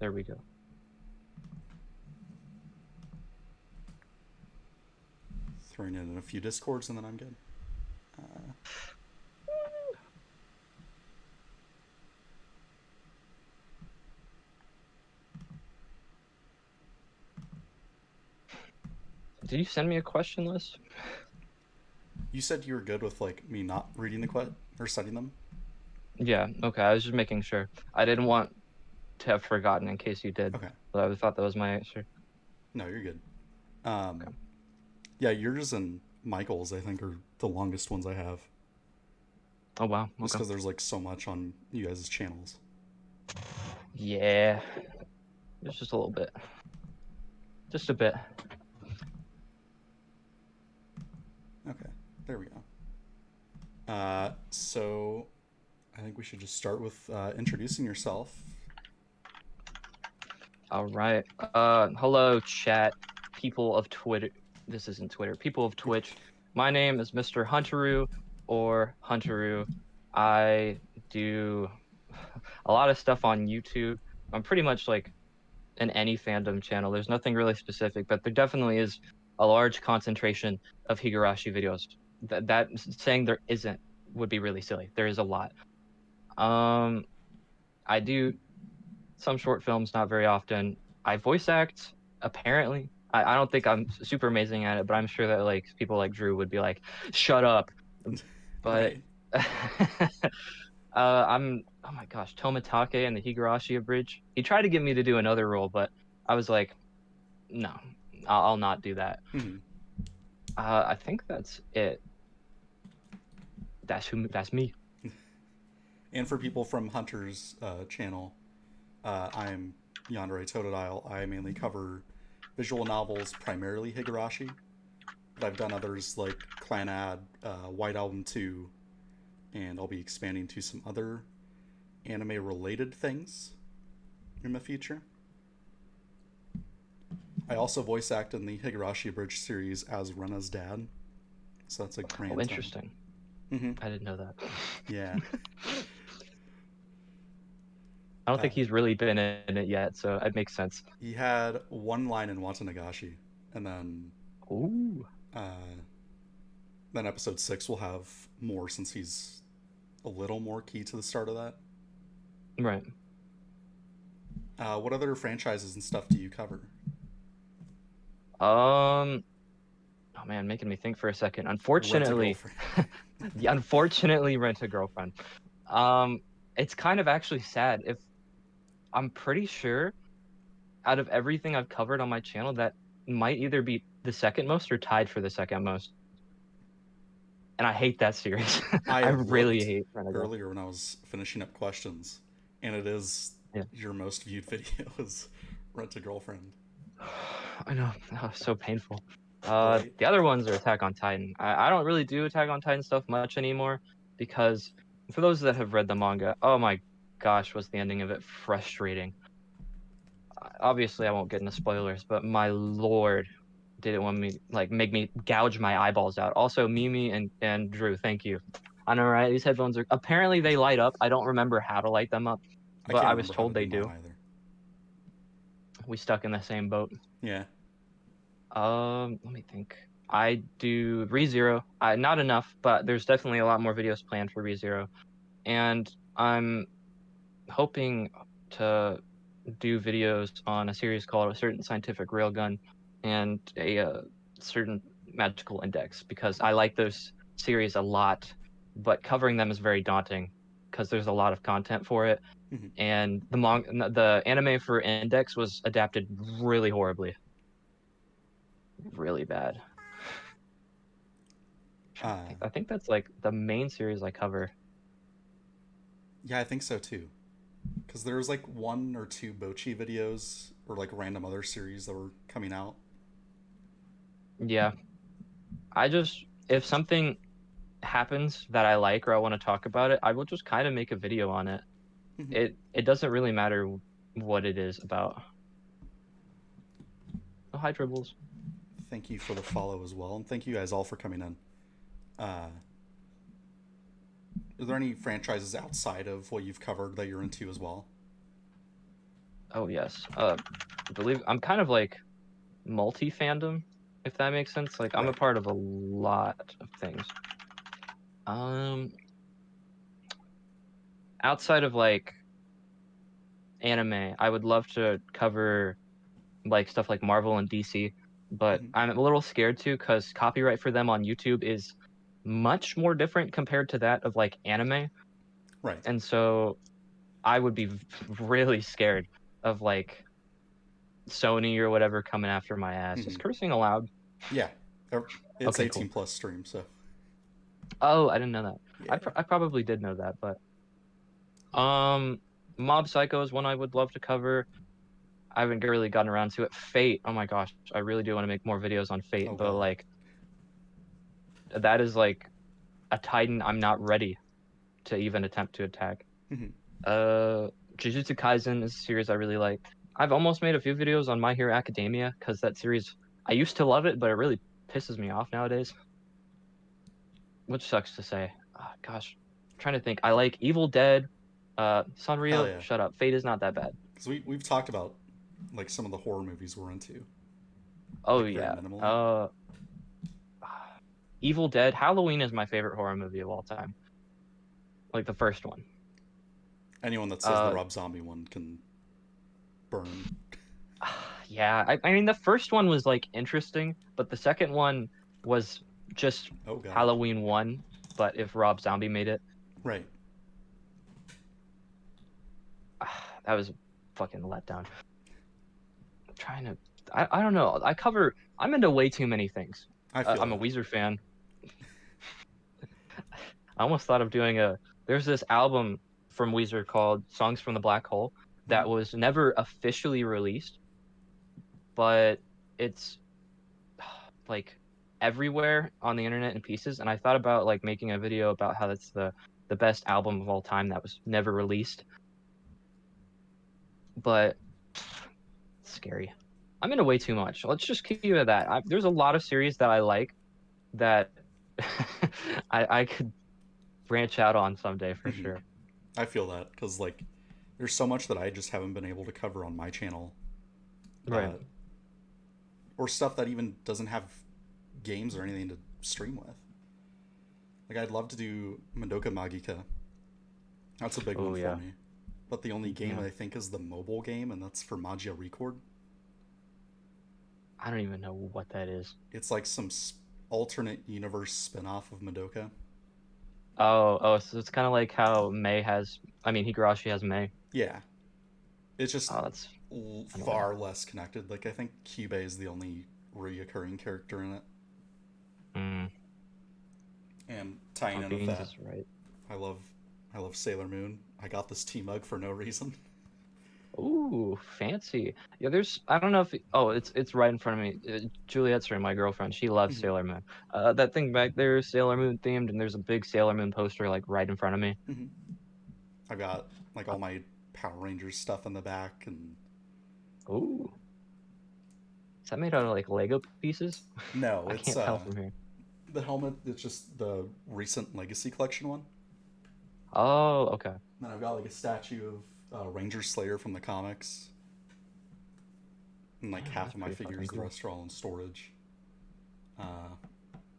There we go. Throwing in a few discords and then I'm good. Did you send me a question list? You said you were good with like me not reading the or studying them. Yeah, okay. I was just making sure. I didn't want to have forgotten in case you did. Okay. But I thought that was my answer. No, you're good. Okay. Yeah, yours and Michael's I think are the longest ones I have. Oh wow. Just Okay. because there's like so much on you guys' channels. Yeah. It's just a little bit. Just a bit. Okay, there we go. So I think we should just start with introducing yourself. All right. Hello, chat. People of Twitter. This isn't Twitter. People of Twitch. My name is MrHunteru or Hunteru. I do a lot of stuff on YouTube. I'm pretty much like in any fandom channel. There's nothing really specific, but there definitely is a large concentration of Higurashi videos. That saying there isn't would be really silly. There is a lot. I do some short films, not very often. I voice act, apparently. I don't think I'm super amazing at it, but I'm sure that like people like Drew would be like, "Shut up." But Right. I'm oh my gosh, Tomitake and the Higurashi Bridge. He tried to get me to do another role, but I was like, no, I'll not do that. Mm-hmm. I think that's it. That's me. And for people from Hunter's channel, I'm YandereTotodile. I mainly cover visual novels, primarily Higurashi, but I've done others like Clan Ad, White Album 2, and I'll be expanding to some other anime related things in the future. I also voice act in the Higurashi Bridge series as Rena's dad, so that's a Oh, grand time. interesting. Mm-hmm. I didn't know that. Yeah. I don't Uh, think he's really been in it yet, so it makes sense. he had one line in Watanagashi, and Ooh, uh, then episode 6 will have more since he's a little more key to the start of that. right. What other franchises and stuff do you cover? Oh man, making me think for a second. Rent a Unfortunately, girlfriend. unfortunately, Rent a Girlfriend. Um, it's kind of actually sad. If I'm pretty sure out of everything I've covered on my channel, that might either be the second most or tied for the second most. And I hate that series. I I really looked hate Rent a Girl. earlier when I was finishing up questions, and it is Yeah. your most viewed video is Rent a Girlfriend. I know. Oh, so painful. Right? The other ones are Attack on Titan. I don't really do Attack on Titan stuff much anymore because for those that have read the manga, oh my gosh, was the ending of it frustrating. Obviously, I won't get into spoilers, but my lord, did it want me like make me gouge my eyeballs out. Also, Mimi and Drew, thank you. I know, right? These headphones are apparently they light up. I don't remember how to light them up, I but can't I was remember how to told do they mine do. either. We stuck in the same boat. Yeah. Let me think. I do ReZero. Not enough, but there's definitely a lot more videos planned for ReZero, and I'm hoping to do videos on a series called A Certain Scientific Railgun and a certain magical index because I like those series a lot, but covering them is very daunting because there's a lot of content for it, Mm-hmm. and the anime for Index was adapted really horribly, really bad. Uh, I think that's like the main series I cover. yeah, I think so too. Because there was like one or two Bochi videos or like random other series that were coming out. Yeah, I just if something happens that I like or I want to talk about it, I will just kind of make a video on it. Mm-hmm. It doesn't really matter what it is about. Oh, hi, Dribbles. Thank you for the follow as well, and thank you guys all for coming in. Uh, are there any franchises outside of what you've covered that you're into as well? Oh yes. I believe I'm kind of like multi-fandom, if that makes sense. Like I'm a Right. part of a lot of things. Um, outside of like anime, I would love to cover like stuff like Marvel and DC, but Hmm. I'm a little scared too because copyright for them on YouTube is much more different compared to that of like anime, Right. and so I would be really scared of like Sony or whatever coming after my ass. Is Hmm. cursing allowed? Yeah. It's Okay, 18 cool. plus stream, so Oh, I didn't know that. yeah. I probably did know that, but um, Mob Psycho is one I would love to cover. I haven't really gotten around to it. Fate, oh my gosh, I really do want to make more videos on Fate, Oh but god. like that is like a Titan I'm not ready to even attempt to attack. Hmm. Uh, Jujutsu Kaisen is a series I really like. I've almost made a few videos on My Hero Academia because that series I used to love it, but it really pisses me off nowadays, which sucks to say. Gosh, I'm trying to think. I like Evil Dead, Hell Sanrio. yeah. Shut up. Fate is not that bad. Because we've talked about like some of the horror movies we're into, Oh like very yeah. minimally. Evil Dead. Halloween is my favorite horror movie of all time. Like the first one. Anyone that says the Uh, Rob Zombie one can burn. yeah. I mean, the first one was like interesting, but the second one was just Oh god. Halloween one. But if Rob Zombie made it, Right. that was a fucking letdown. I'm trying to. I don't know. I'm into way too many things. I feel I'm a that. Weezer fan. I almost thought of doing a. There's this album from Weezer called "Songs from the Black Hole" Hmm. that was never officially released, but it's like everywhere on the internet in pieces. And I thought about like making a video about how that's the best album of all time that was never released, but it's scary. I'm into way too much. Let's just keep it at that. There's a lot of series that I like that I could branch out on someday for Hmm. sure. I feel that because like there's so much that I just haven't been able to cover on my channel, Right. uh, or stuff that even doesn't have games or anything to stream with. Like I'd love to do Madoka Magica. That's a big one Oh for yeah. me. But the only game Yeah. I think is the mobile game, and that's for Magia Record. I don't even know what that is. It's like some alternate universe spin-off of Madoka. Oh, so it's kind of like how I mean, Higurashi has May. Yeah, it's just Oh, that's annoying. far less connected. Like I think Cube is the only reoccurring character in it. Mm, And tying oh, in with Beans that, is right. I love I love Sailor Moon. I got this T mug for no reason. Ooh, fancy. Yeah, I don't know if it's right in front of me. Juliet's room, my girlfriend, she loves Hmm. Sailor Moon. That thing back there is Sailor Moon themed, and there's a big Sailor Moon poster like right in front of me. Hmm. I've got like Uh, all my Power Rangers stuff in the back, and Ooh, is that made out of like Lego pieces? no, I it's can't tell from here. the helmet. It's just the recent Legacy Collection one. Oh, okay. And then I've got like a statue of Ranger Slayer from the comics, and like Damn, half that's of my pretty fucking figures. The cool. rest are all in storage. Uh,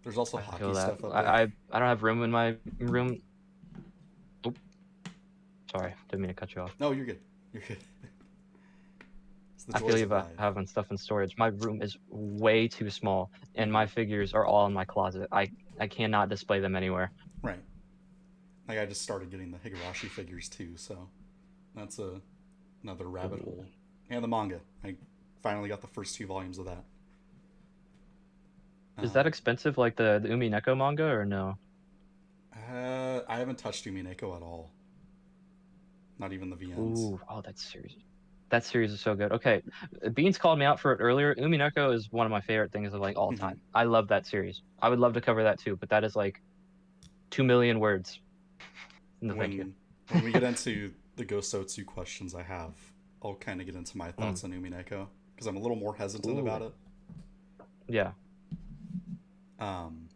there's also I hockey feel that. stuff up there. I don't have room in my room. Oop, sorry, didn't mean to cut you off. No, you're good. You're good. It's the I feel joys you of about life. having stuff in storage. My room is way too small, and Hmm. my figures are all in my closet. I cannot display them anywhere. Right. Like I just started getting the Higurashi figures too, so that's another rabbit Ooh. hole. And the manga. I finally got the first two volumes of that. Is that Um, expensive, like the Umi Neko manga, or no? I haven't touched Umineko at all. Not even the VNs. Ooh, oh, that series. That series is so good. Okay, Beans called me out for it earlier. Umi Neko is one of my favorite things of like all Hmm. time. I love that series. I would love to cover that too, but that is like 2 million words. No, thank you. When we get into the Ghost Otsu questions I have, I'll kind of get into my Mm. thoughts on Umineko because I'm a little more hesitant about Ooh, it. yeah. Um,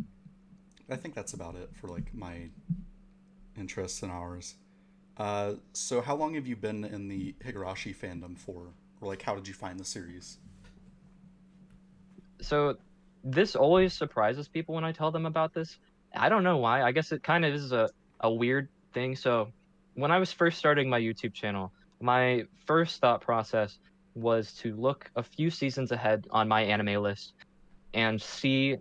I think that's about it for like my interests and ours. So how long have you been in the Higurashi fandom for? Or like, how did you find the series? So this always surprises people when I tell them about this. I don't know why. I guess it kind of is a weird thing. So when I was first starting my YouTube channel, my first thought process was to look a few seasons ahead on my anime list and see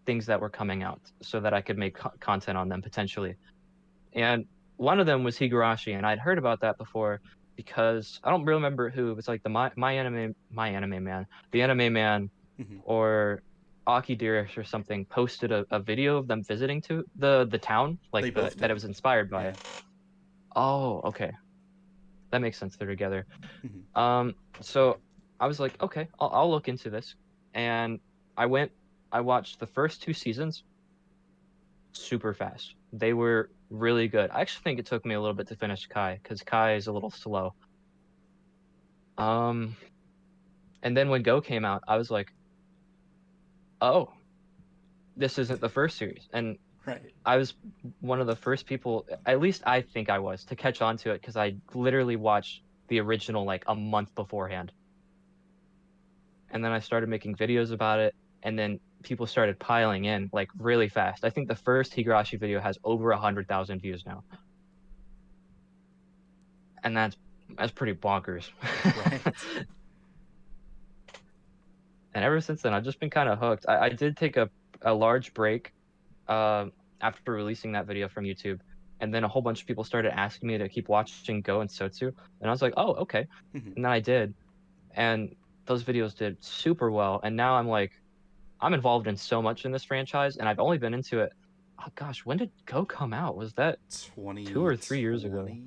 things that were coming out so that I could make content on them potentially. And one of them was Higurashi, and I'd heard about that before because I don't remember who. It was like the my anime man, the anime man, Hmm. or Aki Deerish or something posted a video of them visiting to the town, They like the both that it did. was inspired by. Yeah. Oh, okay, that makes sense. They're together. Hmm. So I was like, okay, I'll look into this, and I went. I watched the first two seasons super fast. They were really good. I actually think it took me a little bit to finish Kai because Kai is a little slow. Um, and then when Go came out, I was like, oh, this isn't the first series. And Right. I was one of the first people, at least I think I was, to catch on to it because I literally watched the original like a month beforehand. And then I started making videos about it, and then people started piling in like really fast. I think the first Higurashi video has over 100,000 views now, and that's pretty bonkers. Right. And ever since then, I've just been kind of hooked. I did take a large break after releasing that video from YouTube, and then a whole bunch of people started asking me to keep watching Go and Sotsu, and I was like, oh, okay. Hmm. And then I did, and those videos did super well. And now I'm like, I'm involved in so much in this franchise, and I've only been into it. Oh gosh, when did Go come out? Was that 2 or 3 years ago? 2020.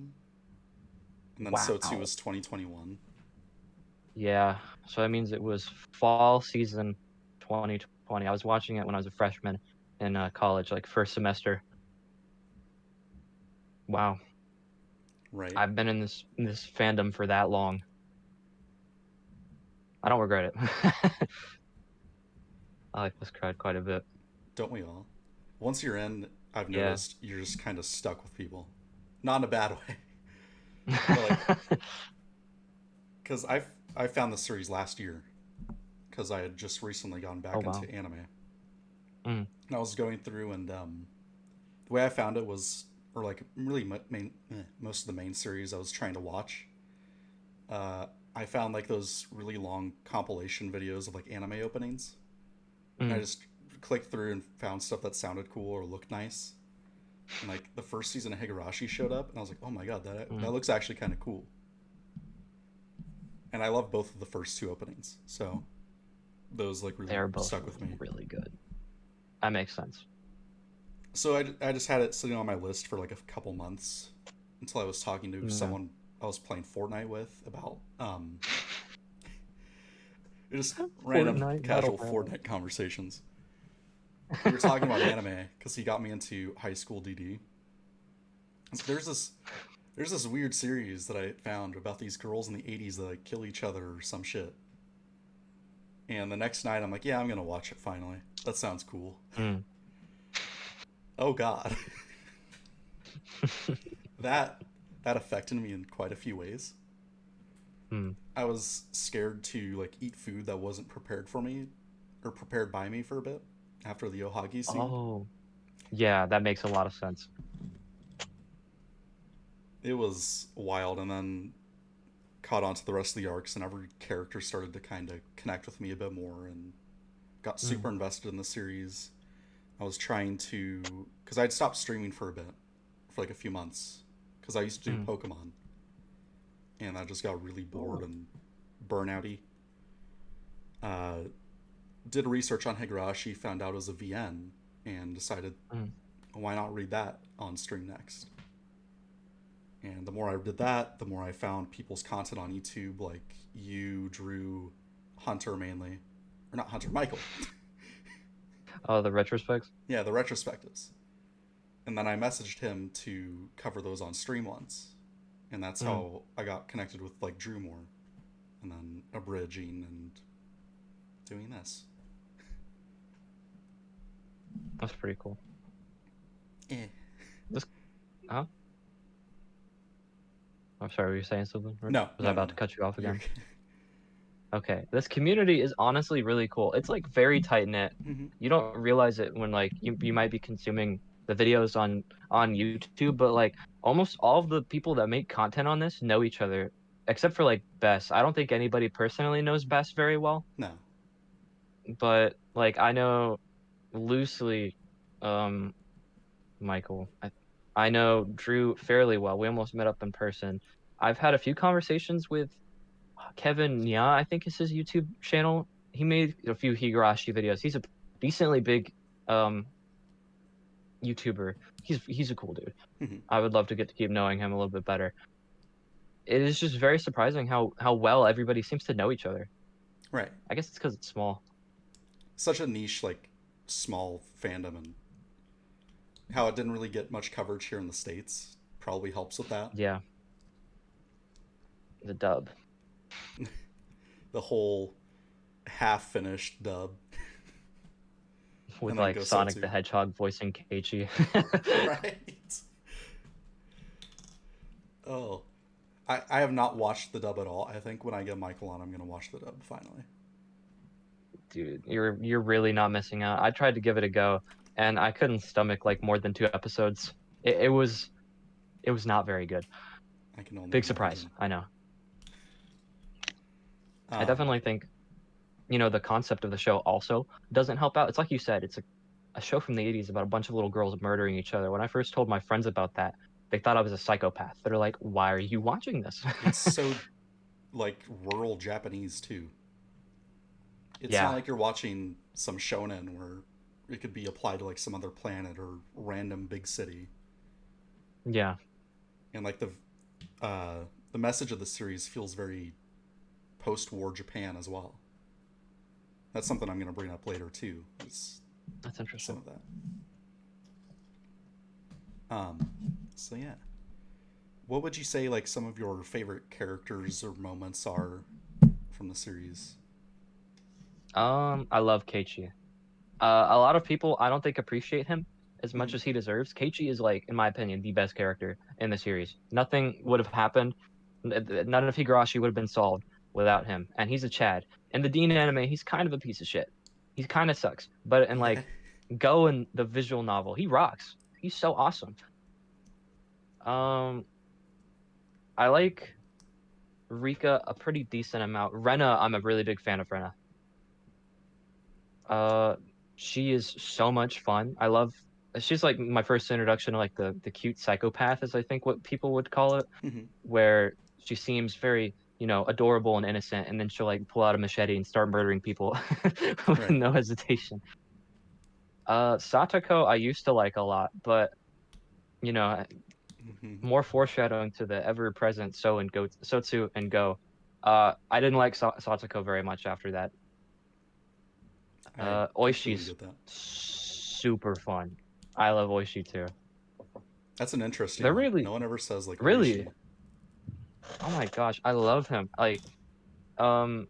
And then So 2 Wow. was 2021. Yeah. So that means it was fall season 2020. I was watching it when I was a freshman in college, like first semester. Wow. Right. I've been in this fandom for that long. I don't regret it. I like this crowd quite a bit. Don't we all? Once you're in, I've Yeah. noticed you're just kind of stuck with people. Not in a bad way, but like, because I found the series last year because I had just recently gone Oh back wow. into anime. Mm, And I was going through, and the way I found it was, or like really most of the main series I was trying to watch, uh, I found like those really long compilation videos of like anime openings, and I mm, just clicked through and found stuff that sounded cool or looked nice. And like the first season of Higurashi showed up, and I was like, oh my god, that mm. looks actually kind of cool. And I love both of the first two openings, so those like really They're both stuck with me. really good. That makes sense. So I just had it sitting on my list for like a couple months until I was talking to Yeah. someone I was playing Fortnite with about just random Fortnite Battle casual Royale. Fortnite conversations. We were talking about anime because he got me into high school DD. Like, there's this weird series that I found about these girls in the 80s that like kill each other or some shit. And the next night I'm like, yeah, I'm gonna watch it finally. That sounds cool. Mm. Oh god. that that affected me in quite a few ways. Mm. I was scared to like eat food that wasn't prepared for me or prepared by me for a bit after the Ohagi scene. Oh, yeah, that makes a lot of sense. It was wild, and then caught on to the rest of the arcs, and every character started to kind of connect with me a bit more, and got super Mm. invested in the series. I was trying to, because I'd stopped streaming for a bit, for like a few months, because I used to do Mm. Pokemon, and I just got really bored Oh. and burnouty. Uh, did research on Higurashi, found out it was a VN, and decided Mm. why not read that on stream next. And the more I did that, the more I found people's content on YouTube, like you, Drew, Hunter mainly, or not Hunter, Michael. Oh, the retrospects? Yeah, the retrospectives. And then I messaged him to cover those on stream once, and that's Mm. how I got connected with like Drew more, and then abridging and doing this. That's pretty cool. Eh. This, huh? I'm sorry, were you saying something? No, Was I about to no. cut you off You're... again? Okay, this community is honestly really cool. It's like very tight knit. Mhm. You don't realize it when like you might be consuming the videos on YouTube, but like almost all of the people that make content on this know each other, except for like Bess. I don't think anybody personally knows Bess very well, No. but like I know loosely, um, Michael. I know Drew fairly well. We almost met up in person. I've had a few conversations with Kevin Nya, I think is his YouTube channel. He made a few Higurashi videos. He's a decently big um YouTuber. He's a cool dude. Mhm. I would love to get to keep knowing him a little bit better. It is just very surprising how well everybody seems to know each other. Right. I guess it's because it's small. Such a niche, like, small fandom, and how it didn't really get much coverage here in the States probably helps with that. Yeah, the dub The whole half finished dub. with And then like Sonic Gosotsu. the Hedgehog voicing Keiichi. Right? Oh. I have not watched the dub at all. I think when I get Michael on, I'm going to watch the dub finally. Dude, you're really not missing out. I tried to give it a go, and I couldn't stomach like more than 2 episodes. It was not very good. I can only Big surprise, imagine. I know. I Um, definitely think, the concept of the show also doesn't help out. It's like you said, it's a show from the 80s about a bunch of little girls murdering each other. When I first told my friends about that, they thought I was a psychopath. They're like, "Why are you watching this?" it's so, like, rural Japanese, too. It's not Yeah, like you're watching some shonen where it could be applied to, like, some other planet or random big city. yeah, And, like, the message of the series feels very post-war Japan as well. That's something I'm going to bring up later, too. Is that's some interesting. of that. Um, so yeah, what would you say like some of your favorite characters or moments are from the series? I love Keiichi. A lot of people I don't think appreciate him as much Mm-hmm. as he deserves. Keiichi is like, in my opinion, the best character in the series. Nothing would have happened. None of Higurashi would have been solved without him. And he's a Chad. In the Dean anime, he's kind of a piece of shit. He kind of sucks. But in like Go in the visual novel, he rocks. He's so awesome. Um, I like Rika a pretty decent amount. Rena, I'm a really big fan of Rena. Uh, she is so much fun. I love. She's like my first introduction to like the cute psychopath, is I think what people would call it, Mm-hmm. where she seems very adorable and innocent, and then she'll like pull out a machete and start murdering people with Right. no hesitation. Satoko I used to like a lot, but you know Mm-hmm. more foreshadowing to the ever-present Sotsu and Go. I didn't like Satoko very much after that. I completely Oishi's get that. super fun. I love Oishi too. That's an interesting They're one. really, No one ever says like really. Oishi. Oh my gosh, I love him. Like, um,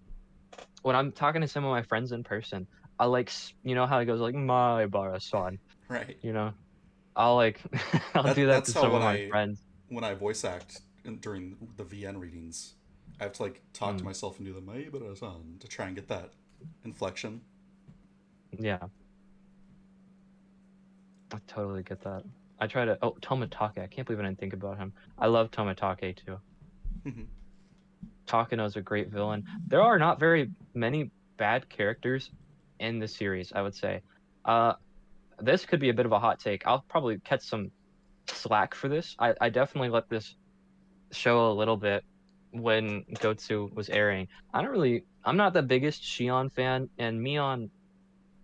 when I'm talking to some of my friends in person, I like, how he goes like my Bara-san. Right. You know, I'll like, I'll do that That's to how some of my friends. when I voice act during the VN readings, I have to like talk to Mm, myself and do the Maibara-san to try and get that inflection. yeah, I totally get that. I try to. Oh, Tomotage. I can't believe I didn't think about him. I love Tomotage too. Mm-hmm. Takano's a great villain. There are not very many bad characters in the series, I would say. Uh, this could be a bit of a hot take. I'll probably catch some slack for this. I definitely let this show a little bit when Gotsu was airing. I'm not the biggest Shion fan, and Mion,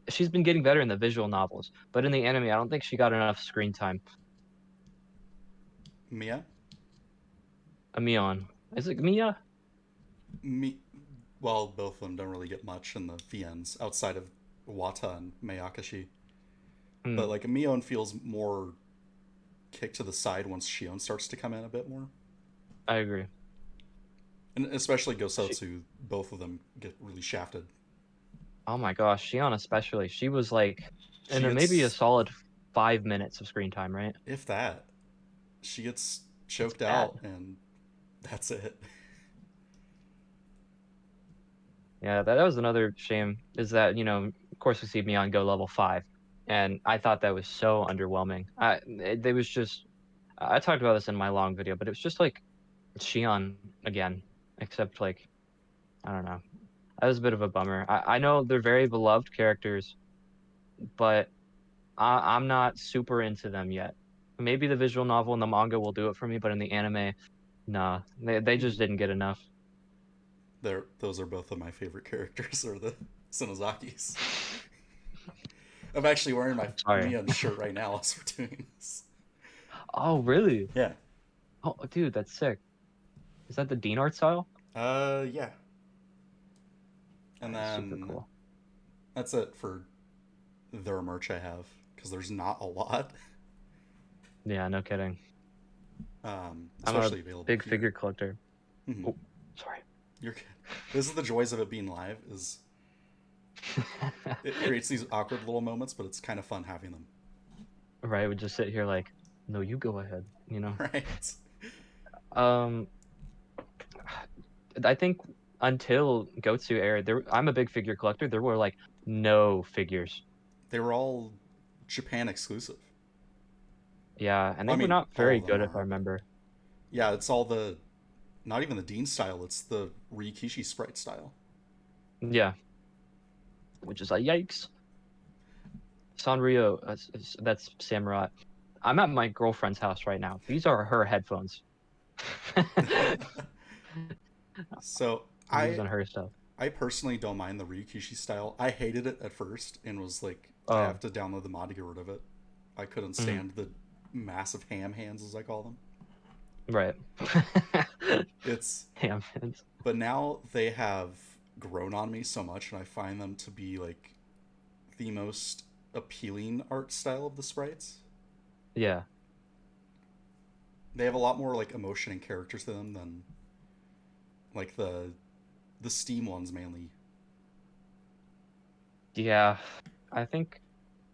she's been getting better in the visual novels, but in the anime, I don't think she got enough screen time. Mia? Mion. Is it Mia? Me. Well, both of them don't really get much in the VNs outside of Wata and Mayakashi. But Hmm, like Mion feels more kicked to the side once Shion starts to come in a bit more. I agree. And especially She, Gosotsu, both of them get really shafted. oh my gosh, Shion especially. She was like She in maybe a gets, solid 5 minutes of screen time, right? if that, she gets choked Bad. out and That's it. Yeah, that was another shame. Is that of course we see Mion go level 5, and I thought that was so underwhelming. They was just I talked about this in my long video, but it was just like Shion again, except like I don't know. That was a bit of a bummer. I know they're very beloved characters, but I'm not super into them yet. Maybe the visual novel and the manga will do it for me, but in the anime, nah, they just didn't get enough. Those are both of my favorite characters, are the Sonozakis. I'm actually wearing my Sorry. Mion shirt right now as we're doing this. Oh, really? Yeah. Oh, dude, that's sick. Is that the Dean art style? Yeah. And That is super then cool. that's it for their merch I have, because there's not a lot, Yeah, no kidding. I'm a especially available big here. figure collector. Mm-hmm. Oh, sorry. You're This is the joys of it being live. Is it creates these awkward little moments, but it's kind of fun having them. Right, we just sit here like, no, you go ahead, Right. Um, I think until Gotsu aired, I'm a big figure collector. There were like no figures. They were all Japan exclusive. Yeah, and Well, they I were mean, not all very of them good if I are, but remember. yeah, it's all the not even the Dean style. It's the Rikishi sprite style. Yeah, which is like yikes. Sanrio, that's Samurai. I'm at my girlfriend's house right now. These are her headphones. So I'm I using her stuff. I personally don't mind the Ryukishi style. I hated it at first and was like, I Oh, have to download the mod to get rid of it. I couldn't mm, stand the massive ham hands, as I call them. right. It's Damn it. But now they have grown on me so much, and I find them to be like the most appealing art style of the sprites. Yeah. They have a lot more like emotion and character to them than like the Steam ones mainly. Yeah. I think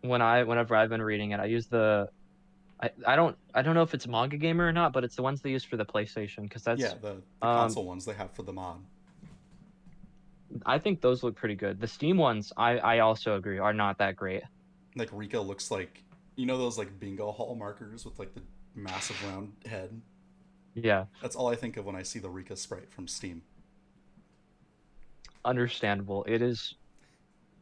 whenever I've been reading it, I use I don't know if it's Manga Gamer or not, but it's the ones they use for the PlayStation because Yeah, that's the console ones they have for the mod. I think those look pretty good. The Steam ones, I also agree, are not that great. Like Rika looks like, those like bingo hall markers with like the massive round head. Yeah, That's all I think of when I see the Rika sprite from Steam. understandable. It is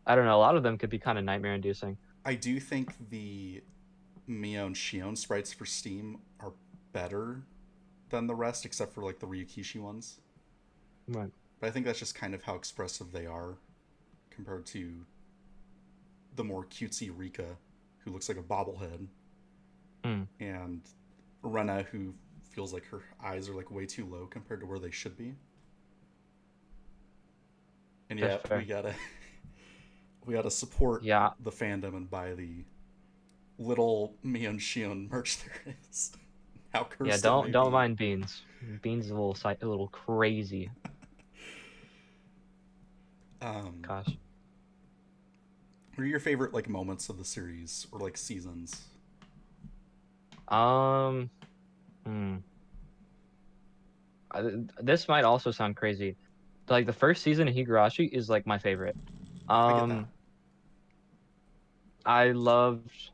I don't know, a lot of them could be kind of nightmare inducing. I do think the Mio and Shion sprites for Steam are better than the rest, except for like the Ryukishi ones. Right. But I think that's just kind of how expressive they are compared to the more cutesy Rika, who looks like a bobblehead, Mm, and Rena, who feels like her eyes are like way too low compared to where they should be. And that's yeah, we fair. gotta we gotta support Yeah. the fandom and buy the little Mion Shion merch there is. How Yeah, cursed it don't may don't be. mind Beans. Beans is a little crazy. Um, Gosh. what are your favorite like moments of the series or like seasons? Um, hmm. This might also sound crazy. Like the first season of Higurashi is like my favorite. I get that. Um, I loved.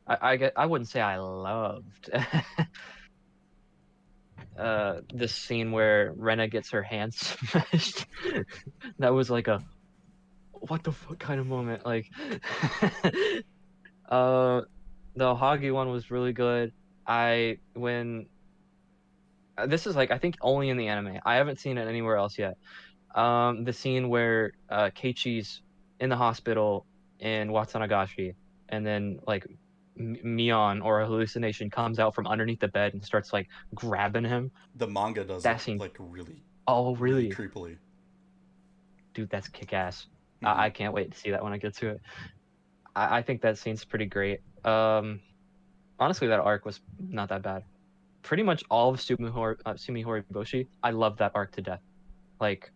I wouldn't say I loved the scene where Rena gets her hands smashed. That was like a what the fuck kind of moment. Like, uh, the Hagi one was really good. I when this is like I think only in the anime. I haven't seen it anywhere else yet. The scene where Keiichi's in the hospital in Watsunagashi, and then like Mion or a hallucination comes out from underneath the bed and starts like grabbing him. The manga does it That scene, like really, oh really really, creepily. dude, that's kick ass. Mm-hmm. I can't wait to see that when I get to it. I think that scene's pretty great. Honestly, that arc was not that bad. Pretty much all of Sumihori Boshi, I love that arc to death. Like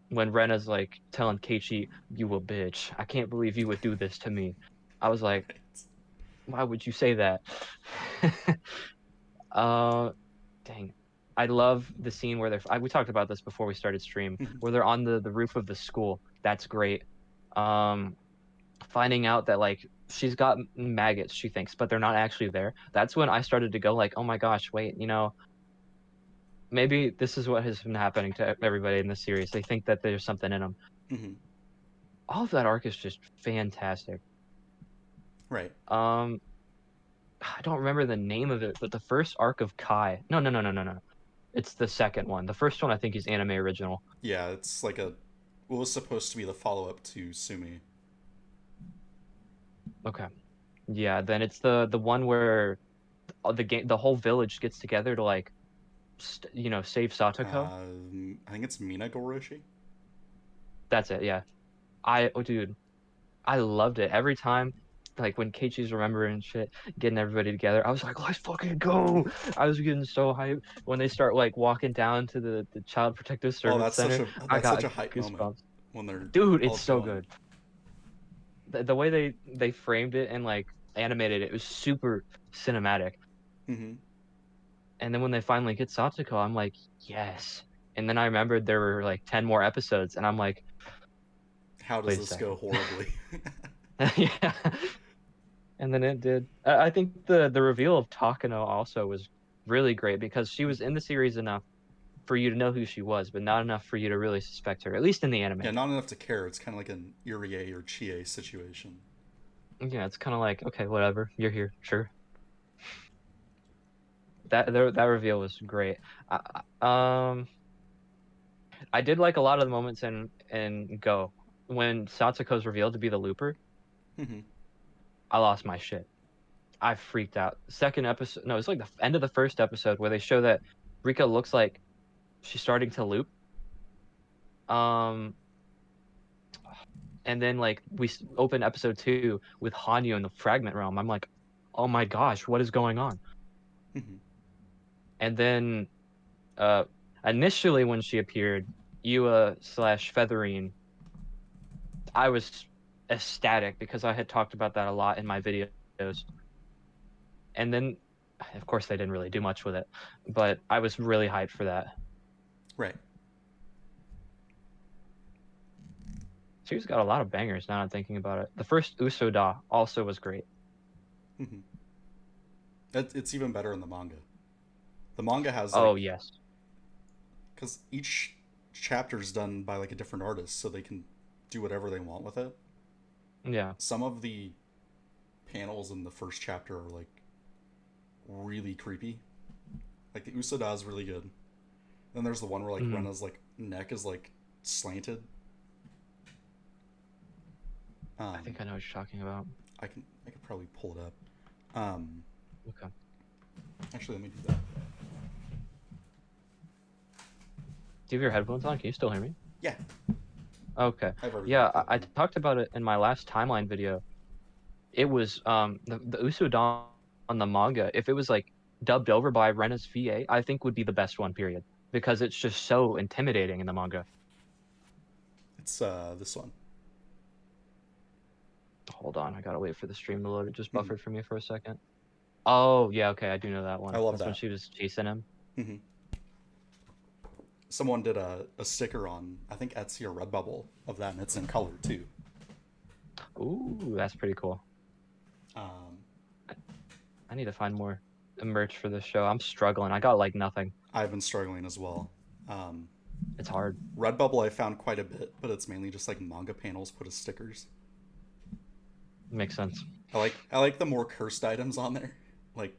when Rena's like telling Keiichi, "You a bitch. I can't believe you would do this to me." I was like, Right. "Why would you say that?" uh, dang. I love the scene where we talked about this before we started stream, where they're on the roof of the school. That's great. Finding out that like she's got maggots, she thinks, but they're not actually there. That's when I started to go like, oh my gosh, wait, maybe this is what has been happening to everybody in this series. They think that there's something in them. Mm-hmm. All of that arc is just fantastic. Right. I don't remember the name of it, but the first arc of Kai. No, no, no, no, no, no. It's the second one. The first one I think is anime original. Yeah, it's like what was supposed to be the follow up to Sumi. Okay. Yeah, then it's the one where the whole village gets together to like save Satoko. I think it's Mina Goroshi. That's it. Yeah. Dude, I loved it every time. Like when Keiichi's remembering shit, getting everybody together, I was like, let's fucking go. I was getting so hyped when they start like walking down to the Child Protective Oh, Service Center. I that's got such a hype moment goosebumps. when they're Dude, all it's so going. good. The way they framed it and like animated it was super cinematic. Mm-hmm. And then when they finally get Satsuko, I'm like, yes. And then I remembered there were like 10 more episodes, and I'm like, How does wait a this go second. horribly? Yeah. And then it did. I think the reveal of Takano also was really great because she was in the series enough for you to know who she was, but not enough for you to really suspect her, at least in the Yeah, anime. not enough to care. It's kind of like an Irie or Chie situation. Yeah, it's kind of like, okay, whatever, you're here, sure. That reveal was great. I did like a lot of the moments in Go when Satsuko's revealed to be the Looper. Mm-hmm. I lost my shit. I freaked out. Second episode, no, it's like the end of the first episode where they show that Rika looks like she's starting to loop. Um, and then like we open episode 2 with Hanyu in the Fragment Realm. I'm like, oh my gosh, what is going on? Mm-hmm. And then, uh, initially when she appeared, Yua slash Featherine, I was ecstatic because I had talked about that a lot in my videos. And then, of course, they didn't really do much with it, but I was really hyped for that. Right. She's got a lot of bangers now I'm thinking about it. The first Usoda also was great. Mm-hmm. It's even better in the manga. The manga has Oh, like, yes. because each chapter is done by like a different artist, so they can do whatever they want with it. Yeah. Some of the panels in the first chapter are like really creepy. Like the Usoda is really good. Then there's the one where like Rena's like neck is like slanted. I think I know what you're talking about. I could probably pull it up. Okay. Actually, let me do that. Do you have your headphones on? Can you still hear me? Yeah. Okay. Yeah, I talked about it in my last timeline video. It was the Usoda on the manga, if it was like dubbed over by Rena's VA, I think would be the best one, period. Because it's just so intimidating in the manga. It's this one. Hold on, I gotta wait for the stream to load. It just buffered for me for a second. Oh, yeah, okay, I do know that one. I love That's that. when she was chasing him. Mm-hmm. Someone did a sticker on, I think, Etsy or Redbubble of that, and it's in color too. Ooh, that's pretty cool. I need to find more merch for this show. I'm struggling. I got like nothing. I've been struggling as well. It's hard. Redbubble I found quite a bit, but it's mainly just like manga panels put as stickers. Makes sense. I like the more cursed items on there. Like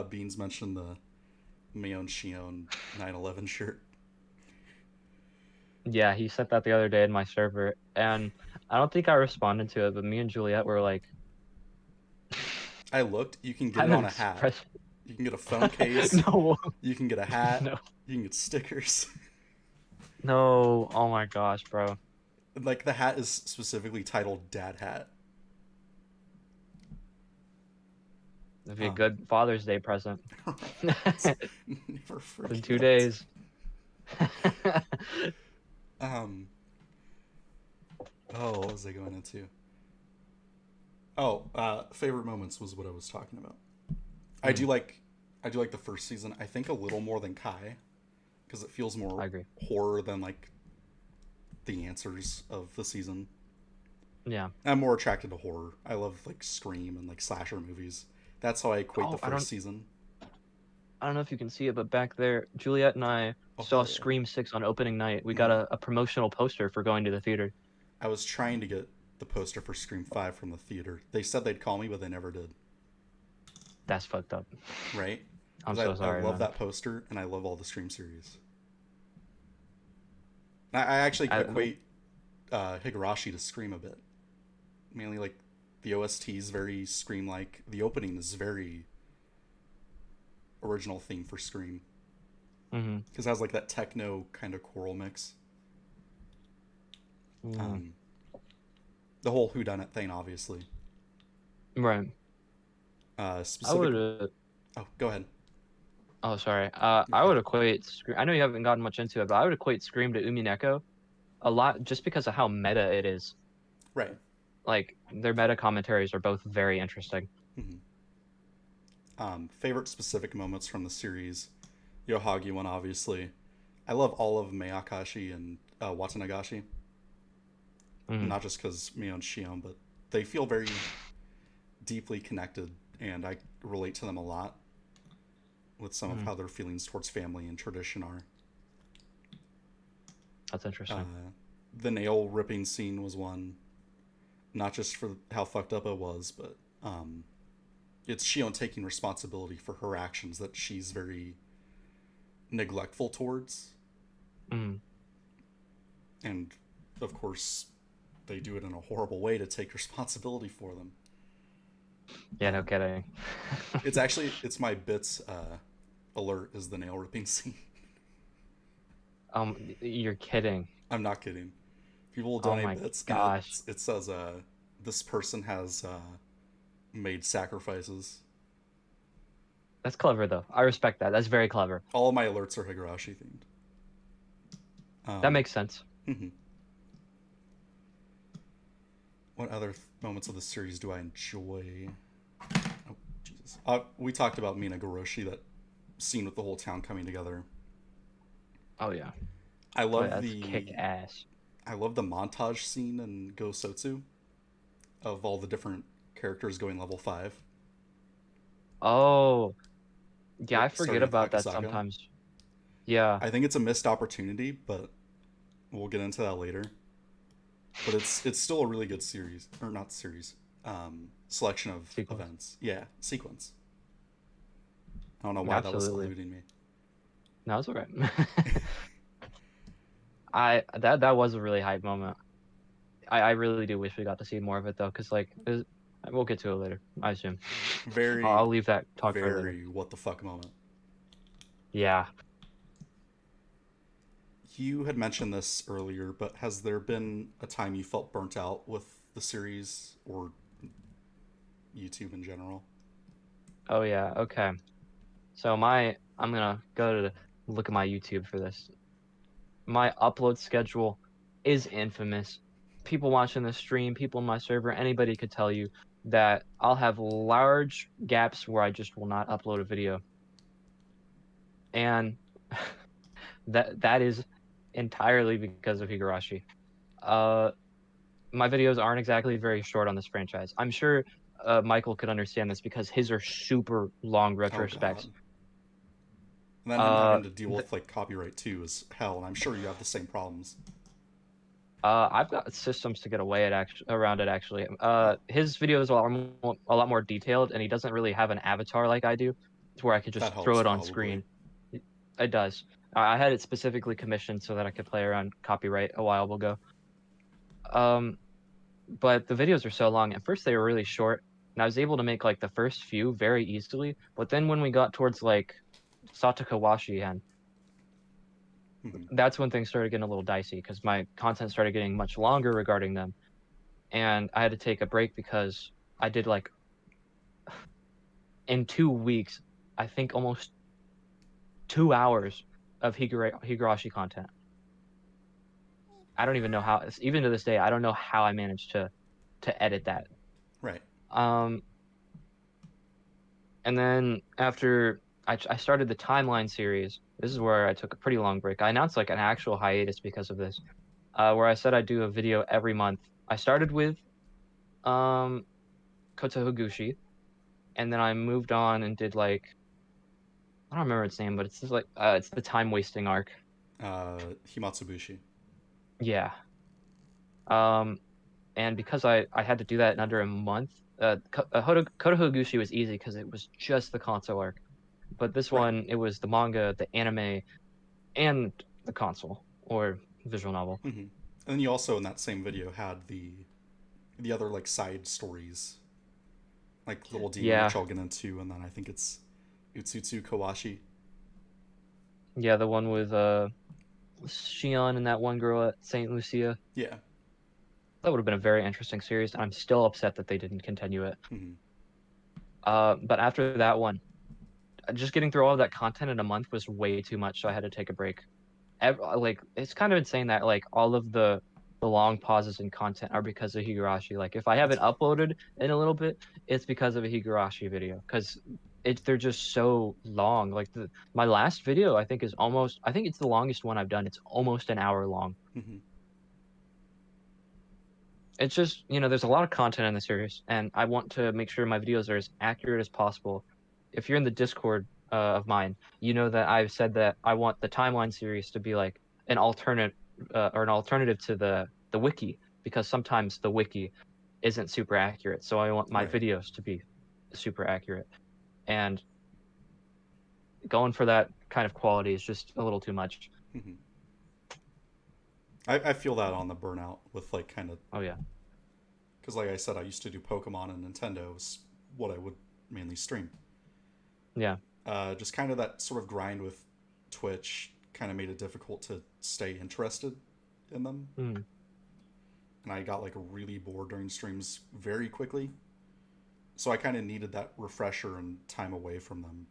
Beans mentioned the Mion Shion 9/11 shirt. Yeah, he sent that the other day in my server, and I don't think I responded to it, but me and Juliet were like, I looked. You can get it on a hat. You can get a phone case. No. You can get a hat. No. You can get stickers. No. Oh my gosh, bro. Like the hat is specifically titled Dad Hat. It'd be a good Father's Day present. Never forget. In 2 days. Oh, what was I going into? Oh, favorite moments was what I was talking about. I do like the first season. I think a little more than Kai. because it feels more I agree. horror than like the answers of the season. Yeah. I'm more attracted to horror. I love like Scream and like slasher movies. That's how I equate the Oh, first season. I don't know if you can see it, but back there, Juliet and I Oh saw hell yeah! Scream 6 on opening night. We got Mm. a promotional poster for going to the theater. I was trying to get the poster for Scream 5 from the theater. They said they'd call me, but they never did. That's fucked up. Right? I'm Because so I sorry, love man. that poster and I love all the Scream series. I actually I, equate Higurashi to Scream a bit. Mainly like the OST is very Scream like. The opening is very original theme for Scream. mhm. Because it has like that techno kind of choral mix. Mm. Um, the whole whodunit thing, obviously. Right. I Specific. would. Oh, go ahead. Oh, sorry. You're I would good. equate Scream. I know you haven't gotten much into it, but I would equate Scream to Umineko a lot just because of how meta it is. Right. Like their meta commentaries are both very interesting. Mm-hmm. Favorite specific moments from the series. Yohagi one, obviously. I love all of Mayakashi and Watanagashi. Mm. Not just because Mio and Shion, but they feel very deeply connected, and I relate to them a lot with some of Mm. how their feelings towards family and tradition are. That's interesting. The nail ripping scene was one, not just for how fucked up it was, but it's Shion taking responsibility for her actions that she's very neglectful towards. Mm. And of course, they do it in a horrible way to take responsibility for them. Yeah, no Um, kidding. it's my bits alert is the nail ripping scene. You're kidding. I'm not kidding. People will Oh donate my bits, and gosh. it says this person has made sacrifices. That's clever though. I respect that. That's very clever. All of my alerts are Higurashi themed. That Um, makes sense. what other moments of the series do I enjoy? Oh, Jesus. We talked about Mina Goroshi, that scene with the whole town coming together. Oh yeah. I Oh yeah, love that's kick the ass. I love the montage scene in Go Sotsu of all the different characters going level 5, Oh, yeah, I forget starting with about that Akasago. sometimes. Yeah. I think it's a missed opportunity, but we'll get into that later. But it's still a really good series, or not series, selection of Sequence. events. Yeah, sequence. I don't know why that was Absolutely. eluding me. No, it's all right. That was a really hype moment. I really do wish we got to see more of it though, because like we'll get to it later, I assume. I'll Very, leave that talk for later. very what the fuck moment. Yeah. You had mentioned this earlier, but has there been a time you felt burnt out with the series or YouTube in general? Oh yeah. Okay. So I'm gonna go to look at my YouTube for this. My upload schedule is infamous. People watching the stream, people in my server, anybody could tell you that I'll have large gaps where I just will not upload a video. And that is entirely because of Higurashi. Uh, my videos aren't exactly very short on this franchise. I'm sure Michael could understand this because his are super long Oh god. retrospects. And then him Uh, having to deal with like copyright too is hell, and I'm sure you have the same problems. I've got systems to get away around it actually. Oh, His videos are a lot more detailed, and he doesn't really have an avatar like I do, to where I could that just throw helps it on probably. screen. It does. I had it specifically commissioned so that I could play around copyright a while ago. Um, but the videos are so long. At first, they were really short, and I was able to make like the first few very easily. But then when we got towards like Satakawashi, and Mhm. that's when things started getting a little dicey because my content started getting much longer regarding them, and I had to take a break because I did like in 2 weeks, I think almost 2 hours of Higurashi content. I don't even know how. Even to this day, I don't know how I managed to edit that. Right. Um, and then after I started the timeline series. This is where I took a pretty long break. I announced like an actual hiatus because of this, where I said I'd do a video every month. I started with um Koto and then I moved on and did like I don't remember its name, but it's just like it's the time wasting arc. Himatsubushi. Yeah. Um, and because I had to do that in under a month, Koto was easy because it was just the console arc. But this Right. one, it was the manga, the anime, and the console or visual novel. Mm-hmm. And then you also in that same video had the other like side stories, like Little Demon, Yeah, which I'll get into, and then I think it's Utsutsu Kawashi. yeah, the one with Shion and that one girl at Saint Lucia. Yeah. That would have been a very interesting series, and I'm still upset that they didn't continue it. Mm-hmm. But after that one, just getting through all of that content in a month was way too much, so I had to take a break. Like it's kind of insane that like all of the long pauses in content are because of Higurashi. Like if I haven't uploaded in a little bit, it's because of a Higurashi video because they're just so long. Like my last video I think it's the longest one I've done. It's almost an hour long. Mm-hmm. It's just, there's a lot of content in the series, and I want to make sure my videos are as accurate as possible. If you're in the Discord of mine, you know that I've said that I want the timeline series to be like an alternate or an alternative to the wiki, because sometimes the wiki isn't super accurate. So I want my Right. videos to be super accurate, and going for that kind of quality is just a little too much. Mm-hmm. I feel that on the burnout with like kind of Oh yeah, because like I said, I used to do Pokemon and Nintendo is what I would mainly stream. yeah, Just kind of that sort of grind with Twitch kind of made it difficult to stay interested in them, mm, and I got like really bored during streams very quickly. So I kind of needed that refresher and time away from them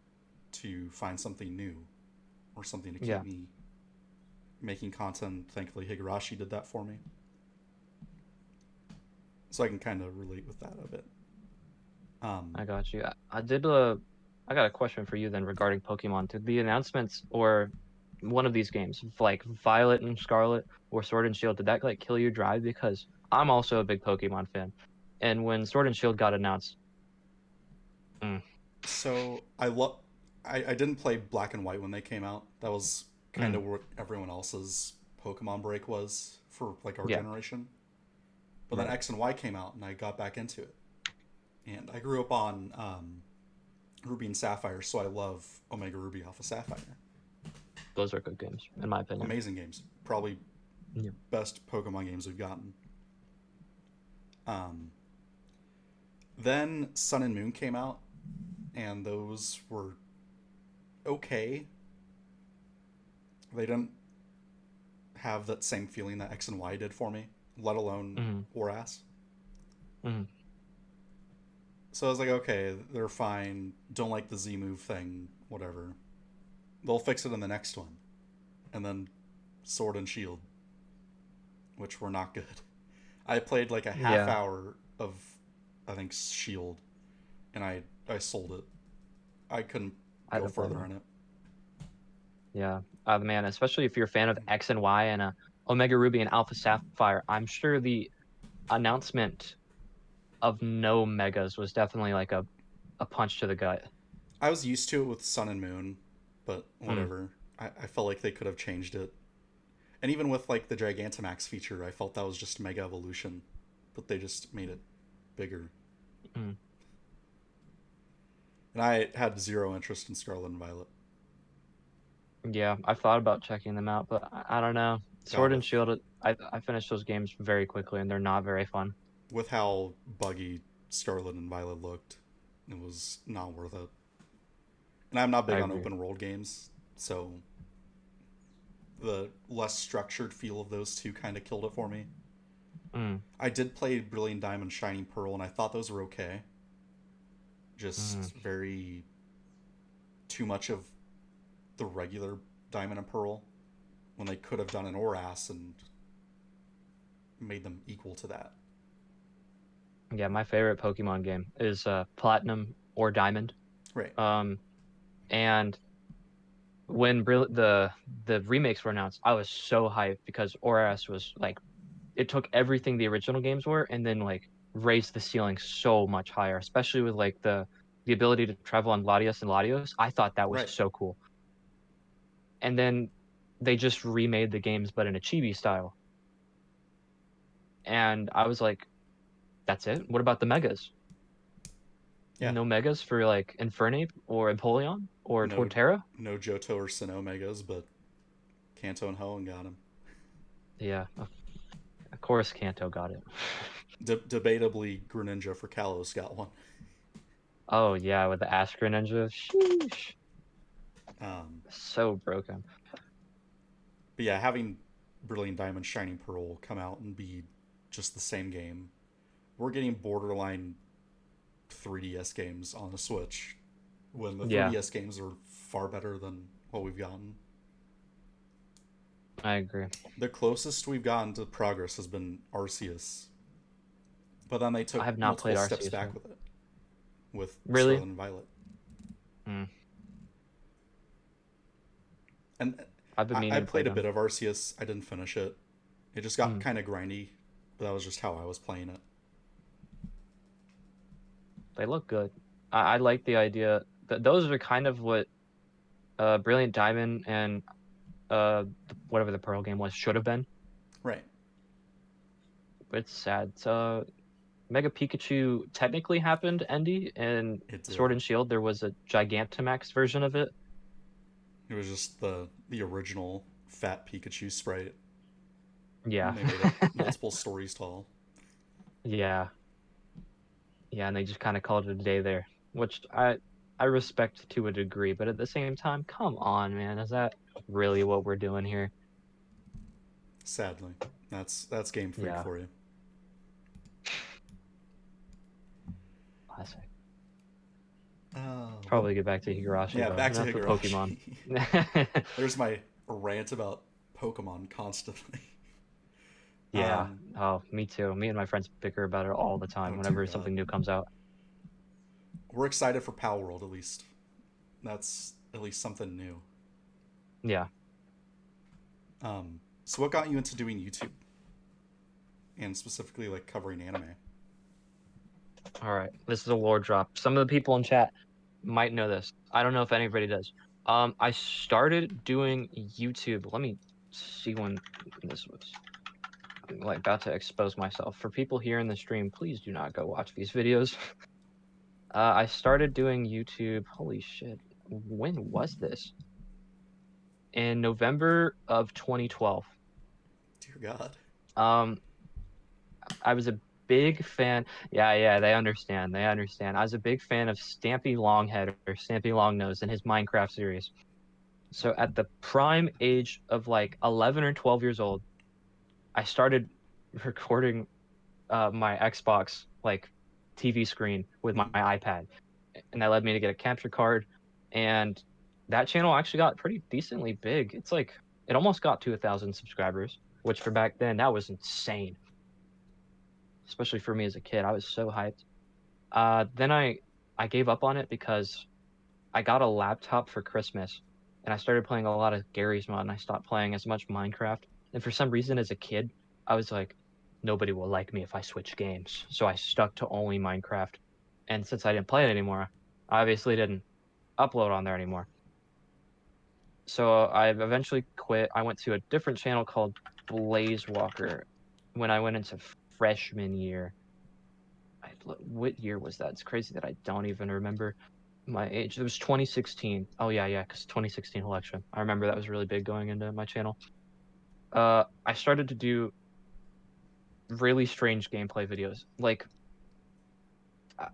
to find something new or something to yeah. keep me making content. Thankfully, Higurashi did that for me, so I can kind of relate with that a bit. I Um, got you. I got a question for you then yeah. regarding Pokemon. Did the announcements or one of these games, like Violet and Scarlet or Sword and Shield, did that like kill your drive? Because I'm also a big Pokemon fan, and when Sword and Shield got announced, mm, So I didn't play Black and White when they came out. That was kind mm, of what everyone else's Pokemon break was for like our yeah, generation. But then right. X and Y came out, and I got back into it. And I grew up on Ruby and Sapphire, so I love Omega Ruby Alpha Sapphire. Those are good games, in my opinion. Amazing games, probably Yeah. best Pokemon games we've gotten. Um, then Sun and Moon came out, and those were okay. They didn't have that same feeling that X and Y did for me, let alone Mm-hmm. Oras. Mm-hmm. So I was like, okay, they're fine. Don't like the Z move thing, whatever. They'll fix it in the next one. And then Sword and Shield, which were not good. I played like a half Yeah, hour of, I think, Shield, and I sold it. I couldn't I go don't blame further you. in it. Yeah, man, especially if you're a fan of X and Y and Omega Ruby and Alpha Sapphire, I'm sure the announcement of no megas was definitely like a punch to the gut. I was used to it with Sun and Moon, but Mm, whatever. I felt like they could have changed it. And even with like the Gigantamax feature, I felt that was just Mega Evolution, but they just made it bigger. mm. And I had zero interest in Scarlet and Violet. Yeah, I've thought about checking them out, but I don't know. God, Sword and Shield, I finished those games very quickly, and they're not very fun. with how buggy Scarlet and Violet looked, it was not worth it. And I'm not I big on agree. open world games, so the less structured feel of those two kind of killed it for me. Mm, I did play Brilliant Diamond, Shining Pearl, and I thought those were okay. mm. Just very too much of the regular Diamond and Pearl when they could have done an Oras and made them equal to that. Yeah, my favorite Pokemon game is Platinum or Diamond. Right. Um, And when the remakes were announced, I was so hyped because ORS was like, it took everything the original games were and then like raised the ceiling so much higher, especially with like the ability to travel on Latios and Latios. I thought that was Right. so cool. And then they just remade the games but in a chibi style. And I was like, that's it? What about the megas? Yeah. No megas for like Infernape or Empoleon or No, Torterra? no Johto or Sinnoh megas, but Kanto and Hoenn got him. Yeah, of course Kanto got it. Debatably, Greninja for Kalos got one. Oh yeah, with the Askra Ninja. Sheesh. Um, So broken. but yeah, having Brilliant Diamond, Shining Pearl come out and be just the same game, we're getting borderline 3DS games on the Switch when the Yeah, 3DS games are far better than what we've gotten. I agree. The closest we've gotten to progress has been Arceus, but then they I took have not multiple played steps Arceus back yet. with it, with Really? Scarlet and Violet. Mm. And I've been I meaning to play played a them. bit of Arceus. I didn't finish it. It just got Mm. kind of grindy, but that was just how I was playing it. They look good. I like the idea that those are kind of what Brilliant Diamond and whatever the Pearl game was should have been. Right. But it's sad. Mega Pikachu technically happened, Endy, and It Sword did. and Shield. There was a Gigantamax version of it. It was just the original fat Pikachu sprite. Yeah. They made it multiple stories tall. Yeah. Yeah, and they just kind of called it a day there, which I respect to a degree, but at the same time, come on, man, is that really what we're doing here? Sadly, that's Game Freak Yeah, for you. classic. What? Probably get back to Higurashi Yeah, though. back to Enough with Pokemon. Higurashi. There's my rant about Pokemon constantly. Yeah. Um, Oh, me too. Me and my friends bicker about it all the oh time dear whenever God, something new comes out. we're excited for Pal World at least. That's at least something new. Yeah. So what got you into doing YouTube and specifically like covering anime? All right. This is a lore drop. Some of the people in chat might know this. I don't know if anybody does. I started doing YouTube. Let me see when this was. I'm like about to expose myself. For people here in the stream, please do not go watch these videos. I started doing YouTube. Holy shit. When was this? In November of 2012. Dear God. Um, I was a big fan. Yeah, yeah, they understand. They understand. I was a big fan of Stampy Longhead or Stampy Longnose and his Minecraft series. So at the prime age of like 11 or 12 years old, I started recording my Xbox like TV screen with my Mhm. iPad, and that led me to get a capture card, and that channel actually got pretty decently big. It's like it almost got to 1,000 subscribers, which for back then that was insane, especially for me as a kid. I was so hyped. Then I gave up on it because I got a laptop for Christmas, and I started playing a lot of Gary's Mod, and I stopped playing as much Minecraft. And for some reason, as a kid, I was like, nobody will like me if I switch games. So I stuck to only Minecraft. And since I didn't play it anymore, I obviously didn't upload on there anymore. So I eventually quit. I went to a different channel called Blaze Walker when I went into freshman year. What year was that? It's crazy that I don't even remember my age. It was 2016. Oh yeah, because 2016 election. I remember that was really big going into my channel. I started to do really strange gameplay videos. Like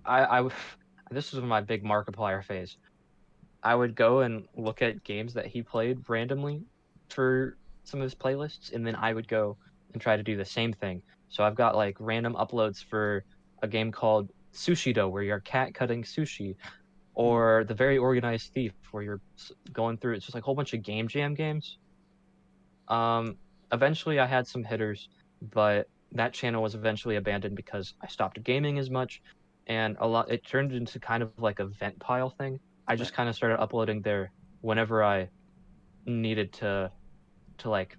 I this was my big Markiplier phase. I would go and look at games that he played randomly for some of his playlists, and then I would go and try to do the same thing. So I've got like random uploads for a game called Sushido, where you're cat cutting sushi, Hmm. or The Very Organized Thief, where you're going through. It's just like a whole bunch of game jam games. Um, Eventually I had some hitters, but that channel was eventually abandoned because I stopped gaming as much, and a lot. It turned into kind of like a vent pile thing. I just kind of started uploading there whenever I needed to like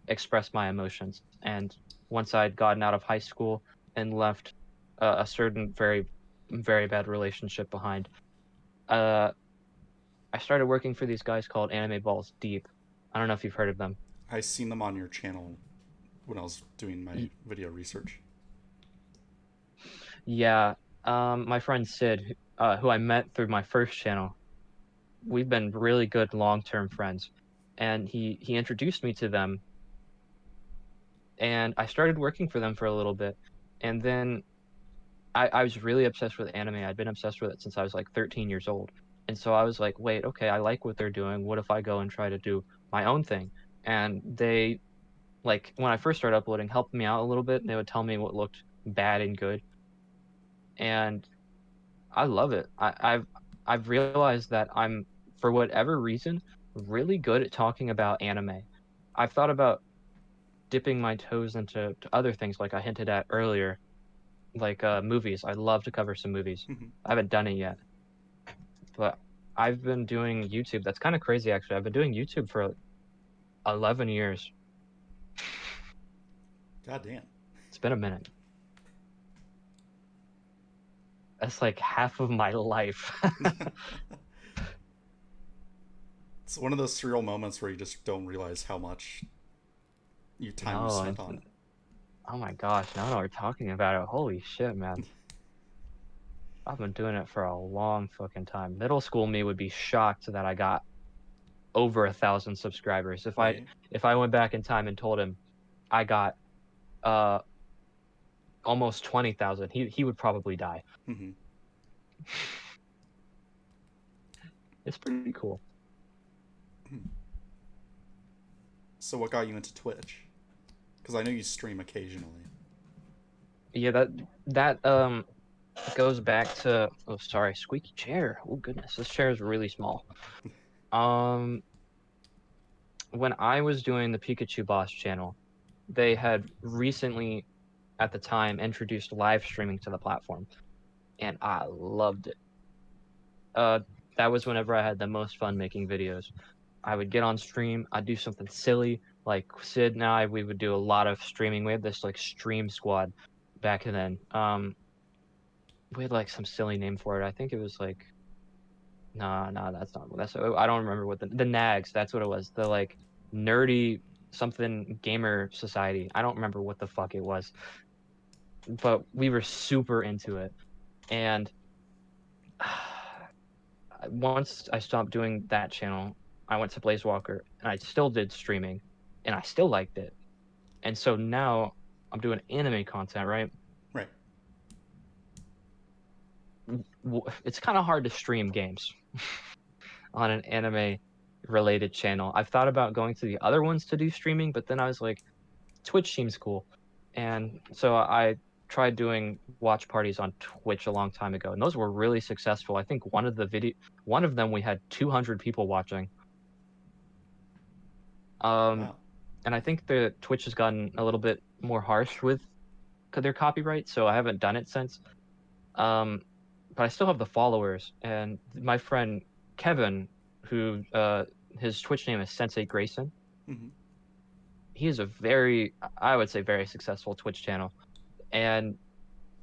express my emotions. And once I'd gotten out of high school and left a certain very, very bad relationship behind, I started working for these guys called Anime Balls Deep. I don't know if you've heard of them. I seen them on your channel when I was doing my Y- video research. Yeah, my friend Sid, who I met through my first channel, we've been really good long-term friends, and he introduced me to them, and I started working for them for a little bit, and then I was really obsessed with anime. I'd been obsessed with it since I was like 13 years old. And so I was like, wait, okay, I like what they're doing. What if I go and try to do my own thing? And they, like, when I first started uploading, helped me out a little bit. They would tell me what looked bad and good. And I love it. I've realized that I'm, for whatever reason, really good at talking about anime. I've thought about dipping my toes into to other things like I hinted at earlier, like movies. I'd love to cover some movies. Mhm. I haven't done it yet, but I've been doing YouTube. That's kind of crazy, actually. I've been doing YouTube for 11 years. God damn. It's been a minute. That's like half of my life. It's one of those surreal moments where you just don't realize how much time you No, spent on it. oh my gosh, now that we're talking about it, holy shit, man. I've been doing it for a long fucking time. Middle school me would be shocked that I got over 1,000 subscribers. Right? If I went back in time and told him I got uh almost 20,000, he would probably die. Mm-hmm. It's pretty cool. So, what got you into Twitch? Because I know you stream occasionally. Yeah, that goes back to, oh sorry, squeaky chair. Oh goodness, this chair is really small. Um when I was doing the Pikachu Boss channel, they had recently at the time introduced live streaming to the platform, and I loved it. Uh that was whenever I had the most fun making videos. I would get on stream, I'd do something silly, like Sid and I, we would do a lot of streaming. We had this like stream squad back then. We had like some silly name for it. I think it was like, no, that's not, that's, I don't remember what the Nags, that's what it was. The like nerdy something gamer society. I don't remember what the fuck it was, but we were super into it. And once I stopped doing that channel, I went to Blaze Walker and I still did streaming and I still liked it. And so now I'm doing anime content, right? Right. It's kind of hard to stream games on an anime related channel. I've thought about going to the other ones to do streaming, but then I was like, Twitch seems cool. And so I tried doing watch parties on Twitch a long time ago, and those were really successful. I think one of them we had 200 people watching. Um, Wow. and I think the Twitch has gotten a little bit more harsh with their copyright, so I haven't done it since. Um, but I still have the followers, and my friend Kevin, who his Twitch name is Sensei Grayson. Mm-hmm. He is a very, I would say, very successful Twitch channel, and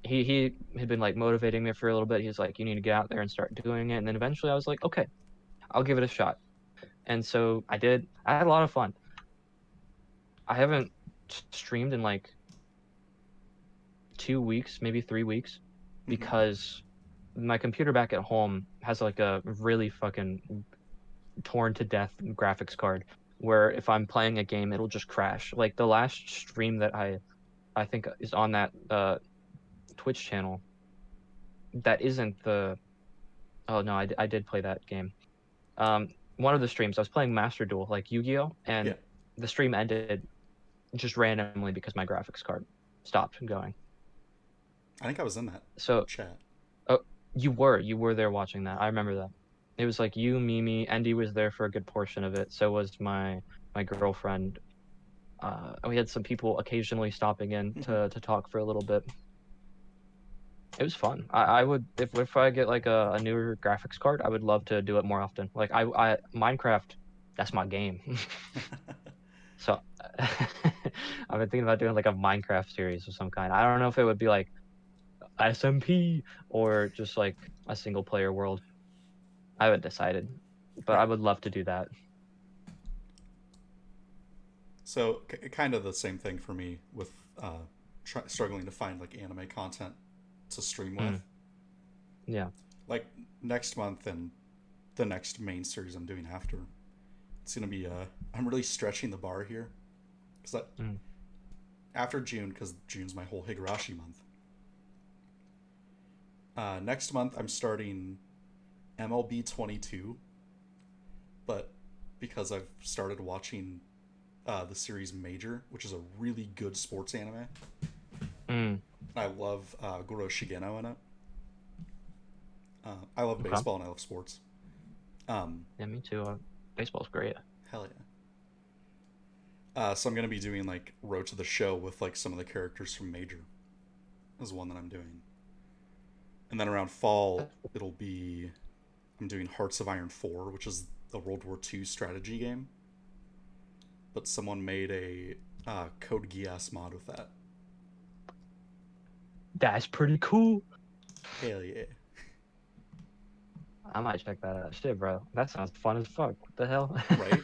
he had been like motivating me for a little bit. He was like, you need to get out there and start doing it. And then eventually I was like, okay, I'll give it a shot. And so I did. I had a lot of fun. I haven't streamed in like 2 weeks, maybe 3 weeks, Mm-hmm. because my computer back at home has like a really fucking torn to death graphics card where if I'm playing a game, it'll just crash. Like the last stream that I think is on that Twitch channel, that isn't the, oh no, I did play that game. One of the streams I was playing Master Duel, like Yu-Gi-Oh, Yeah. and the stream ended just randomly because my graphics card stopped going. I think I was in that So, chat. oh, you were there watching that. I remember that. It was like you, Mimi, Andy was there for a good portion of it. So was my girlfriend. We had some people occasionally stopping in Mm-hmm. to talk for a little bit. It was fun. I would if I get like a newer graphics card, I would love to do it more often. Like I Minecraft, that's my game. So I've been thinking about doing like a Minecraft series of some kind. I don't know if it would be like SMP or just like a single player world. I haven't decided, but I Right. would love to do that. So kind of the same thing for me with struggling to find like anime content to stream with. Mm, yeah. Like next month and the next main series I'm doing after, it's gonna be I'm really stretching the bar here because Mm. after June, because June's my whole Higurashi month. Next month I'm starting MLB 22, but because I've started watching the series Major, which is a really good sports anime. Mm. I love Goro Shigeno in it. I love Okay. baseball and I love sports. Um, Yeah, me too. Baseball's great. Hell yeah. So I'm gonna be doing like Road to the Show with like some of the characters from Major. Is one that I'm doing, and then around fall it'll be I'm doing Hearts of Iron 4, which is a World War II strategy game. But someone made a Code Geass mod with that. That's pretty cool. Hell yeah. I might check that out. Shit, bro. That sounds fun as fuck. What the hell? Right?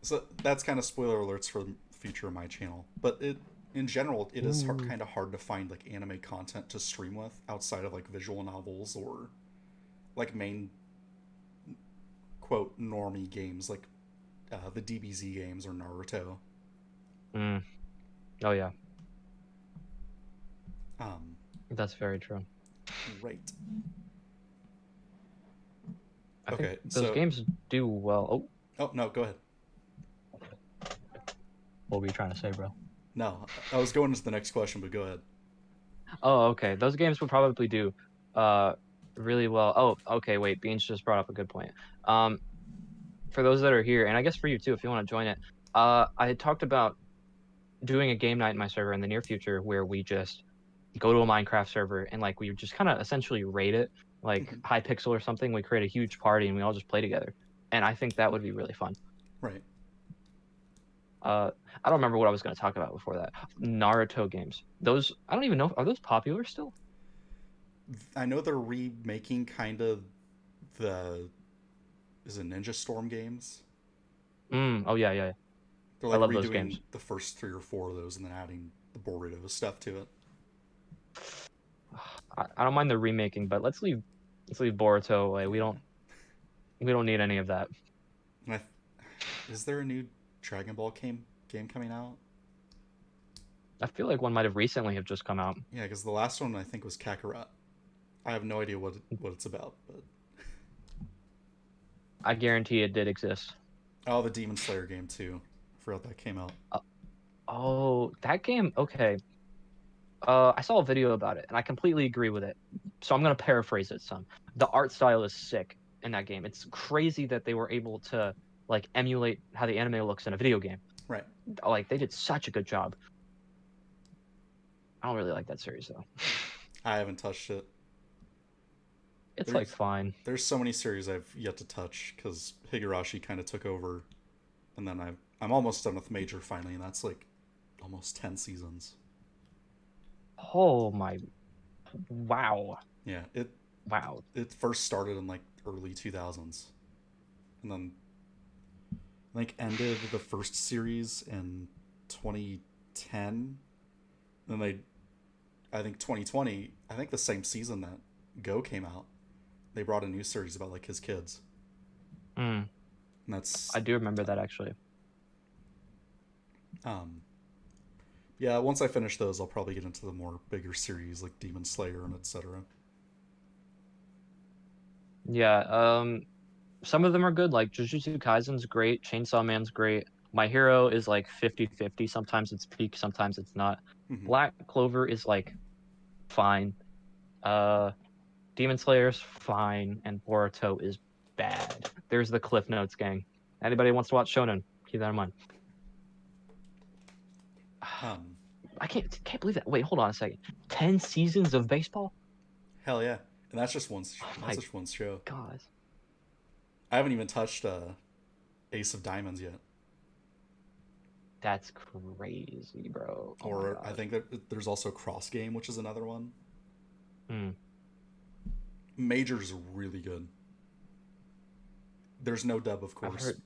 So that's kind of spoiler alerts for the future of my channel. But in general, it is Ooh. kind of hard to find like anime content to stream with outside of like visual novels or like main quote normie games like the DBZ games or Naruto. Mm. Oh yeah, Um, that's very true. right. I think Okay, those so games do well. Oh, oh no, go ahead. what were you trying to say, bro? No, I was going into the next question, but go ahead. Oh, okay. Those games would probably do uh really well. Oh, okay, wait. Beans just brought up a good point. Um, for those that are here, and I guess for you too, if you want to join it, I had talked about doing a game night in my server in the near future where we just go to a Minecraft server and like we just kind of essentially raid it, like Hypixel or something. We create a huge party and we all just play together. And I think that would be really fun. Right. I don't remember what I was going to talk about before that. Naruto games. Those I don't even know. Are those popular still? I know they're remaking kind of the is it Ninja Storm games? Oh yeah, yeah, yeah. They're I like love those redoing games. the first three or four of those and then adding the Boruto stuff to it. I don't mind the remaking, but let's leave Boruto away. We Yeah. don't we don't need any of that. And is there a new Dragon Ball game coming out? I feel like one might have recently have just come out. Yeah, because the last one I think was Kakarot. I have no idea what it's about, but I guarantee it did exist. oh, the Demon Slayer game too. I forgot that came out. Uh, oh, that game. Okay. I saw a video about it, and I completely agree with it. So I'm gonna paraphrase it some. The art style is sick in that game. It's crazy that they were able to like emulate how the anime looks in a video game. Right. Like they did such a good job. I don't really like that series though. I haven't touched it. It's like There's fine. there's so many series I've yet to touch because Higurashi kind of took over, and then I'm almost done with Major finally, and that's like almost 10 seasons. Oh my, wow, Yeah, it wow. it first started in like early 2000s, and then I think ended the first series in 2010. Then I think 2020, I think the same season that Go came out, they brought a new series about like his kids, Mm, and that's I do remember that actually. um yeah. Once I finish those, I'll probably get into the more bigger series like Demon Slayer and etc. Yeah. Some of them are good. Like Jujutsu Kaisen's great. Chainsaw Man's great. My Hero is like 50-50. Sometimes it's peak, sometimes it's not. Mm-hmm. Black Clover is like fine. Uh, Demon Slayer's fine, and Boruto is bad. There's the Cliff Notes gang. Anybody wants to watch Shonen, keep that in mind. Um, I can't believe that. Wait, hold on a second. 10 seasons of baseball? Hell yeah. And that's just one. Oh That's my just one show. god. I haven't even touched Ace of Diamonds yet. That's crazy, bro. Oh my Or I god. think that there's also Cross Game, which is another one. Hmm. Major's really good. There's no dub, of I've course. heard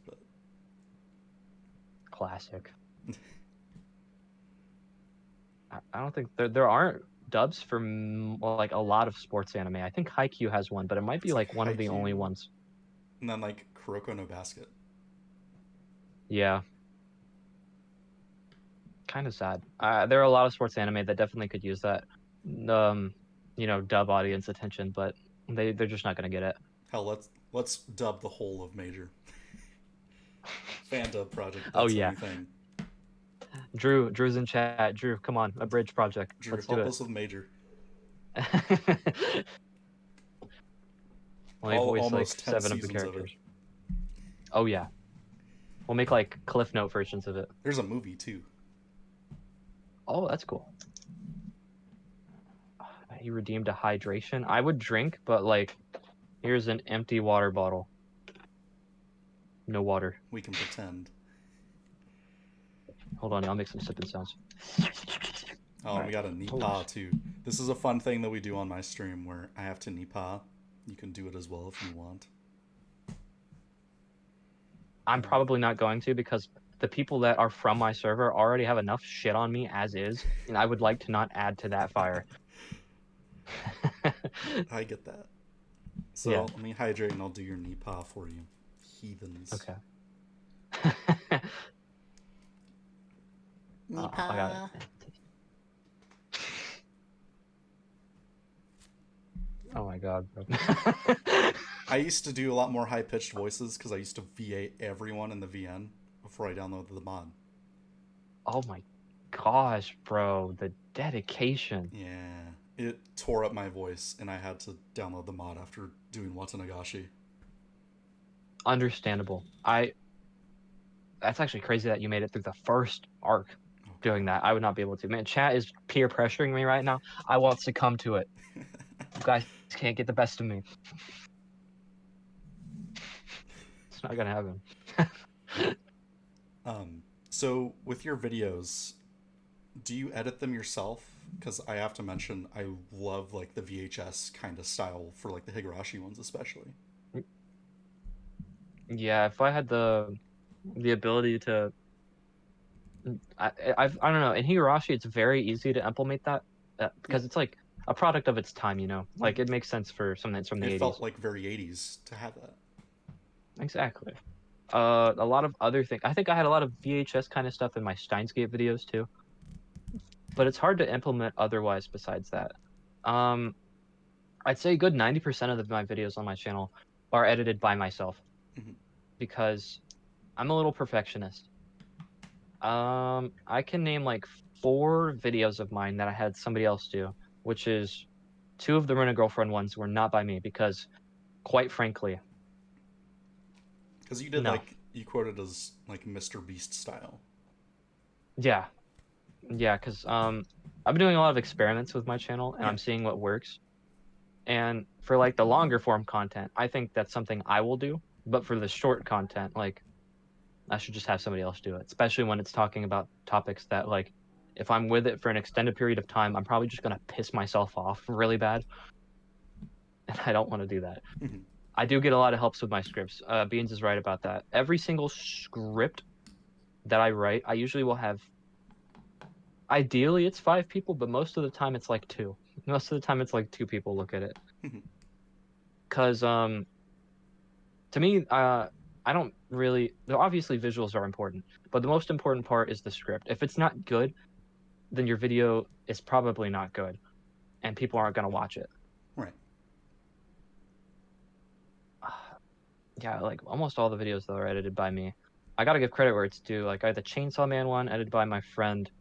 classic. I don't think there aren't dubs for like a lot of sports anime. I think Haikyuu has one, but it might be It's like like one of the only Haikyuu, ones. and then like Kuroko no Basket. Yeah, kind of sad. There are a lot of sports anime that definitely could use that, um, dub audience attention, but they're just not gonna get it. Hell, let's dub the whole of Major. Fan dub project. Oh That's yeah, anything. Drew's in chat. Drew, come on, a bridge project. Drew, Let's do help it. us with Major. Only voice like Almost 10 7 of the seasons of it. characters. Oh yeah, we'll make like Cliff Note versions of it. There's a movie too. Oh, that's cool. He redeemed a hydration. I would drink, but like, here's an empty water bottle. No water. We can pretend. Hold on, I'll make some sipping sounds. Oh, and we got a Nipa too. This is a fun thing that we do on my stream where I have to Nipa. You can do it as well if you want. I'm probably not going to because the people that are from my server already have enough shit on me as is, and I would like to not add to that fire. I get that. So Yeah. let me hydrate and I'll do your Nipa for you. Heathens. Okay. Nipa. I got it. Oh my god, bro. I used to do a lot more high pitched voices because I used to VA everyone in the VN before I downloaded the mod. Oh my gosh, bro, the dedication. Yeah, it tore up my voice, and I had to download the mod after doing Watanagashi. Understandable. That's actually crazy that you made it through the first arc doing that. I would not be able to. Man, chat is peer pressuring me right now. I won't succumb to it. You guys can't get the best of me. It's not gonna happen. So with your videos, do you edit them yourself? Because I have to mention, I love like the VHS kind of style for like the Higurashi ones, especially. Yeah, if I had the ability to, I don't know. In Higurashi, it's very easy to implement that because it's like a product of its time. Like it makes sense for something that's from the 80s. It felt like very 80s to have that. Exactly. A lot of other things. I think I had a lot of VHS kind of stuff in my Steins Gate videos too, but it's hard to implement otherwise besides that. I'd say a good 90% of my videos on my channel are edited by myself because I'm a little perfectionist. I can name like 4 videos of mine that I had somebody else do, which is 2 of the Rent a Girlfriend ones were not by me because, quite frankly, because you did no. like you quoted as like Mr. Beast style. Yeah, because I've been doing a lot of experiments with my channel and I'm seeing what works. And for like the longer form content, I think that's something I will do. But for the short content, like I should just have somebody else do it, especially when it's talking about topics that like if I'm with it for an extended period of time, I'm probably just gonna piss myself off really bad. And I don't want to do that. I do get a lot of helps with my scripts. Beans is right about that. Every single script that I write, I usually will have. Ideally, it's 5 people, but most of the time it's like 2. Most of the time it's like 2 people look at it. Because to me, I don't really. Obviously, visuals are important, but the most important part is the script. If it's not good, then your video is probably not good, and people aren't gonna watch it. Right. Yeah, like almost all the videos that are edited by me. I gotta give credit where it's due. Like I had the Chainsaw Man one edited by my friend.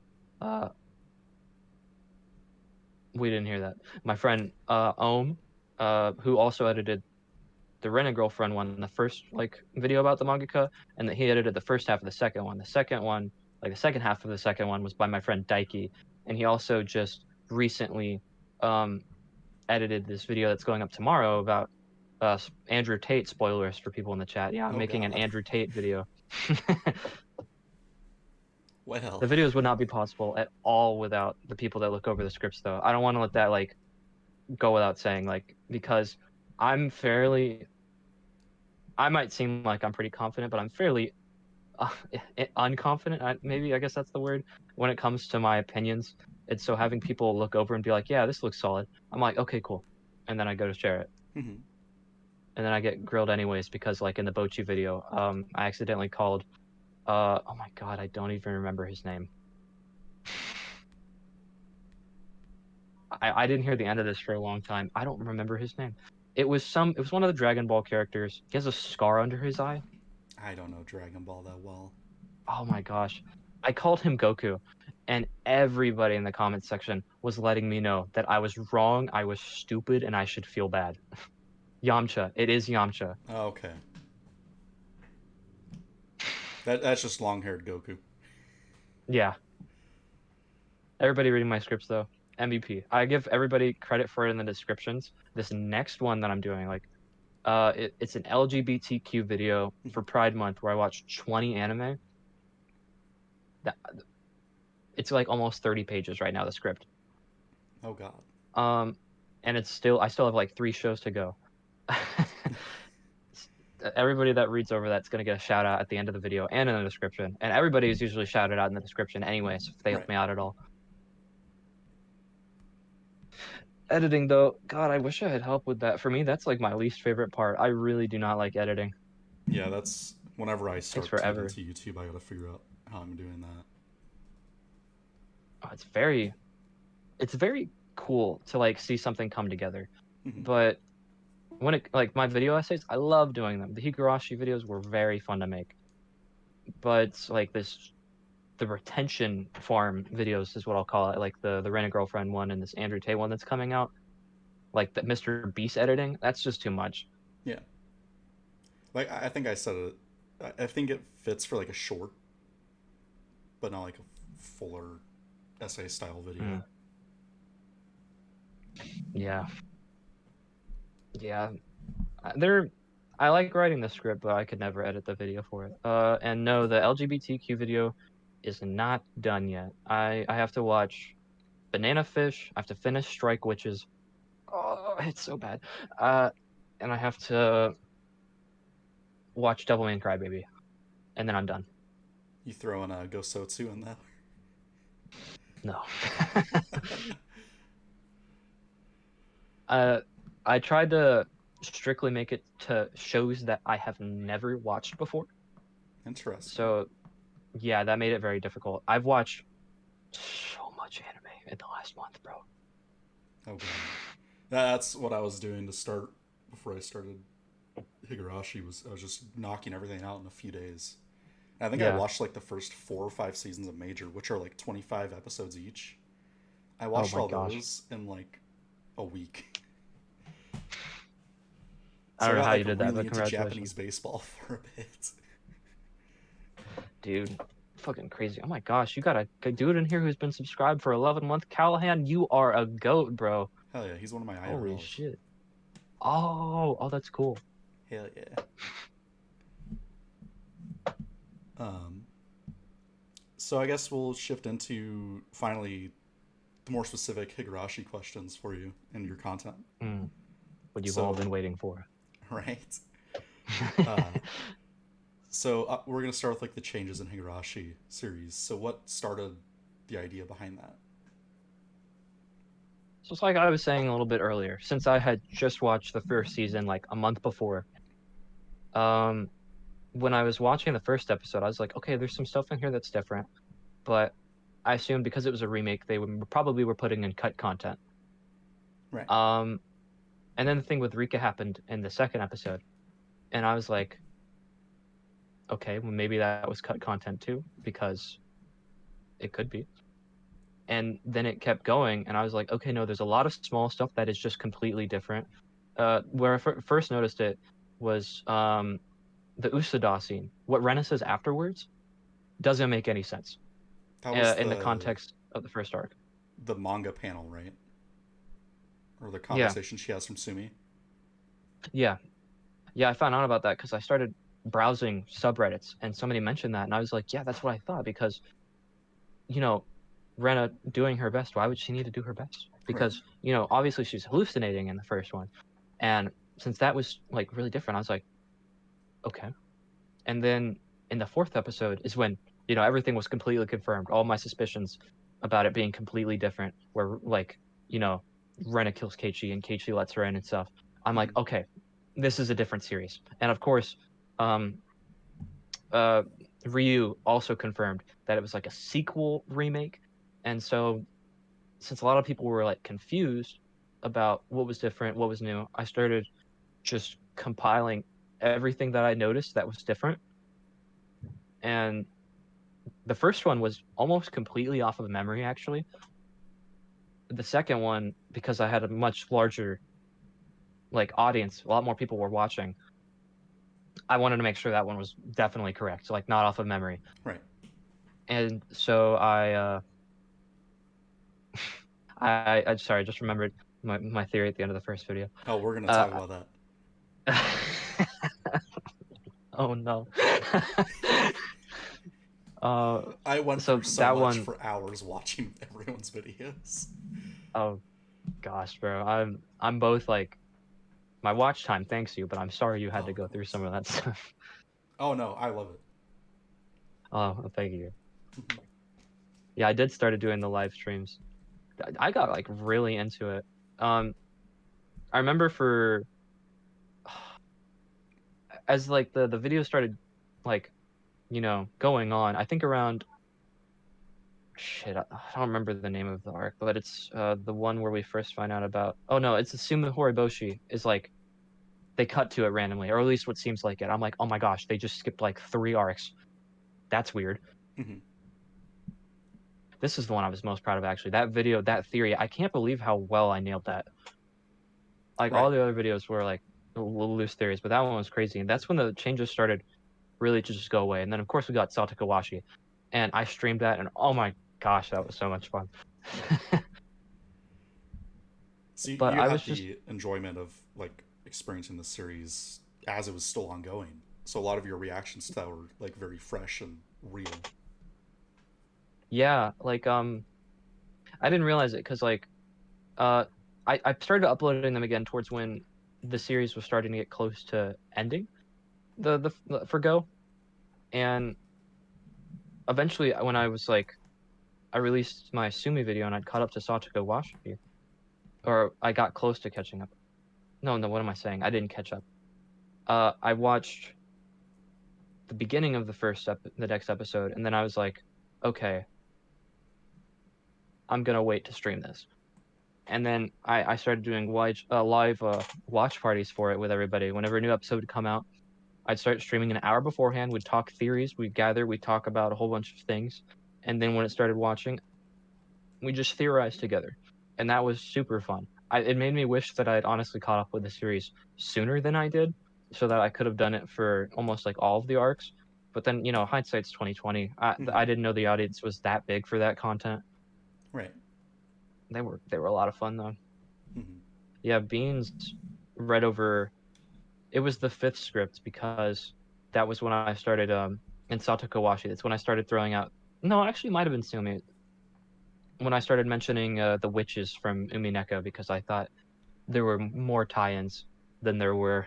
We didn't hear that. My friend Ohm, who also edited the Rent a Girlfriend one, the first like video about the mangaka, and that he edited the first half of the second one. The second one, like the second half of the second one, was by my friend Daiki, and he also just recently edited this video that's going up tomorrow about Andrew Tate. Spoilers for people in the chat. Yeah, I'm making an God. Andrew Tate video. Well, The videos would not be possible at all without the people that look over the scripts, though. I don't want to let that like go without saying, like, because I'm fairly, I might seem like I'm pretty confident, but I'm fairly unconfident. I guess that's the word when it comes to my opinions. And so having people look over and be like, "Yeah, this looks solid," I'm like, "Okay, cool," and then I go to share it, mhm. and then I get grilled anyways because, like in the Bochi video, I accidentally called, oh my god, I don't even remember his name. I didn't hear the end of this for a long time. I don't remember his name. It was one of the Dragon Ball characters. He has a scar under his eye. I don't know Dragon Ball that well. Oh my gosh. I called him Goku, and everybody in the comments section was letting me know that I was wrong, I was stupid, and I should feel bad. Yamcha. It is Yamcha. Oh, okay. That's just long-haired Goku. Yeah. Everybody reading my scripts though. MVP. I give everybody credit for it in the descriptions. This next one that I'm doing, like, it's an LGBTQ video for Pride Month where I watched 20 anime. That it's like almost 30 pages right now, the script. Oh God. And I still have like 3 shows to go. Everybody that reads over that's gonna get a shout out at the end of the video and in the description. And everybody is usually shouted out in the description anyways if they help Right. me out at all. Editing though, God, I wish I had help with that. For me, that's like my least favorite part. I really do not like editing. Yeah, that's whenever I It takes start to get forever. into YouTube, I gotta figure out how I'm doing that. Oh, it's very cool to like see something come together. Mhm. But when it like my video essays, I love doing them. The Higurashi videos were very fun to make. But like the retention farm videos is what I'll call it, like the Rent a Girlfriend one and this Andrew Tate one that's coming out, like the Mr. Beast editing, that's just too much. Yeah. Like I think I said it. I think it fits for like a short, but not like a fuller essay style video. Mm. Yeah. Yeah. They're I like writing the script, but I could never edit the video for it. And no, the LGBTQ video is not done yet. I have to watch Banana Fish. I have to finish Strike Witches. Oh, it's so bad. And I have to watch Devilman Crybaby, and then I'm done. You throw in a Gosotsu in that. No. I tried to strictly make it to shows that I have never watched before. Interesting. So, yeah, that made it very difficult. I've watched so much anime in the last month, bro. Oh God. That's what I was doing to start before I started Higurashi. I was just knocking everything out in a few days. And I think I Yeah. watched like the first 4 or 5 seasons of Major, which are like 25 episodes each. I Oh watched my all gosh. those in like a week. I So don't I know got how like you did that, really but into Japanese congratulations. baseball for a bit. Dude, fucking crazy. Oh my gosh, you got a dude in here who's been subscribed for 11 months. Callahan, you are a goat, bro. Hell yeah, he's one of my Holy IRLs. shit. Oh, that's cool. Hell yeah. Um, so I guess we'll shift into finally the more specific Higurashi questions for you and your content. Mm, what you've all been So, waiting for. right. Uh, so we're gonna start with like the changes in Higurashi series. So what started the idea behind that? So it's like I was saying a little bit earlier, since I had just watched the first season like a month before, um, when I was watching the first episode, I was like, okay, there's some stuff in here that's different, but I assumed because it was a remake, they probably were putting in cut content. Right. Um, and then the thing with Rika happened in the second episode, and I was like, okay, well maybe that was cut content too, because it could be. And then it kept going, and I was like, okay, no, there's a lot of small stuff that is just completely different. Where I first noticed it was the Usada scene. What Rena says afterwards doesn't make any sense That was in the the context of the first arc. the manga panel, right? Or the Yeah, conversation she has from Sumi. yeah, yeah. I found out about that because I started browsing subreddits, and somebody mentioned that, and I was like, yeah, that's what I thought because you know, Rena doing her best. Why would she need to do her best? Right. Because obviously she's hallucinating in the first one, and since that was like really different, I was like, okay. And then in the fourth episode is when everything was completely confirmed. All my suspicions about it being completely different, where like Rena kills Keiichi and Keiichi lets her in and stuff. I'm like, Mm-hmm. okay, this is a different series. And of course, um, uh, Ryu also confirmed that it was like a sequel remake. And so, since a lot of people were like confused about what was different, what was new, I started just compiling everything that I noticed that was different. And the first one was almost completely off of memory, actually. The second one, because I had a much larger like audience, a lot more people were watching. I wanted to make sure that one was definitely correct, so like not off of memory. Right. And so I sorry, I just remembered my theory at the end of the first video. Oh, we're gonna talk Uh, about that. oh no. uh, I went so through so that much one, for hours watching everyone's videos. oh gosh, bro, I'm both like my watch time thanks you, but I'm sorry you had Oh, to of go through course. some of that stuff. Oh no, I love it. Oh, thank you. Mhm. Yeah, I did started doing the live streams. I got like really into it. Um, I remember for as like the video started like going on. I think around shit. I don't remember the name of the arc, but it's the one where we first find out about. Oh no, it's the Suma Horiboshi. Is like they cut to it randomly, or at least what seems like it. I'm like, oh my gosh, they just skipped like 3 arcs. That's weird. Mhm. This is the one I was most proud of actually. That video, that theory. I can't believe how well I nailed that. Like Right. all the other videos were like little loose theories, but that one was crazy. And that's when the changes started really to just go away. And then of course we got Salta Kawashi, and I streamed that, and oh my gosh, that was so much fun. So But you I had was just the enjoyment of like experiencing the series as it was still ongoing. So a lot of your reactions to that were like very fresh and real. yeah, like I didn't realize it because like uh I started uploading them again towards when the series was starting to get close to ending the for Go, and eventually when I was like I released my Sumi video and I'd caught up to Satoko Washi, or I got close to catching up. No, what am I saying? I didn't catch up. I watched the beginning of the next episode, and then I was like, okay, I'm gonna wait to stream this. And then I started doing live watch parties for it with everybody. Whenever a new episode would come out, I'd start streaming an hour beforehand. We'd talk theories, we'd gather, we'd talk about a whole bunch of things. And then when it started watching, we just theorized together. And that was super fun. It made me wish that I'd honestly caught up with the series sooner than I did, so that I could have done it for almost like all of the arcs. But then, hindsight's 2020. Mm-hmm. I didn't know the audience was that big for that content. Right. They were a lot of fun though. Mm-hmm. Yeah, Beans read over. It was the fifth script because that was when I started in Satokawashi. That's when I started throwing out. No, actually, it might have been Sumi when I started mentioning the witches from Umineko because I thought there were more tie-ins than there were.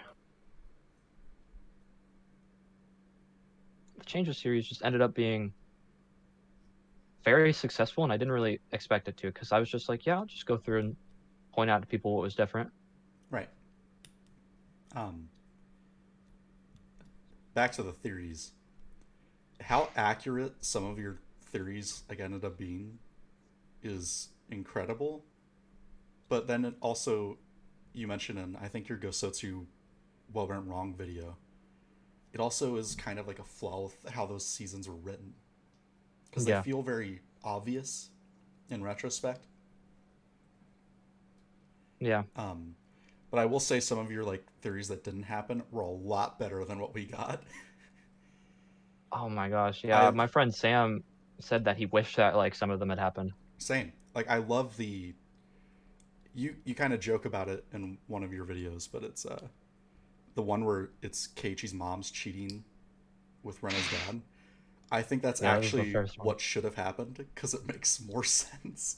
The Change of series just ended up being very successful, and I didn't really expect it to because I was just like, yeah, I'll just go through and point out to people what was different. Right. Um, Back to the theories. How accurate some of your theories like ended up being is incredible. But then it also, you mentioned in I think your Gosotsu What Went Wrong video, it also is kind of like a flaw with how those seasons were written because they Yeah, feel very obvious in retrospect. yeah. Um, but I will say some of your like theories that didn't happen were a lot better than what we got. Oh my gosh, yeah. I My friend Sam said that he wished that like some of them had happened. Same. like I love the you kind of joke about it in one of your videos, but it's the one where it's Keiichi's mom's cheating with Rena's dad. I think that's Yeah, that was the actually first one. what should have happened because it makes more sense.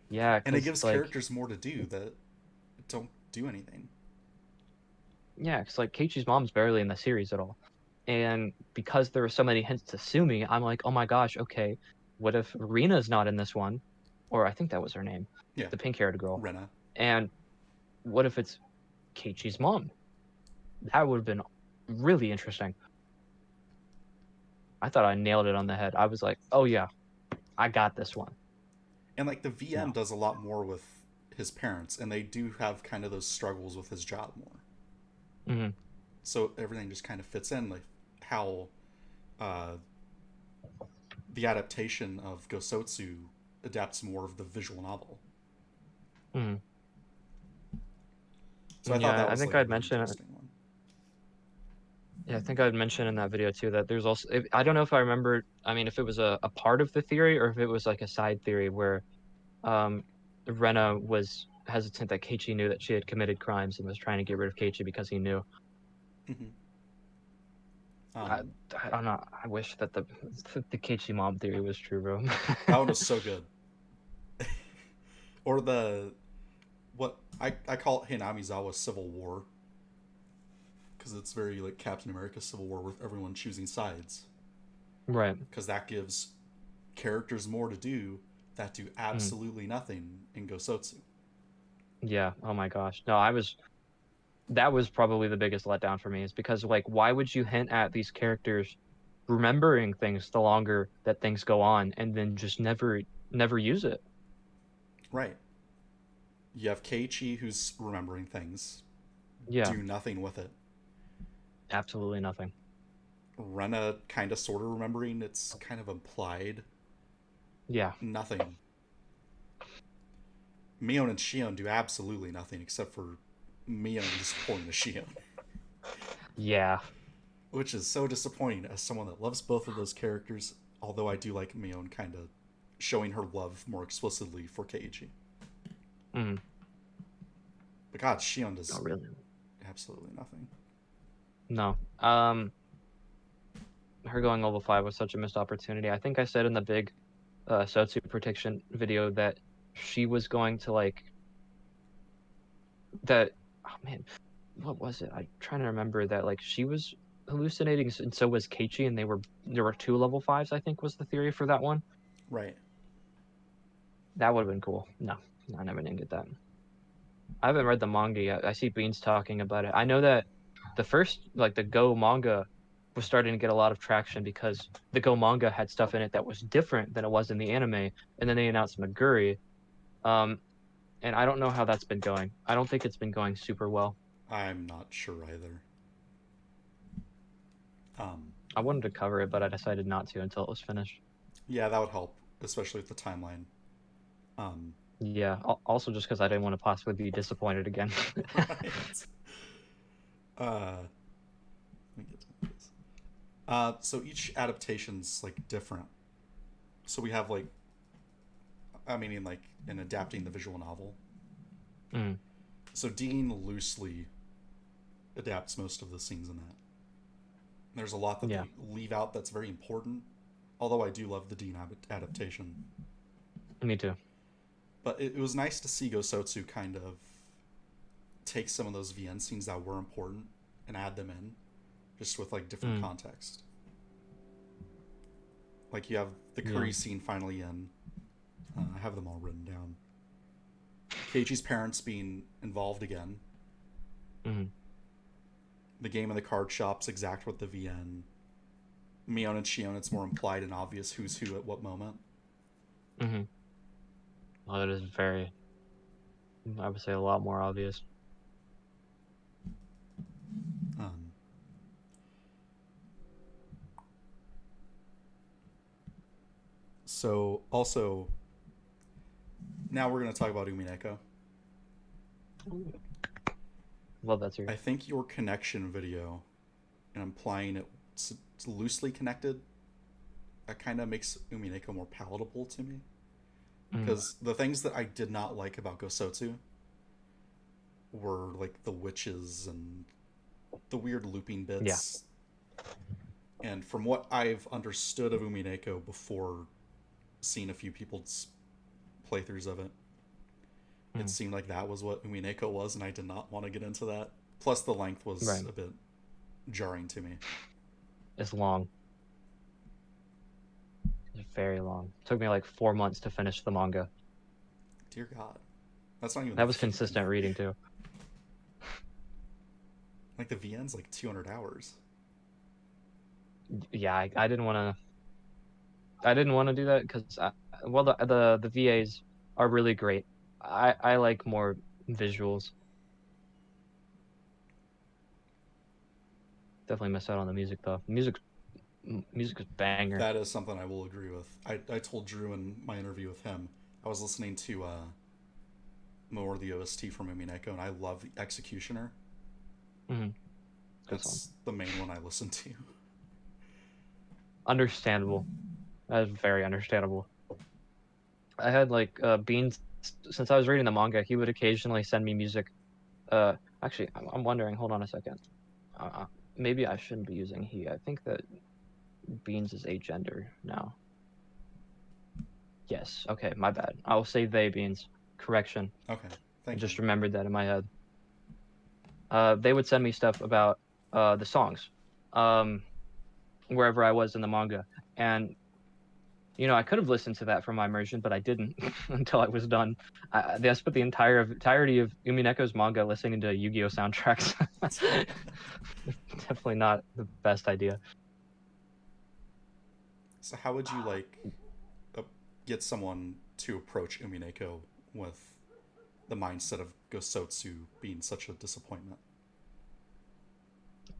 Yeah, And it because gives like characters more to do that don't do anything. yeah, because like Keiichi's mom's barely in the series at all, and because there were so many hints to Sumi, I'm like, oh my gosh, okay, what if Rena's not in this one, or I think that was her name, Yeah, the pink-haired girl, Rena. and what if it's Keiichi's mom? That would have been really interesting. I thought I nailed it on the head. I was like, oh yeah, I got this one. And like the VN No. does a lot more with his parents, and they do have kind of those struggles with his job more. Hmm. So everything just kind of fits in, like how uh, the adaptation of Gosotsu adapts more of the visual novel. Hmm. So I thought Yeah, that I was think like a I'd really mention. interesting one. Yeah, I think I'd mention in that video too that there's also. I don't know if I remember. I mean, if it was a part of the theory or if it was like a side theory where um, Rena was hesitant that Keiichi knew that she had committed crimes and was trying to get rid of Keiichi because he knew. Mm-hmm. I, Um, I don't know. I wish that the Keiichi mom theory was true, bro. that one was so good. Or the what I call it Hinamizawa Civil War because it's very like Captain America Civil War with everyone choosing sides Right. because that gives characters more to do that do Mm. absolutely nothing in Gosotsu. Yeah. Oh my gosh. No, I was. That was probably the biggest letdown for me is because like, why would you hint at these characters remembering things the longer that things go on and then just never use it? Right. You have Keiichi who's remembering things, Yeah. do nothing with it. Absolutely nothing. Rena kind of sort of remembering, it's kind of implied. Yeah. Nothing. Mion and Shion do absolutely nothing except for Mion disappointing to Shion, Yeah. which is so disappointing as someone that loves both of those characters. Although I do like Mion kind of showing her love more explicitly for Keiichi. Mm. But God, Shion Oh, does really? absolutely nothing. No. Her going level 5 was such a missed opportunity. I think I said in the big Sotsu prediction video that she was going to like that. Oh man, what was it? I'm trying to remember that like she was hallucinating and so was Keiichi, and there were two level 5s. I think was the theory for that one. Right. That would have been cool. No, I never did get that. I haven't read the manga yet. I see Beans talking about it. I know that the first like the Go manga was starting to get a lot of traction because the Go manga had stuff in it that was different than it was in the anime, and then they announced Maguri. Um, and I don't know how that's been going. I don't think it's been going super well. I'm not sure either. Um, I wanted to cover it, but I decided not to until it was finished. yeah, that would help, especially with the timeline. Um, Yeah, also just because I didn't want to possibly be disappointed again. right. Let me get to this. So each adaptation's like different. So we have like, I mean, in like in adapting the visual novel. Mm, So Dean loosely adapts most of the scenes in that. There's a lot that yeah, they leave out that's very important. Although I do love the Dean adaptation, me too. but it was nice to see Gosotsu kind of take some of those VN scenes that were important and add them in, just with like different Mm, context. Like you have the yeah. curry scene finally in. I have them all written down. Keiichi's parents being involved again. Mm, The game in the card shop's exact with the VN. Mion and Shion, it's more implied and obvious who's who at what moment. mm-hmm. Well, that is very, I would say, a lot more obvious. Um, so also, now we're going to talk about Umineko. Love that I series. think your connection video and implying it's loosely connected, that kind of makes Umineko more palatable to me. because the things that I did not like about Gosotsu were like the witches and the weird looping Yeah. bits. And from what I've understood of Umineko before seeing a few people's playthroughs of it, it Mm. seemed like that was what Umineko was, and I did not want to get into that. Plus, the length was Right. a bit jarring to me. It's long. It's very long. It took me like 4 months to finish the manga. Dear God, that's not even the That was VN. consistent reading too. Like the VN's like 200 hours. Yeah, I didn't want to. I didn't want to do that because, well, the VAs are really great. I like more visuals. Definitely miss out on the music though. Music is banger. That is something I will agree with. I told Drew in my interview with him, I was listening to more of the OST from Umineko, and I love the Executioner. Mm-hmm. Good song. That's the main one I listen to. Understandable. That is very understandable. I had like Beans since I was reading the manga. He would occasionally send me music. Actually, I'm wondering. Hold on a second. Maybe I shouldn't be using he. I think that Beans is a gender now. Yes. Okay. My bad. I will say they Beans. Correction. Okay, I thank you. just remembered that in my head. They would send me stuff about the songs, wherever I was in the manga, and I could have listened to that for my immersion, but I didn't until I was done. I spent the entirety of Umineko's manga listening to Yu-Gi-Oh soundtracks. Definitely not the best idea. So how would you like uh, get someone to approach Umineko with the mindset of Gosotsu being such a disappointment?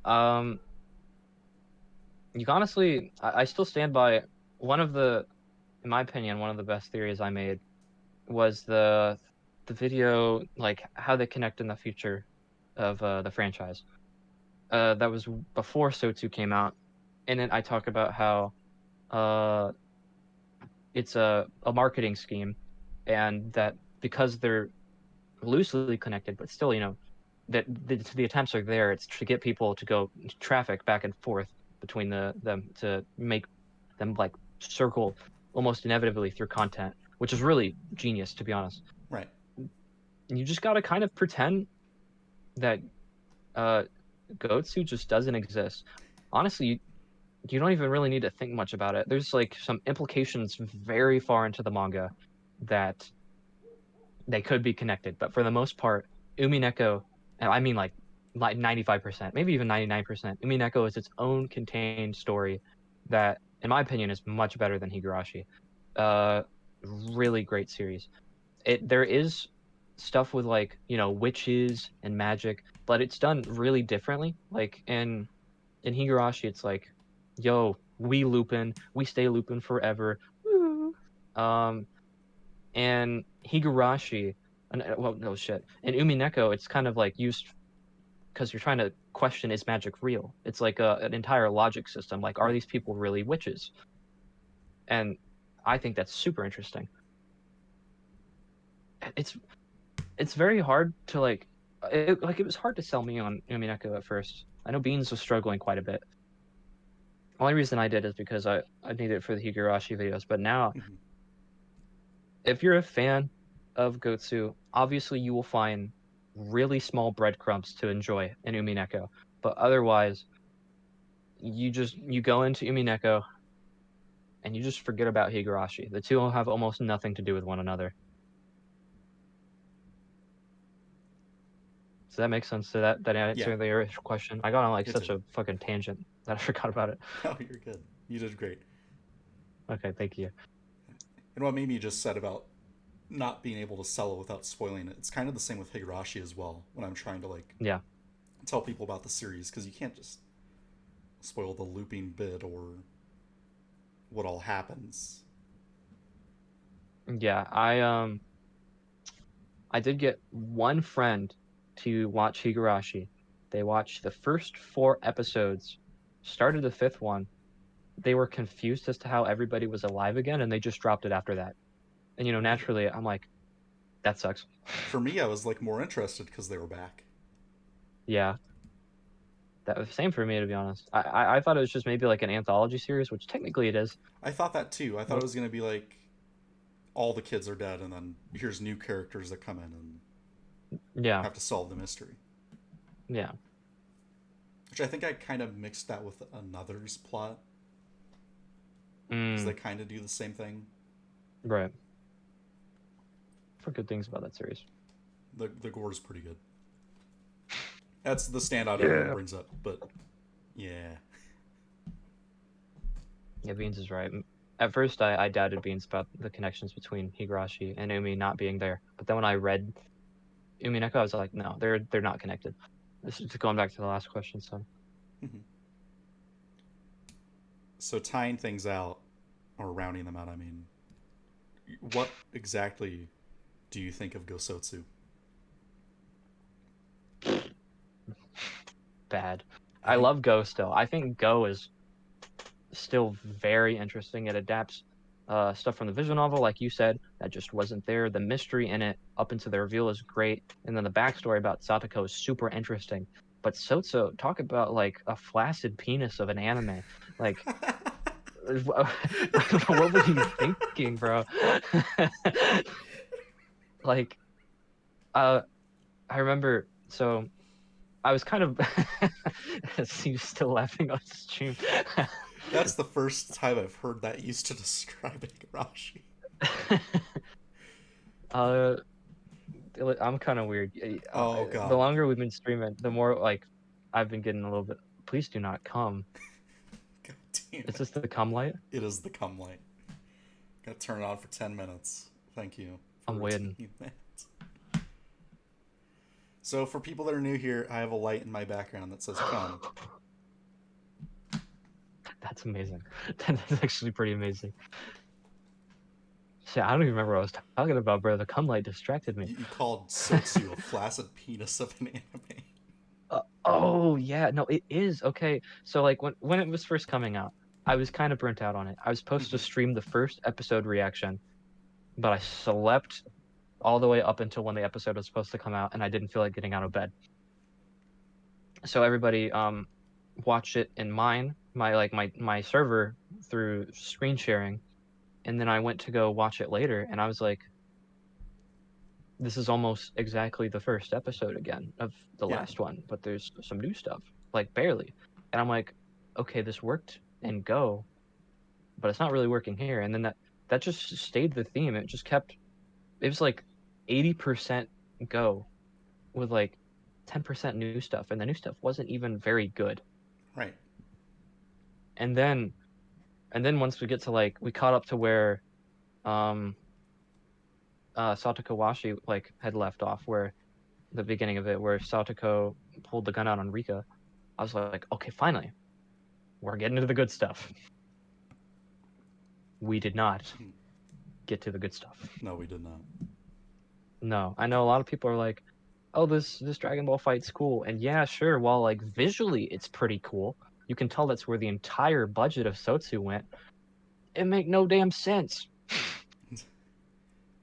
Um, you honestly, I still stand by in my opinion, one of the best theories I made was the video, like how they connect in the future of the franchise. That was before Sotsu came out, and then I talk about how uh it's a marketing scheme, and that because they're loosely connected, but still, that the attempts are there. It's to get people to go traffic back and forth between them to make them like circle almost inevitably through content, which is really genius, to be honest. Right. You just got to kind of pretend that uh, Goatsu just doesn't exist. Honestly, you don't even really need to think much about it. There's like some implications very far into the manga that they could be connected, but for the most part, Umineko, and I mean like 95%, maybe even 99%, Umineko is its own contained story that, in my opinion, is much better than Higurashi. Uh, really great series. There is stuff with like witches and magic, but it's done really differently. Like in Higurashi, it's like, yo, we stay looping forever. Woo. Um, and Higurashi, and well, no shit. In Umineko, it's kind of like used because you're trying to question, is magic real? It's like an entire logic system. Like, are Right. these people really witches? And I think that's super interesting. It's it's very hard to it was hard to sell me on Umineko at first. I know Beans was struggling quite a bit. The only reason I did is because I needed it for the Higurashi videos. But now, Mm-hmm. if you're a fan of Gotsu, obviously you will find really small breadcrumbs to enjoy in Umineko. But otherwise, you go into Umineko and you just forget about Higurashi. The two will have almost nothing to do with one another. Does that make sense to that Yeah, answer the original question? I got on like it such did. a fucking tangent that I forgot about it. Oh, you're good. You did great. Okay, thank you. And what Mimi just said about not being able to sell it without spoiling it, it's kind of the same with Higurashi as well. When I'm trying to like Yeah. tell people about the series, because you can't just spoil the looping bit or what all happens. Yeah, I did get one friend to watch Higurashi. They watched the first 4 episodes, started the fifth one. They were confused as to how everybody was alive again, and they just dropped it after that. And naturally, I'm like, that sucks. For me, I was like more interested because they were back. Yeah, that was the same for me, to be honest. I thought it was just maybe like an anthology series, which technically it is. I thought that too. I thought it Well, was gonna be like all the kids are dead, and then here's new characters that come in and yeah, have to solve the mystery. yeah. Which I think I kind of mixed that with Another's plot because they Mm, kind of do the same thing. right. For good things about that series. The gore is pretty good. That's the standout everyone Yeah. brings up, but yeah. Yeah, Beans is right. At first, I doubted Beans about the connections between Higurashi and Umi not being there. But then when I read Umineko, I was like, no, they're not connected. This is going back to the last question, so. So tying things out, or rounding them out, I mean, what exactly do you think of Gosotsu? Bad. I I think love Go still. I think Go is still very interesting. It adapts stuff from the visual novel, like you said, that just wasn't there. The mystery in it up into the reveal is great, and then the backstory about Satoko is super interesting. But Sotso, talk about like a flaccid penis of an anime. Like, what were you thinking, bro? Like, uh, I remember. So I was kind of. See, you still laughing on stream. that's the first time I've heard that used to describe Higurashi. uh, I'm kind of weird. Oh The god. longer we've been streaming, the more like I've been getting a little bit. Please do not come. God damn Is it. this the come light? It is the cum light. Gotta turn it on for 10 minutes. Thank you for I'm waiting. routine that. So, for people that are new here, I have a light in my background that says come. That's amazing. That's actually pretty amazing. Shit, I don't even remember what I was talking about, bro. The cum light distracted me. You called Sotsu a flaccid penis of an anime. Oh yeah, no, it is okay. So like when it was first coming out, I was kind of burnt out on it. I was supposed to stream the first episode reaction, but I slept all the way up until when the episode was supposed to come out, and I didn't feel like getting out of bed. So everybody watched it in my server through screen sharing, and then I went to go watch it later, and I was like, this is almost exactly the first episode again of the Yeah. last one, but there's some new stuff, like barely. And I'm like, okay, this worked in Go, but it's not really working here. And then that just stayed the theme. It just kept. It was like 80% Go with like 10% new stuff, and the new stuff wasn't even very good. Right. And then once we get to like we caught up to where um Satoko Washi like had left off, where the beginning of it, where Satoko pulled the gun out on Rika. I was like, okay, finally, we're getting to the good stuff. We did not get to the good stuff. No, we did not. No, I know a lot of people are like, oh, this Dragon Ball fight's cool, and yeah, sure. While like visually it's pretty cool, you can tell that's where the entire budget of Sotsu went. It make no damn sense.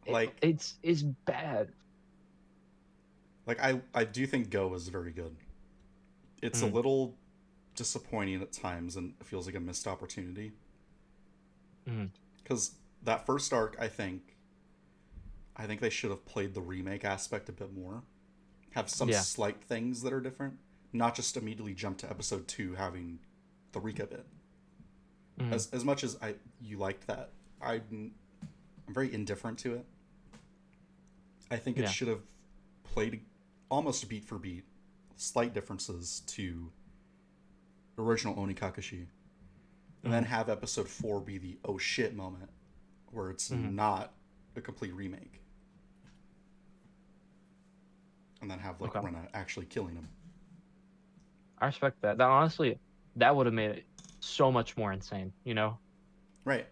Like, It's bad. I do think Go is very good. It's a Mm, little disappointing at times and it feels like a missed opportunity. mm, Because that first arc, I think they should have played the remake aspect a bit more. Have some yeah. slight things that are different, not just immediately jump to episode 2 having the Rika bit. Mm, As much as you liked that, I'm very indifferent to it. I think it yeah. should have played almost beat for beat, slight differences to original Onikakashi, and then Mm, have episode 4 be the oh shit moment where it's mm, not a complete remake. And then have like okay. Rena actually killing him. I respect that. That honestly, that would have made it so much more insane. Right.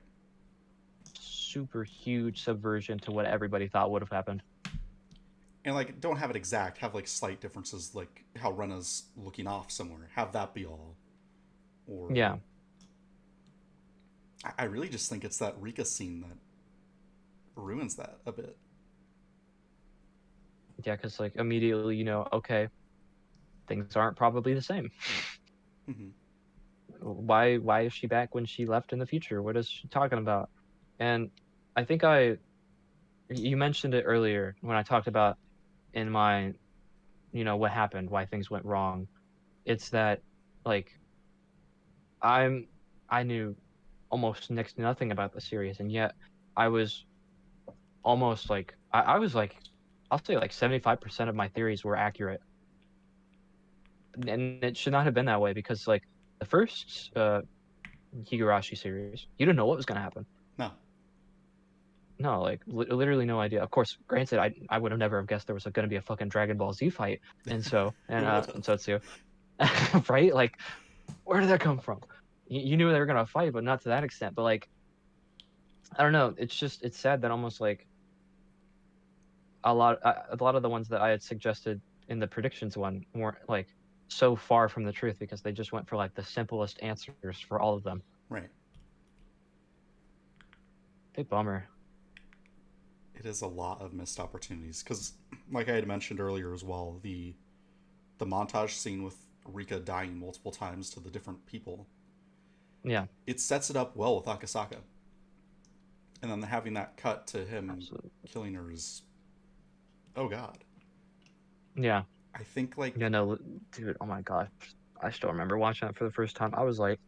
Super huge subversion to what everybody thought would have happened. And like don't have it exact, have like slight differences like how Rena's looking off somewhere. Have that be all. Or Yeah. I really just think it's that Rika scene that ruins that a bit. Yeah, because like immediately, okay, things aren't probably the same. Hmm. Why is she back when she left in the future? What is she talking about? And I think you mentioned it earlier when I talked about in my, what happened, why things went wrong. It's that like I'm I knew almost next to nothing about the series, and yet I was almost like I was like I'll say like 75% of my theories were accurate. And it should not have been that way because like the first Higurashi series, you didn't know what was going to happen. No. No, like literally no idea. Of course, granted, I would have never have guessed there was going to be a fucking Dragon Ball Z fight, Who would and have? Totsu, right? Like, where did that come from? You knew they were gonna fight, but not to that extent. But like, I don't know. It's sad that almost like a lot of the ones that I had suggested in the predictions one weren't like so far from the truth because they just went for like the simplest answers for all of them. Right. Big bummer. It is a lot of missed opportunities because, like I had mentioned earlier as well, the montage scene with Rika dying multiple times to the different people, Yeah, it sets it up well with Akasaka. And then having that cut to him absolutely. killing her is, oh god. Yeah. I think like, Yeah, no, dude, oh my gosh. I still remember watching that for the first time. I was like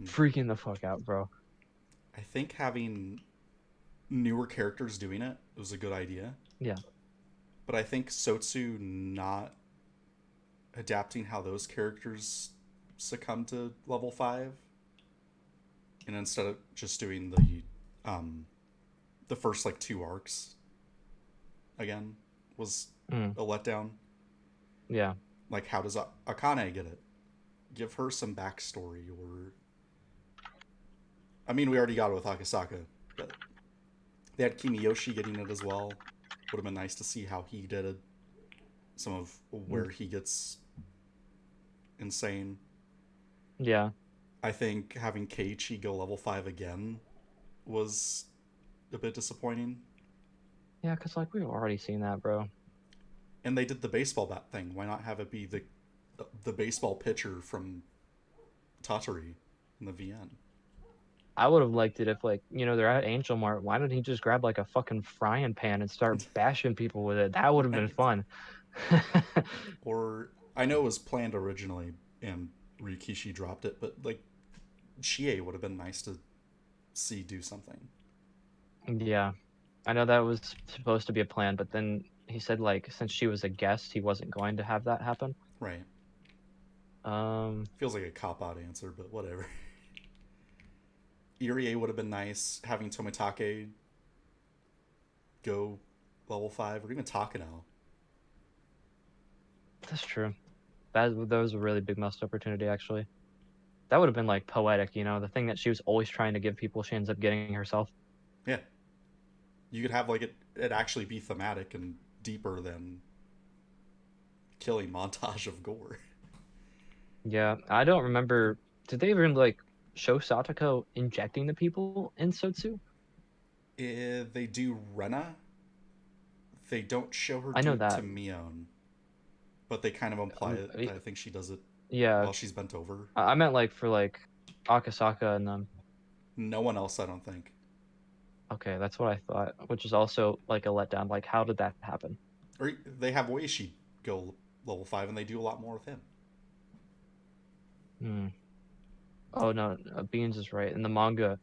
freaking the fuck out, bro. I think having newer characters doing it was a good idea. Yeah. But I think Sotsu not adapting how those characters succumb to level 5, and instead of just doing the first like 2 arcs again, was Mm, a letdown. yeah. Like, how does Akane get it? Give her some backstory, or I mean, we already got it with Akasaka, but they had Kimiyoshi getting it as well. Would have been nice to see how he did it. Some of Mm, where he gets insane. yeah. I think having Keiichi go level 5 again was a bit disappointing. Yeah, because like we've already seen that, bro. And they did the baseball bat thing. Why not have it be the baseball pitcher from Tatari in the VN? I would have liked it if like, they're at Angel Mart. Why didn't he just grab like a fucking frying pan and start bashing people with it? That would have been Right. fun. Or I know it was planned originally and Ryukishi dropped it, but like Chie would have been nice to see do something. Yeah. I know that was supposed to be a plan, but then he said like since she was a guest, he wasn't going to have that happen. Right. Um, Feels like a cop out answer, but whatever. Irie would have been nice. Having Tomitake go level 5, or even Takano. that's true. That was a really big missed opportunity actually. That would have been like poetic, the thing that she was always trying to give people, she ends up getting herself. Yeah. You could have like it actually be thematic and deeper than killing montage of gore. Yeah, I don't remember. Did they even like show Satoko injecting the people in Sotsu? They do Rena. They don't show her I do know it to that. Mion, but they kind of imply it. Y- I think she does it yeah, while she's bent over. I meant like for like Akasaka and No one else, I don't think. okay, that's what I thought, which is also like a letdown. Like, how did that happen? Or they have Oishi go level 5, and they do a lot more with him. Hmm. Oh no, Beans is right. In the manga,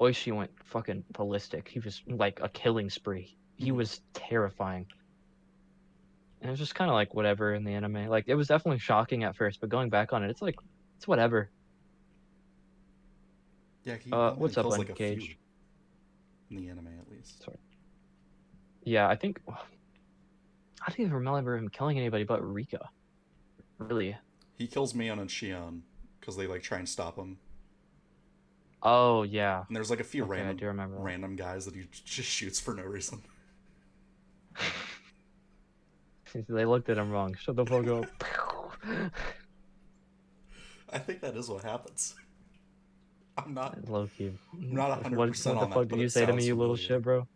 Oishi went fucking ballistic. He was like a killing spree. He Mm-hmm. was terrifying. And it was just kind of like whatever in the anime. Like it was definitely shocking at first, but going back on it, it's like it's whatever. Yeah, he only What's up, kills like a few Uncaged? in the anime at least. Sorry. Yeah, I think I don't even remember him killing anybody but Rika. Really? He kills Mion and Shion because they like try and stop him. Oh yeah. And there's like a few Okay, I random do remember that. random guys that he just shoots for no reason. They looked at him wrong. Shut the fuck up. I think that is what happens. I'm not. Low key. I'm not What 100% what the on fuck that, did but you it say to me, sounds you little familiar. shit, bro?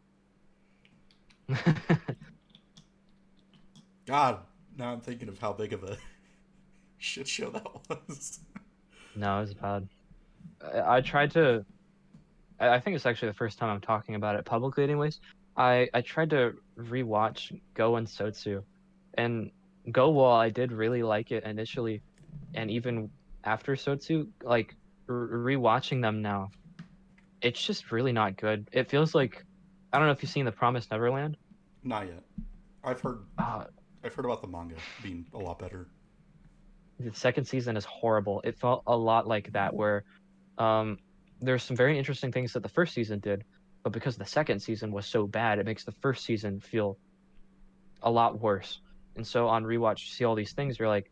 God, now I'm thinking of how big of a shit show that was. No, it's bad. I tried to. I think it's actually the first time I'm talking about it publicly, anyways. I tried to rewatch Go and Sotsu, and Go, while I did really like it initially, and even after Sotsu, like rewatching them now, it's just really not good. It feels like I don't know if you've seen The Promised Neverland. Not yet. I've heard. Uh, I've heard about the manga being a lot better. the second season is horrible. It felt a lot like that, where um, there's some very interesting things that the first season did, but because the second season was so bad, it makes the first season feel a lot worse. And so on rewatch, you see all these things, you're like,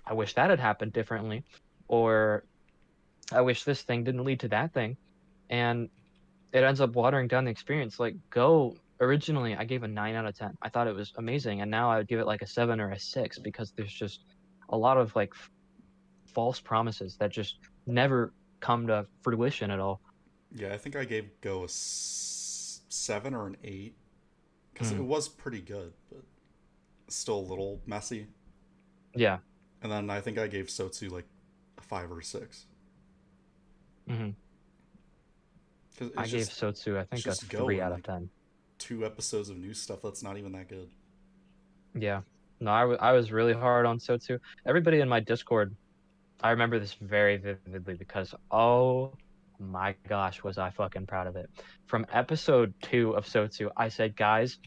I wish that had happened differently, or I wish this thing didn't lead to that thing. And it ends up watering down the experience. Like Go, originally I gave a 9 out of 10. I thought it was amazing, and now I would give it like a 7 or a 6 because there's just a lot of like false promises that just never come to fruition at all. Yeah, I think I gave Go a 7 or an 8 because it Mm. was pretty good, but still a little messy. Yeah. And then I think I gave Sotsu like a 5 or a 6 Hmm. because I gave Sotsu, I it's think, a just Go 3 and out of like 10. 2 episodes of new stuff that's not even that good. Yeah. No, I was really hard on Sotsu. Everybody in my Discord, I remember this very vividly because, oh my gosh, was I fucking proud of it. From episode 2 of Sotsu, I said, guys,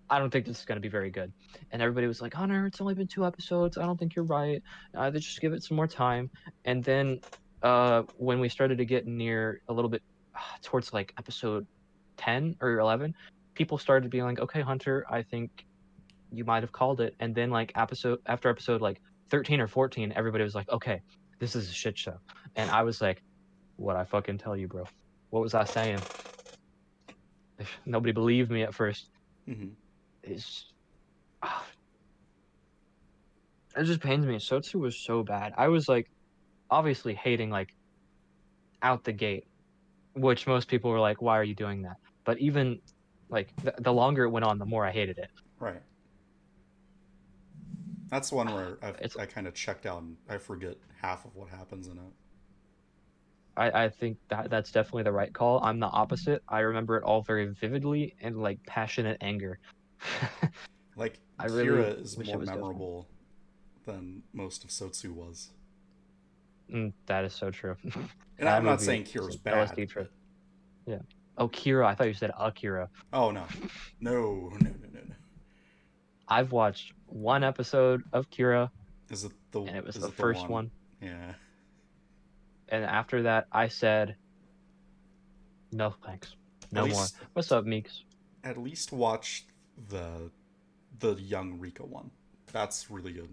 I don't think this is going to be very good. And everybody was like, Hunter, it's only been 2 episodes. I don't think you're right. They just give it some more time. And then when we started to get near a little bit towards like episode 10 or 11, people started being like, okay, Hunter, I think you might have called it. And then like episode after episode like 13 or 14, everybody was like, okay, this is a shit show. And I was like, what I fucking tell you, bro? What was I saying? Nobody believed me at first. Mm-hmm. It's ah, it just pains me. Sotsu was so bad. I was like obviously hating like out the gate, which most people were like, why are you doing that? But even like the longer it went on, the more I hated it. Right. That's one where It's I kind of checked out and I forget half of what happens in it. I think that's definitely the right call. I'm the opposite. I remember it all very vividly and like passionate anger. Like I really Kira is wish it more was different. memorable than most of Sotsu was. That is so true. And That I'm not movie saying is Kira's an bad, LSD trip. but Yeah. Oh, Kira. I thought you said Akira. oh no, no. I've watched one episode of Kira, and it was Is the it the first one? one. Yeah. And after that, I said, no thanks. At No more. least What's up, Meeks? at least watch the the young Rika one. That's really good.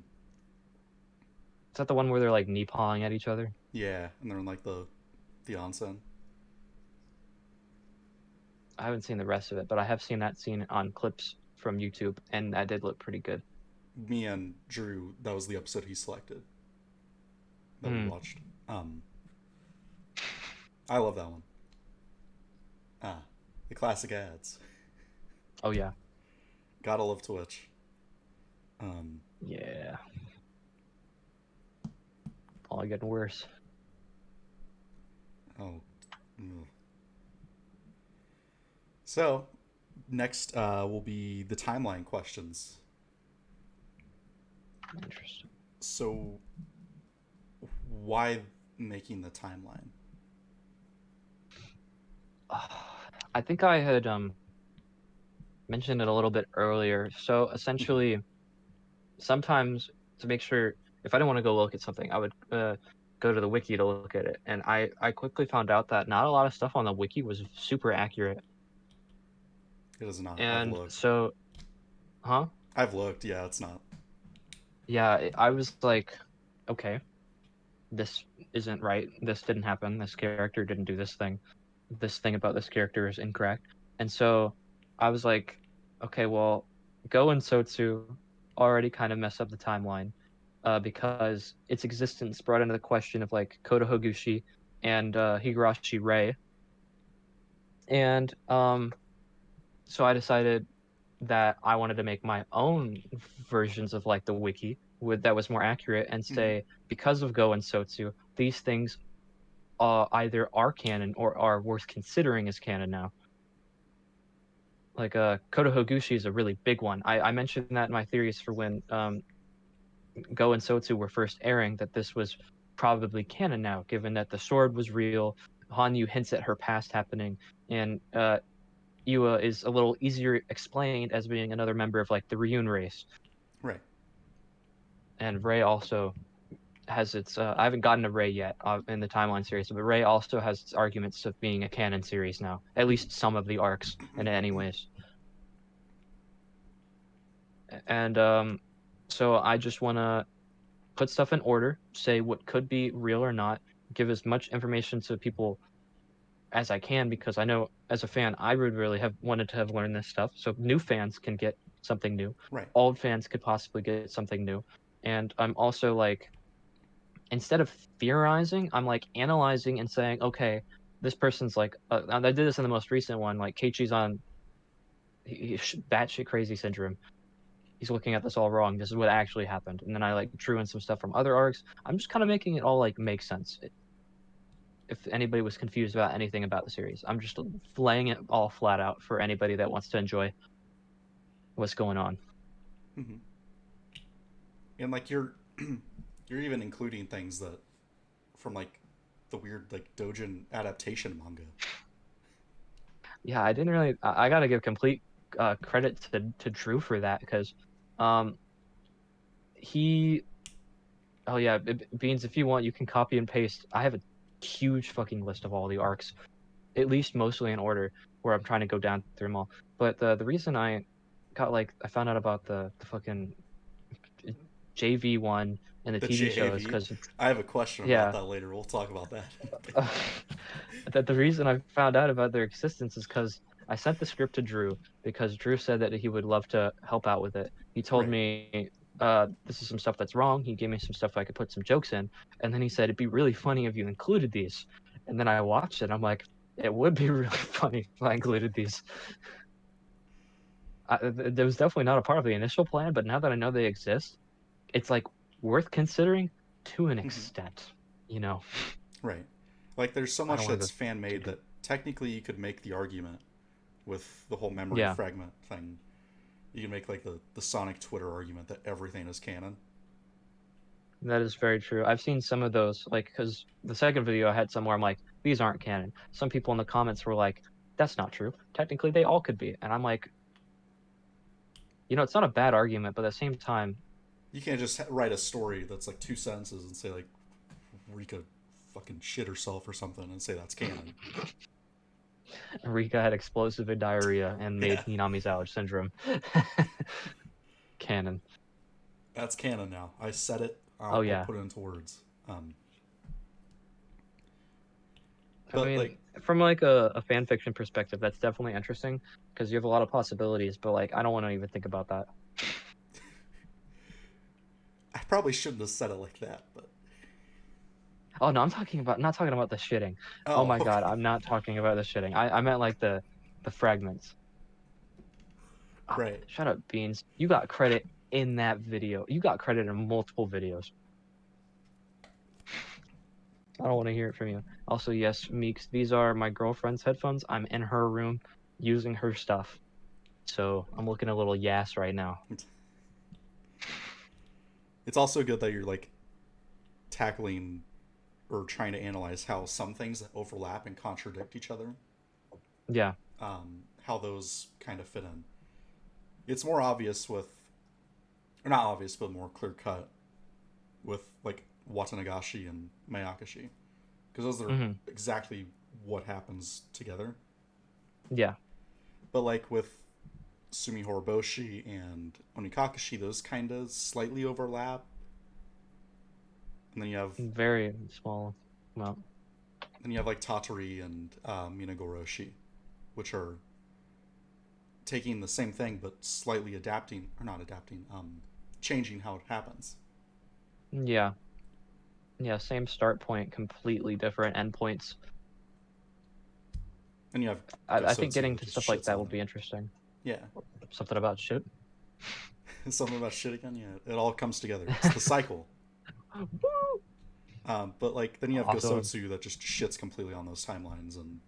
Is that the one where they're like knee pawing at each other? Yeah, and they're in like the onsen. I haven't seen the rest of it, but I have seen that scene on clips from YouTube, and that did look pretty good. Me and Drew, that was the episode he selected that we Hmm. watched. I love that one. Ah, the classic ads. Oh, yeah. Gotta love Twitch. Um, Yeah. Only getting worse. oh. Ugh. So, next will be the timeline questions. Interesting. So, why making the timeline? I think I had mentioned it a little bit earlier. So Mhm. essentially, sometimes to make sure if I didn't want to go look at something, I would go to the wiki to look at it, and I quickly found out that not a lot of stuff on the wiki was super accurate. It is not. I've And looked. so, huh? I've looked. Yeah, it's not. Yeah, I was like, okay, this isn't right. This didn't happen. This character didn't do this thing. This thing about this character is incorrect. And so I was like, okay, well, Go and Sotsu already kind of mess up the timeline because its existence brought into the question of like Kota Hogushi. and Higurashi Ray. And so I decided that I wanted to make my own versions of like the wiki that was more accurate and Mm-hmm. say because of Go and Sotsu, these things either are canon or are worth considering as canon now. Like Koto Hogushi is a really big one. I mentioned that in my theories for when Go and Sotsu were first airing, that this was probably canon now, given that the sword was real, Hanyu hints at her past happening, and Iwa is a little easier explained as being another member of like the Ryun race. Right. And Ray also has its. I haven't gotten to Ray yet in the timeline series, but Ray also has its arguments of being a canon series now. At least some of the arcs, in any ways. And so I just want to put stuff in order, say what could be real or not, give as much information to people as I can, because I know as a fan I would really have wanted to have learned this stuff. So new fans can get something new. Right. Old fans could possibly get something new. And I'm also like, instead of theorizing, I'm like analyzing and saying, okay, this person's like, I did this in the most recent one, like Keiichi's on batshit crazy syndrome. He's looking at this all wrong. This is what actually happened. And then I like drew in some stuff from other arcs. I'm just kind of making it all like make sense. If anybody was confused about anything about the series, I'm just laying it all flat out for anybody that wants to enjoy what's going on. Mm-hmm. And like you're even including things that from like the weird like Dojin adaptation manga. Yeah, I didn't really. I got to give complete credit to Drew for that, because um, he. Oh yeah, Beans. If you want, you can copy and paste. I have a huge fucking list of all the arcs, at least mostly in order, where I'm trying to go down through them all. But the reason I found out about the fucking JV one and the The TV show is JAV. because I have a question about yeah, that later. We'll talk about that. that the reason I found out about their existence is because I sent the script to Drew, because Drew said that he would love to help out with it. He told Right. me, this is some stuff that's wrong. He gave me some stuff I could put some jokes in, and then he said it'd be really funny if you included these. And then I watched it. I'm like, it would be really funny if I included these. There was definitely not a part of the initial plan, but now that I know they exist, it's like worth considering to an Mm-hmm. extent. You know, Right. Like there's so I don't much want to that's go fan too made deep. that technically you could make the argument with the whole memory Yeah. fragment thing. You can make like the Sonic Twitter argument that everything is canon. That is very true. I've seen some of those, like, because the second video I had somewhere, I'm like, these aren't canon. Some people in the comments were like, that's not true. Technically, they all could be. And I'm like, it's not a bad argument, but at the same time, You can't just write a story that's like 2 sentences and say like Rika fucking shit herself or something and say that's canon. Rika had explosive diarrhea and made Yeah, Hinami's allergy syndrome canon. that's canon now. I said it. Oh, I'll yeah. put it into words. I But mean, like, from like a fan fiction perspective, that's definitely interesting because you have a lot of possibilities, but like, I don't want to even think about that. I probably shouldn't have said it like that. But Oh no, not talking about the shitting. Oh oh, my God, okay, I'm not talking about the shitting. I meant like the fragments. Oh, right. shut up, Beans. You got credit in that video. You got credit in multiple videos. I don't want to hear it from you. Also, yes, Meeks, these are my girlfriend's headphones. I'm in her room using her stuff. So I'm looking a little yass right now. It's also good that you're like tackling or trying to analyze how some things that overlap and contradict each other, Yeah, how those kind of fit in. It's more obvious with, or not obvious, but more clear cut with like Watanagashi and Mayakashi, because those are hmm, exactly what happens together. yeah, But like with Sumi Horoboshi and Onikakashi, those kind of slightly overlap. And very small amount. then you have like Tatori and Minagoroshi, which are taking the same thing but slightly adapting, or not adapting, changing how it happens. Yeah, Yeah, same start point, completely different endpoints. And you have I think Gosotsu getting that to just stuff like shits that on will it. be interesting. Yeah. Something about shit. Something about shit again. Yeah, it all comes together. It's the cycle. Woo! But like then you have Awesome. Gosotsu that just shits completely on those timelines and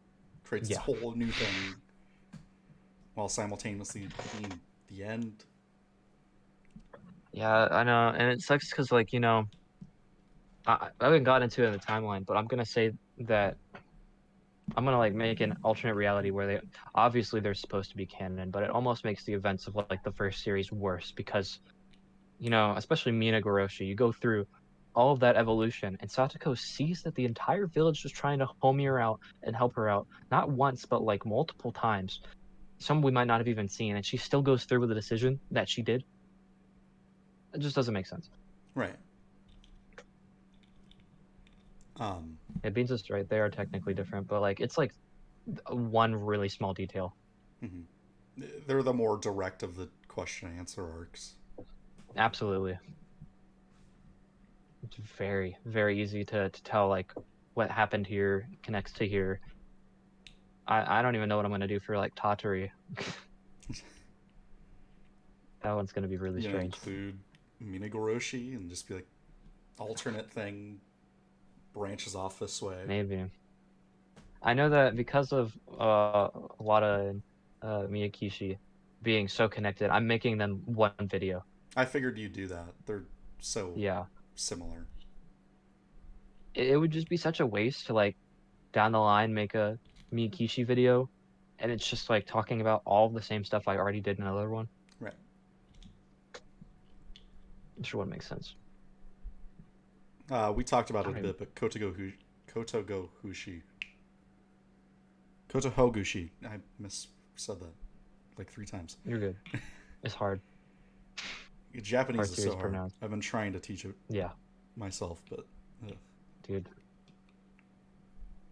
creates this Yeah. whole new thing while simultaneously being the end. Yeah, I know, and it sucks because, like, I haven't gotten into it in the timeline, but I'm gonna say that I'm gonna like make an alternate reality where they obviously they're supposed to be canon, but it almost makes the events of like the first series worse because especially Mina Goroshi, you go through all of that evolution, and Satoko sees that the entire village is trying to homie her out and help her out, not once but like multiple times. Some we might not have even seen, and she still goes through with the decision that she did. It just doesn't make sense. Right. Um, It Beans is right; they are technically different, but like it's like one really small detail. mhm. They're the more direct of the question and answer arcs. Absolutely. It's very, very easy to tell like what happened here connects to here. I don't even know what I'm gonna do for like Tatari. That one's gonna be really You know, strange. include Minagoroshi and just be like alternate thing branches off this way. Maybe. I know that because of Wada and Miyakishi being so connected, I'm making them one video. I figured you'd do that. They're so Yeah. similar. It would just be such a waste to like down the line make a Miyakishi video and it's just like talking about all the same stuff I already did in another one. Right. It sure wouldn't make sense. We talked about I it a don't even bit, but Kotohogushi. I said that like 3 times. you're good. It's hard. Japanese Hard is series so to hard. pronounce. I've been trying to teach it Yeah, myself, but dude.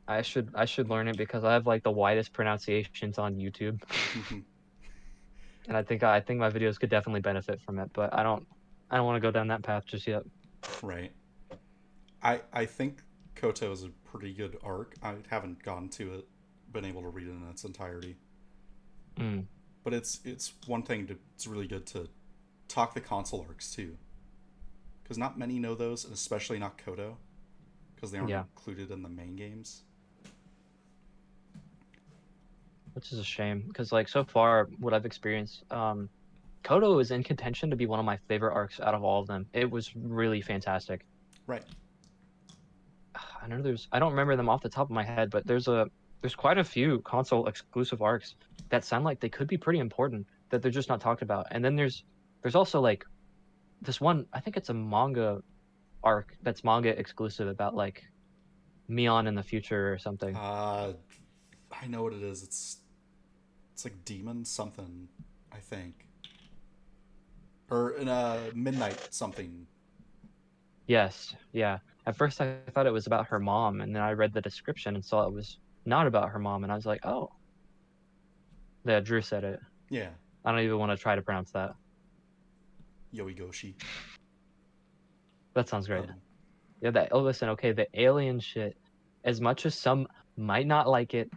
I should learn it because I have like the widest pronunciations on YouTube, and I think my videos could definitely benefit from it. But I don't want to go down that path just yet. right. I think Koto is a pretty good arc. I haven't gone to it, been able to read it in its entirety. Mm, But it's one thing to it's really good to talk the console arcs too, because not many know those, and especially not Koto, because they aren't yeah, included in the main games. which is a shame because like so far what I've experienced, Kodo is in contention to be one of my favorite arcs out of all of them. It was really fantastic. Right. I don't remember them off the top of my head, but there's quite a few console exclusive arcs that sound like they could be pretty important that they're just not talked about. And then there's also like this one, I think it's a manga arc that's manga exclusive about like Mion in the future or something. Uh, I know what it is. It's like demon something, I think, or in a midnight something. Yes, yeah. At first I thought it was about her mom, and then I read the description and saw it was not about her mom, and I was like, oh, yeah, Drew said it. Yeah, I don't even want to try to pronounce that. Yoigoshi. That sounds great. Um, Yeah, listen, okay, the alien shit, as much as some might not like it,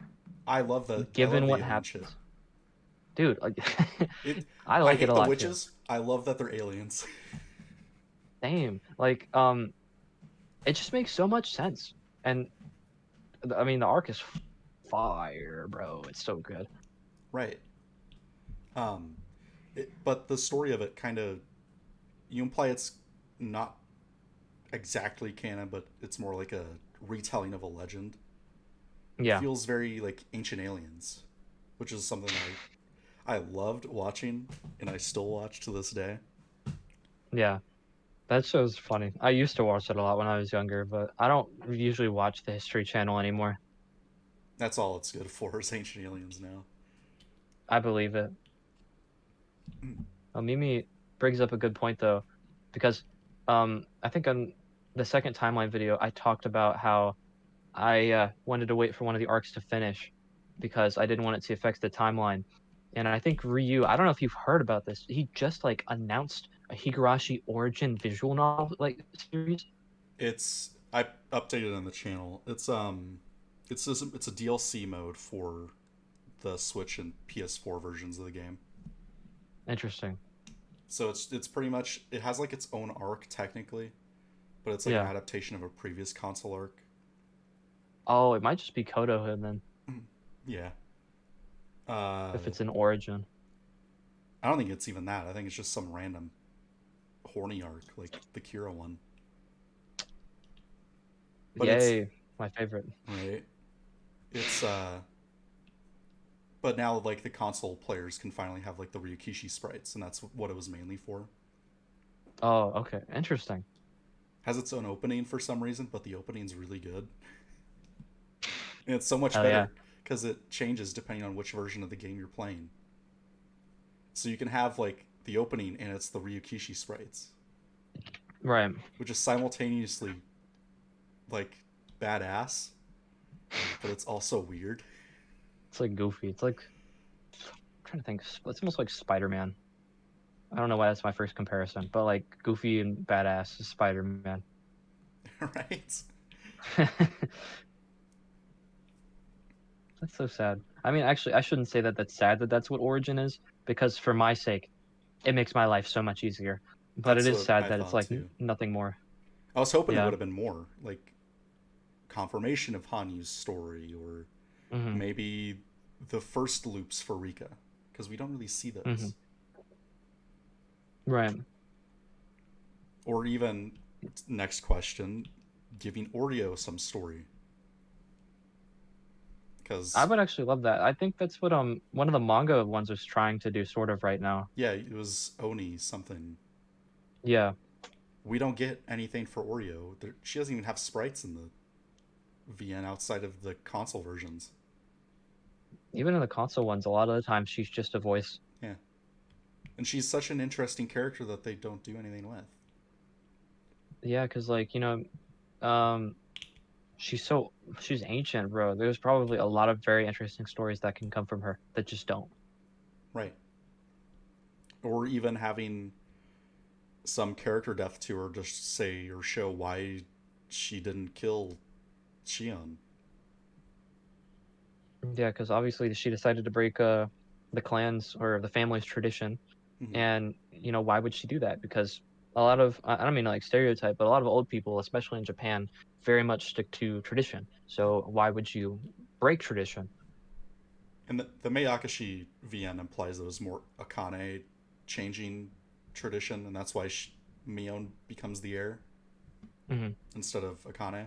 I love the given what alien shit. happens, dude, like, It. I I like it hate a the lot too. witches. I love that they're aliens. Same. Like, it just makes so much sense. And I mean, the arc is fire, bro. It's so good. Right. Um, but the story of it kind of you imply it's not exactly canon, but it's more like a retelling of a legend. It Yeah, feels very like Ancient Aliens, which is something I loved watching and I still watch to this day. yeah. That show's funny. I used to watch it a lot when I was younger, but I don't usually watch the History Channel anymore. That's all it's good for is Ancient Aliens now. I believe it. Mimi brings up a good point though, because I think on the second timeline video I talked about how I wanted to wait for one of the arcs to finish because I didn't want it to affect the timeline. And I think Ryu, I don't know if you've heard about this, he just like announced a Higurashi origin visual novel like series. It's I updated on the channel. It's a DLC mode for the Switch and PS4 versions of the game. Interesting. So it's pretty much, it has like its own arc technically, but it's like an Yeah. adaptation of a previous console arc. Oh, it might just be Kotohood then, Yeah. Uh, if it's an origin. I don't think it's even that. I think it's just some random horny arc like the Kira one. But it's Yay, my favorite. right. It's but now like the console players can finally have like the Ryukishi sprites, and that's what it was mainly for. Oh, okay. Interesting. Has its own opening for some reason, but the opening's really good. And it's so much Hell yeah. better because it changes depending on which version of the game you're playing. So you can have like the opening and it's the Ryukishi sprites, Right. which is simultaneously like badass, but it's also weird. It's like goofy. It's like I'm trying to think. It's almost like Spider-Man. I don't know why that's my first comparison, but like goofy and badass is Spider-Man. Right? That's so sad. I mean, actually, I shouldn't say that that's sad that that's what Origin is, because for my sake, it makes my life so much easier. But it That's is what sad I that it's thought like too. nothing more. I was hoping it Yeah. would have been more like confirmation of Hanyu's story, or Hmm. maybe the first loops for Rika, because we don't really see Hmm. those. Right. Or even, next question, giving Oreo some story. I Because, would actually love that. I think that's what one of the manga ones is trying to do sort of right now. yeah, it was Oni something. Yeah. We don't get anything for Oreo. She doesn't even have sprites in the VN outside of the console versions. Even in the console ones, a lot of the time she's just a voice. Yeah. And she's such an interesting character that they don't do anything with. Yeah, because like, um she's ancient, bro. There's probably a lot of very interesting stories that can come from her that just don't. Right. Or even having some character depth to her, just say or show why she didn't kill Shion. Yeah, because obviously she decided to break the clan's or the family's tradition, Mm-hmm. and why would she do that? Because a lot of I don't mean to, like, stereotype, but a lot of old people, especially in Japan, very much stick to tradition. So why would you break tradition? And the Mayakashi VN implies that it was more Akane changing tradition, and that's why Mion becomes the heir Hmm. instead of Akane.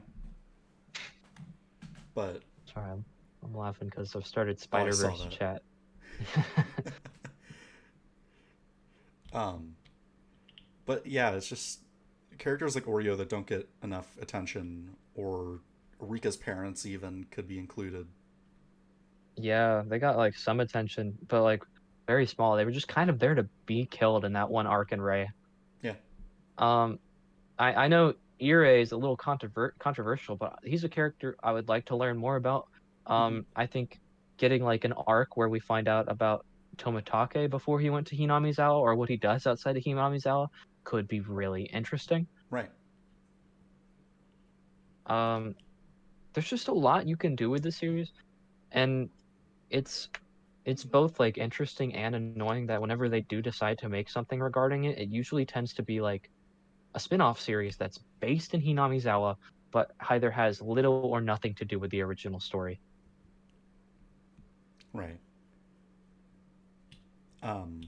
But Sorry, I'm laughing because I've started oh, I Spider saw Verse that. chat. um, but yeah, it's just characters like Oreo that don't get enough attention, or Rika's parents even could be included. Yeah, they got like some attention, but like very small. They were just kind of there to be killed in that one arc in Ray. Yeah. Um, I know Ire is a little controversial, but he's a character I would like to learn more about. Mm-hmm. I think getting like an arc where we find out about Tomitake before he went to Hinamizawa, or what he does outside of Hinamizawa, could be really interesting. Right. Um, there's just a lot you can do with the series, and it's it's both like interesting and annoying that whenever they do decide to make something regarding it, it usually tends to be like a spin-off series that's based in Hinamizawa, but either has little or nothing to do with the original story. Right. Um,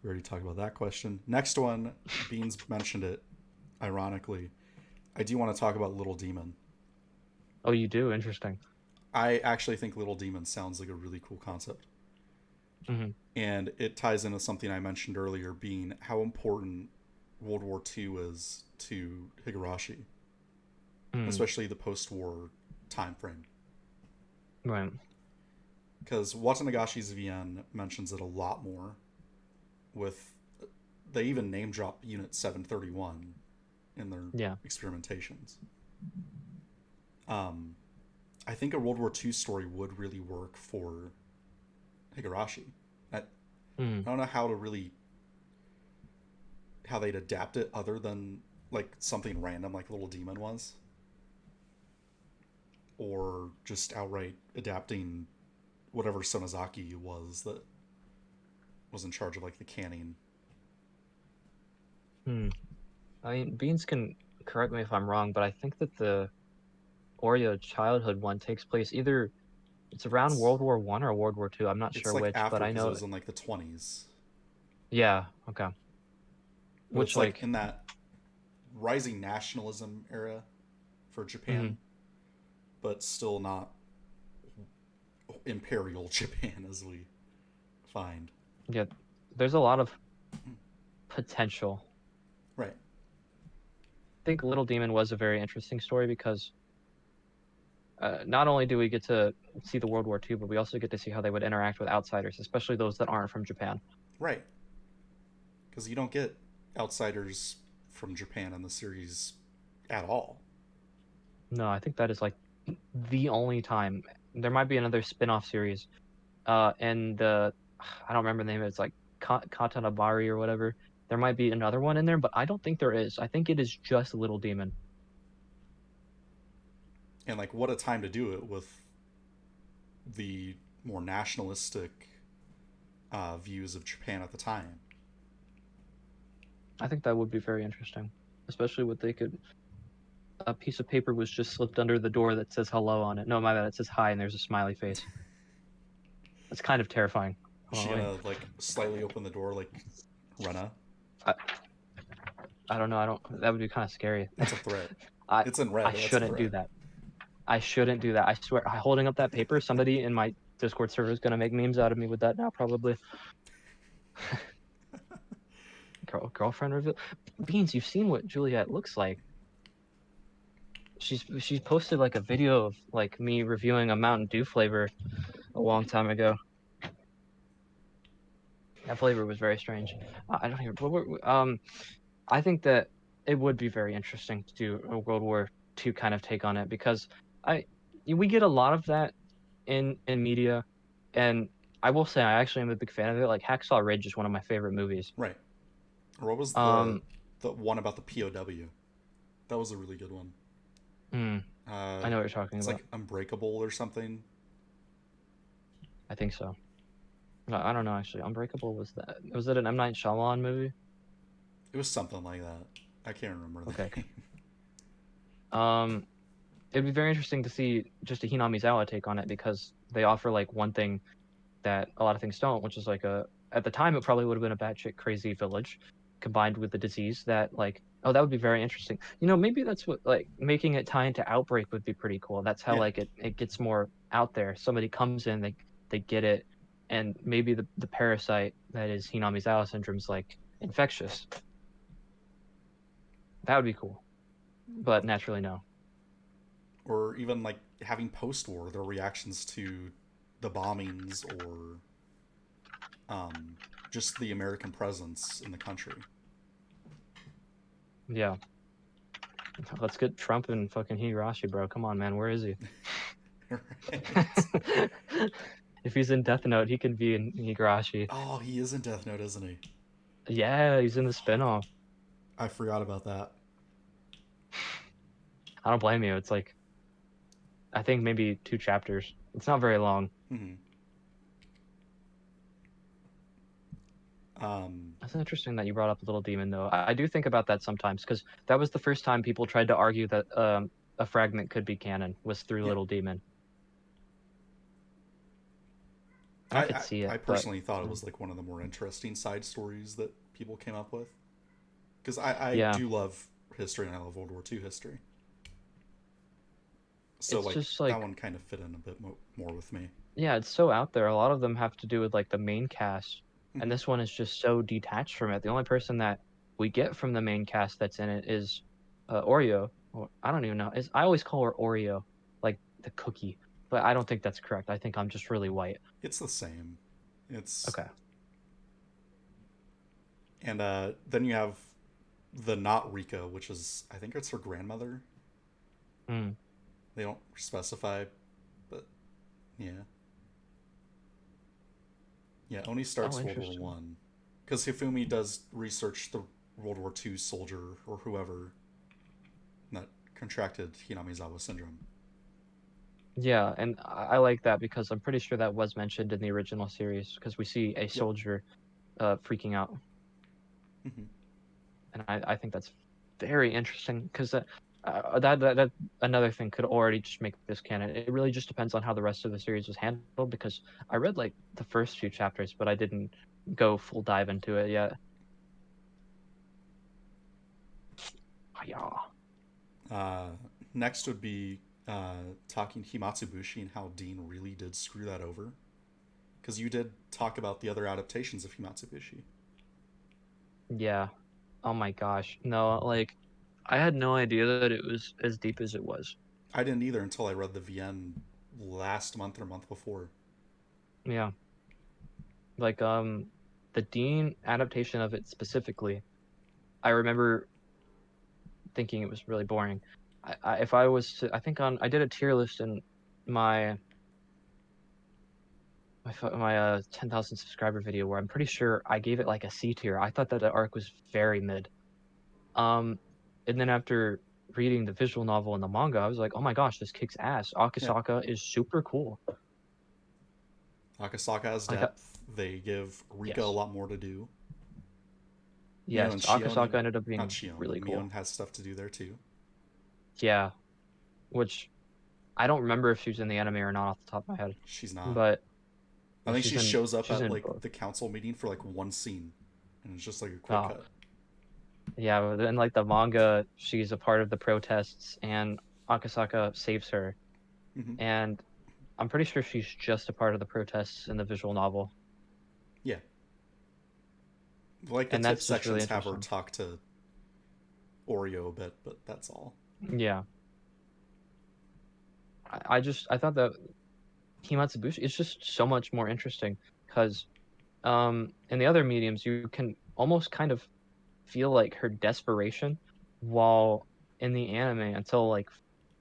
we already talked about that question. Next one, Beans mentioned it. Ironically, I do want to talk about Little Demon. Oh, you do? Interesting. I actually think Little Demon sounds like a really cool concept. Hmm. And it ties into something I mentioned earlier, being how important World War II is to Higurashi, Mm. especially the post-war time frame. Right. Because Watanagashi's VN mentions it a lot more. With they even name drop Unit 731 in their Yeah. experimentations. Um, I think a World War II story would really work for Higurashi. I Mm. don't know how to really how they'd adapt it other than like something random like Little Demon was, or just outright adapting whatever Sonozaki was that was in charge of like the canning. Hmm. I mean, Beans can correct me if I'm wrong, but I think that the Oreo childhood one takes place either it's around It's World War I or World War II. I'm not it's sure like which, but after I because it know. was in like the 20s, Yeah. Okay. but Which it's like like. in that rising nationalism era for Hmm. Japan, but still not imperial Japan as we find. Yeah. There's a lot of potential. Right. I think Little Demon was a very interesting story because not only do we get to see the World War II, but we also get to see how they would interact with outsiders, especially those that aren't from Japan. Right. Because you don't get outsiders from Japan in the series at all. No, I think that is like the only time. There might be another spin-off series, and I don't remember the name. It's like Katanabari or whatever. There might be another one in there, but I don't think there is. I think it is just Little Demon. And like, what a time to do it with the more nationalistic views of Japan at the time. I think that would be very interesting, especially what they could. A piece of paper was just slipped under the door that says hello on it. No, my bad. It says hi, and there's a smiley face. That's kind of terrifying. Is Hold she on, gonna like slightly open the door like Rena? I, I don't know. I don't. That would be kind of scary. That's a threat. I It's in red. I That's a shouldn't do threat. that. I shouldn't do that. I swear. Holding up that paper, somebody in my Discord server is gonna make memes out of me with that now, probably. Girlfriend reveal. Beans, you've seen what Juliet looks like. She's posted like a video of like me reviewing a Mountain Dew flavor a long time ago. That flavor was very strange. I don't even. I think that it would be very interesting to do a World War II kind of take on it because I we get a lot of that in media, and I will say I actually am a big fan of it. Like Hacksaw Ridge is one of my favorite movies. Right. Or what was Um, the one about the POW? That was a really good one. hmm, Uh, I know what you're talking it's about. like Unbreakable or something. I think so. No, I don't know actually. Unbreakable was it an M. Night Shyamalan movie? It was something like that. I can't remember the Okay. name. Um, it'd be very interesting to see just a Hinami Mizawa take on it because they offer like one thing that a lot of things don't, which is like at the time it probably would have been a batshit crazy village combined with the disease that like that would be very interesting. Maybe that's what like making it tie into Outbreak would be pretty cool. That's how Yeah. like it gets more out there. Somebody comes in, they get it, and maybe the parasite that is Hinamizawa syndrome is like infectious. That would be cool. But naturally no. Or even like having post-war their reactions to the bombings or um, just the American presence in the country. Yeah. Let's get Trump and fucking Higurashi, bro. Come on, man. Where is he? Right. If he's in Death Note, he can be in Higurashi. Oh, he is in Death Note, isn't he? Yeah, he's in the spinoff. I forgot about that. I don't blame you. It's like I think maybe 2 chapters. It's not very long. Mm-hmm. Um, It's interesting that you brought up Little Demon, though. I do think about that sometimes because that was the first time people tried to argue that a fragment could be canon was through yeah, Little Demon. I, I could I see it, I but personally thought it was like one of the more interesting side stories that people came up with because I yeah, do love history and I love World War II history. So it's like just that like one kind of fit in a bit more with me. yeah, it's so out there. A lot of them have to do with like the main cast, and Mm-hmm. this one is just so detached from it. The only person that we get from the main cast that's in it is Oreo. Or, I don't even know. I always call her Oreo, like the cookie, but I don't think that's correct. I think I'm just really white. It's the same. It's Okay. and then you have the not Rika, which is I think it's her grandmother. Mm. They don't specify, but yeah, yeah. Oni Oh, starts World War interesting. One because Hifumi does research the World War II soldier or whoever that contracted Hinamizawa syndrome. Yeah, and I like that because I'm pretty sure that was mentioned in the original series because we see a Yep. soldier freaking out, Hmm. and I think that's very interesting because that another thing could already just make this canon. It really just depends on how the rest of the series was handled because I read like the first few chapters, but I didn't go full dive into it yet. Yeah. Uh, Next would be talking Himatsubushi and how Dean really did screw that over. Because you did talk about the other adaptations of Himatsubushi. Yeah. Oh my gosh. No, like I had no idea that it was as deep as it was. I didn't either until I read the VN last month or month before. Yeah. Like the Dean adaptation of it specifically, I remember thinking it was really boring. If I was to, I think I did a tier list in my my 10,000 subscriber video where I'm pretty sure I gave it like a C tier. I thought that the arc was very mid. Um, and then after reading the visual novel and the manga, I was like, oh my gosh, this kicks ass. Yeah. Akasaka is super cool. Akasaka has Like, depth. They give Rika a yes, lot more to do. yes, And Akasaka Shion, ended up not being Shion, really and cool. Mion has stuff to do there too. Yeah, which I don't remember if she was in the anime or not off the top of my head, She's not. but I think she shows up she's at in like both. the council meeting for like one scene, and it's just like a quick Oh, cut. yeah, but then like the manga, she's a part of the protests, and Akasaka saves her, Hmm. and I'm pretty sure she's just a part of the protests in the visual novel, Yeah, like the and tip that's just really sections have her interesting. talk to Oreo a bit, but that's all. Yeah, I thought that Himatsubushi is just so much more interesting because in the other mediums you can almost kind of feel like her desperation while in the anime until like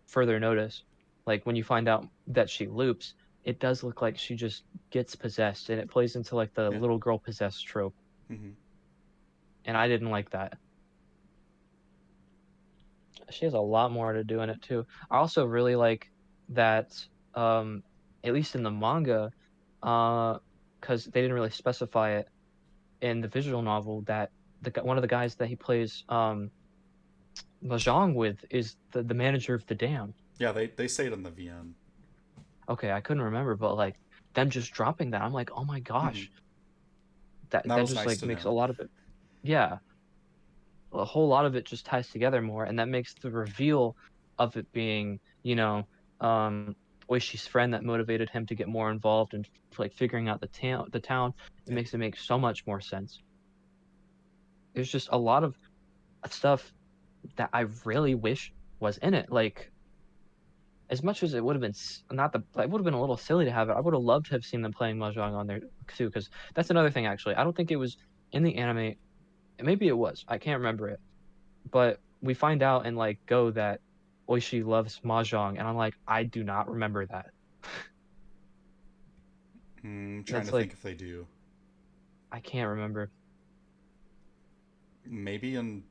further notice. Like when you find out that she loops, it does look like she just gets possessed and it plays into like the Yeah. little girl possessed trope. Hmm. And I didn't like that. She has a lot more to do in it too. I also really like that um at least in the manga, because they didn't really specify it in the visual novel that one of the guys that he plays mahjong with is the manager of the dam. Yeah, they say it in the VN. Okay, I couldn't remember, but like them just dropping that, I'm like, oh my Hmm. gosh, And that that was just nice like to makes know. a lot of it. Yeah, a whole lot of it just ties together more, and that makes the reveal of it being, um, Oishi's friend that motivated him to get more involved and like figuring out the town. It Yeah. makes it make so much more sense. There's just a lot of stuff that I really wish was in it. Like as much as it would have been not the, it would have been a little silly to have it. I would have loved to have seen them playing mahjong on there too, because that's another thing. Actually, I don't think it was in the anime. Maybe it was. I can't remember it. But we find out in like Go that Oishi loves mahjong, and I'm like, I do not remember that. Trying to That's think like if they do. I can't remember. Maybe in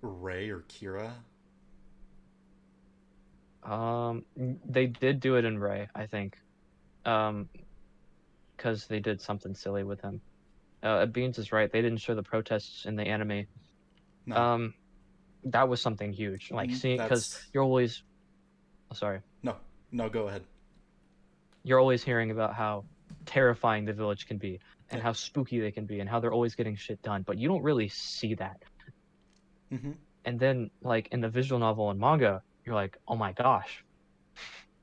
Ray or Kira. They did do it in Ray, I think. Um, because they did something silly with him. Beans is right. They didn't show the protests in the anime. No. Um, that was something huge. Like seeing, because That's you're always, oh, sorry, no. No, go ahead. you're always hearing about how terrifying the village can be and Yeah. how spooky they can be and how they're always getting shit done, but you don't really see that. Hmm. And then, like in the visual novel and manga, you're like, oh my gosh,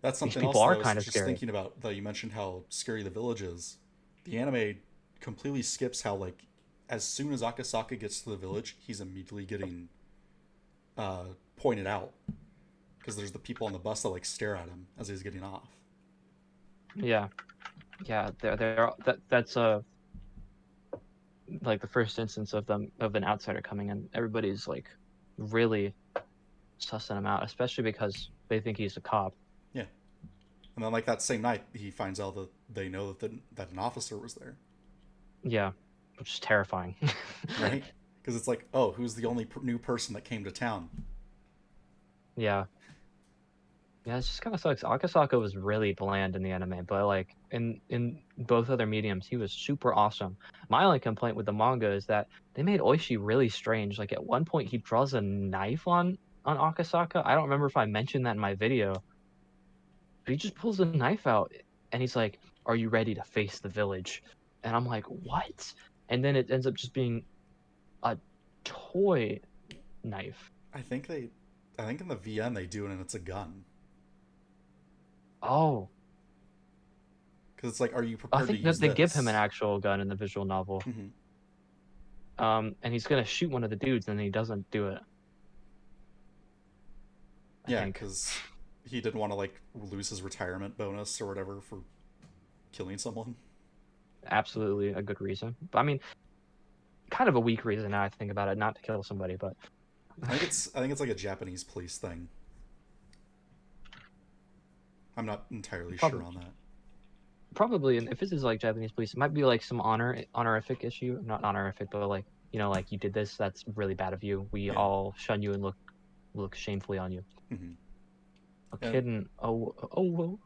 That's these something people else that are I was kind of just scary. thinking about. That you mentioned how scary the village is. The anime completely skips how like as soon as Akasaka gets to the village, he's immediately getting pointed out because there's the people on the bus that like stare at him as he's getting off. Yeah, yeah, that's like the first instance of them of an outsider coming in. Everybody's like really sussing him out, especially because they think he's a cop. Yeah. And then like that same night, he finds out that they know that an officer was there. Yeah, which is terrifying. Right? Because it's like, oh, who's the only new person that came to town? Yeah. Yeah, it just kind of sucks. Akasaka was really bland in the anime, but like in both other mediums, he was super awesome. My only complaint with the manga is that they made Oishi really strange. Like at one point, he draws a knife on Akasaka. I don't remember if I mentioned that in my video, but he just pulls a knife out and he's like, "Are you ready to face the village?" And I'm like, "What?" And then it ends up just being a toy knife. I think they, I think in the VN they do it and it's a gun. Oh, Because it's like, are you I prepared to think that use they give him an this? actual gun in the visual novel. Mm-hmm. And he's gonna shoot one of the dudes, and he doesn't do it. I Yeah, think because he didn't want to like lose his retirement bonus or whatever for killing someone. absolutely a good reason. But I mean, kind of a weak reason now I think about it, not to kill somebody, but I think it's like a Japanese police thing. I'm not entirely sure probably on that. probably. And if this is like Japanese police, it might be like some honorific issue, not honorific, but like like you did this, that's really bad of you. We Yeah. all shun you and look shamefully on you. Mm-hmm. A And kid and oh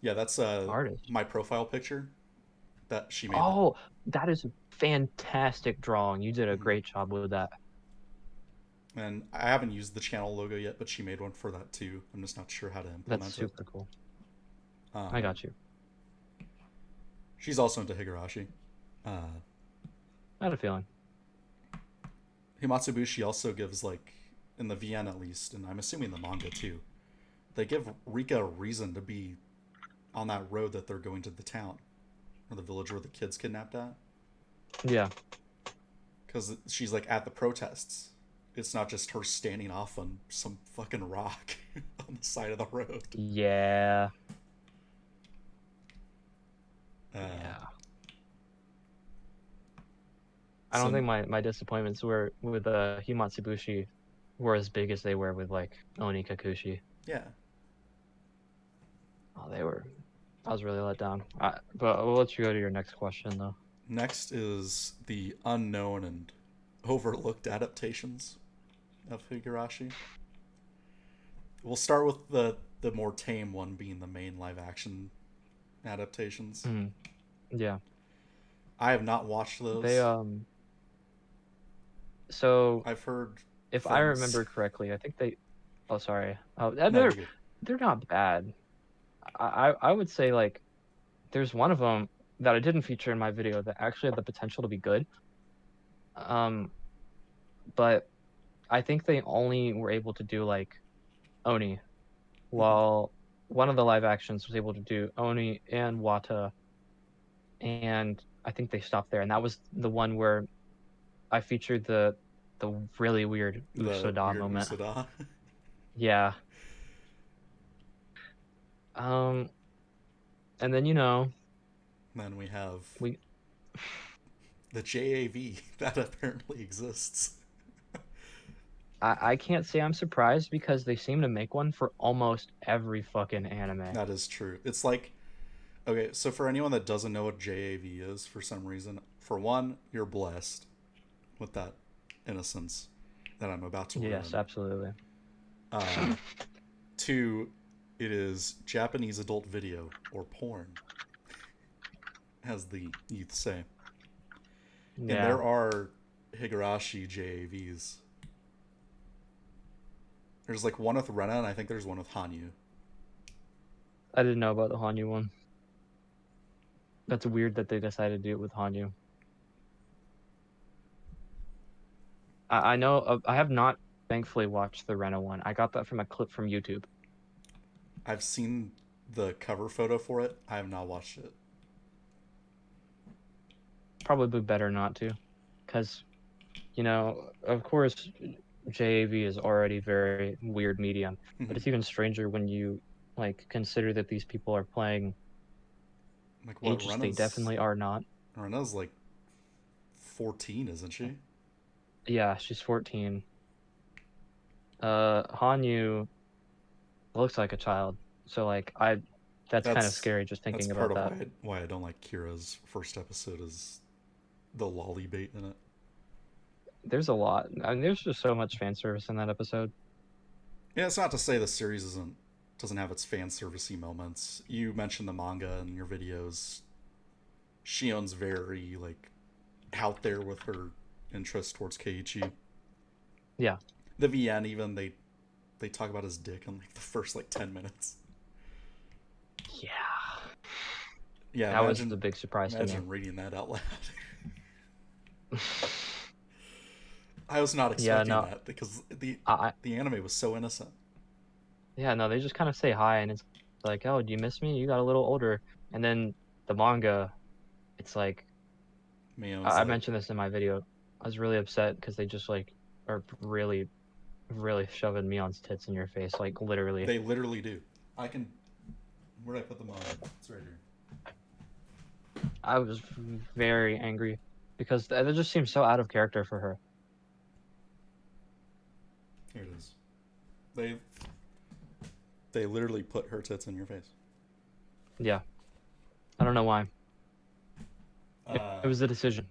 yeah, that's artist. my profile picture that she made that. Oh, that is a fantastic drawing. You did a Mm-hmm. great job with that. And I haven't used the channel logo yet, but she made one for that too. I'm just not sure how to That's implement it. super cool. I Um, got you. she's also into Higurashi. Uh, I had a feeling. Himatsubushi also gives like in the VN at least, and I'm assuming the manga too. They give Rika a reason to be on that road that they're going to the town or the village where the kids kidnapped at, Yeah. because she's like at the protests. It's not just her standing off on some fucking rock on the side of the road. Yeah. Uh, Yeah. I don't so think my disappointments were with Himatsubushi were as big as they were with like Oni Kakushi. yeah. Oh, they were. I was really let down. But I'll let you go to your next question though. Next is the unknown and overlooked adaptations of Higurashi. We'll start with the more tame one being the main live action adaptations. Mm, yeah. I have not watched They those. So I've heard if I things. remember correctly, I think they. Oh, sorry. Oh, No, you're good. they're not bad. I would say like there's one of them that I didn't feature in my video that actually had the potential to be good. Um, but I think they only were able to do like Oni, Mm-hmm. while one of the live actions was able to do Oni and Wata, and I think they stopped there. And that was the one where I featured the really weird The Usoda weird moment. Usoda. Yeah. Um, and then Then we have we the JAV that apparently exists. I can't say I'm surprised because they seem to make one for almost every fucking anime. That is true. It's like, okay, so for anyone that doesn't know what JAV is for some reason, for one, you're blessed with that innocence that I'm about to Yes, ruin. absolutely. Uh, two, it is Japanese adult video or porn, as the youth say. And Yeah. there are Higurashi JAVs. There's like one with Rena, and I think there's one with Hanyu. I didn't know about the Hanyu one. That's weird that they decided to do it with Hanyu. I know I have not thankfully watched the Rena one. I got that from a clip from YouTube. I've seen the cover photo for it. I have not watched it. Probably better not to, because of course, JAV is already very weird medium, but Mm-hmm. it's even stranger when you like consider that these people are playing Like what? ages they definitely are not. Rena's like 14, isn't she? Yeah, she's 14. Hanyu looks like a child, so like that's kind of That's scary just that's thinking part about of that. why I don't like Kira's first episode is the lolly bait in it. there's a lot. I mean, there's just so much fan service in that episode. Yeah, it's not to say the series doesn't have its fan servicey moments. You mentioned the manga in your videos. Shion's very like out there with her interest towards Keiichi. Yeah. The VN even they talk about his dick in like the first like 10 minutes. Yeah. Yeah, That was a big surprise to me. imagine reading that out loud. I was not Yeah, expecting no, that because the I the anime was so innocent. yeah, no, they just kind of say hi, and it's like, oh, do you miss me? You got a little older. And then the manga, it's like, Mion's I like, mentioned this in my video. I was really upset because they just like are really, really shoving Mion's tits in your face, like literally. they literally do. I can. Where did I put the manga? It's right here. I was very angry because that just seems so out of character for her. Here it is. They they literally put her tits in your face. Yeah, I don't know why. It Uh, was a decision.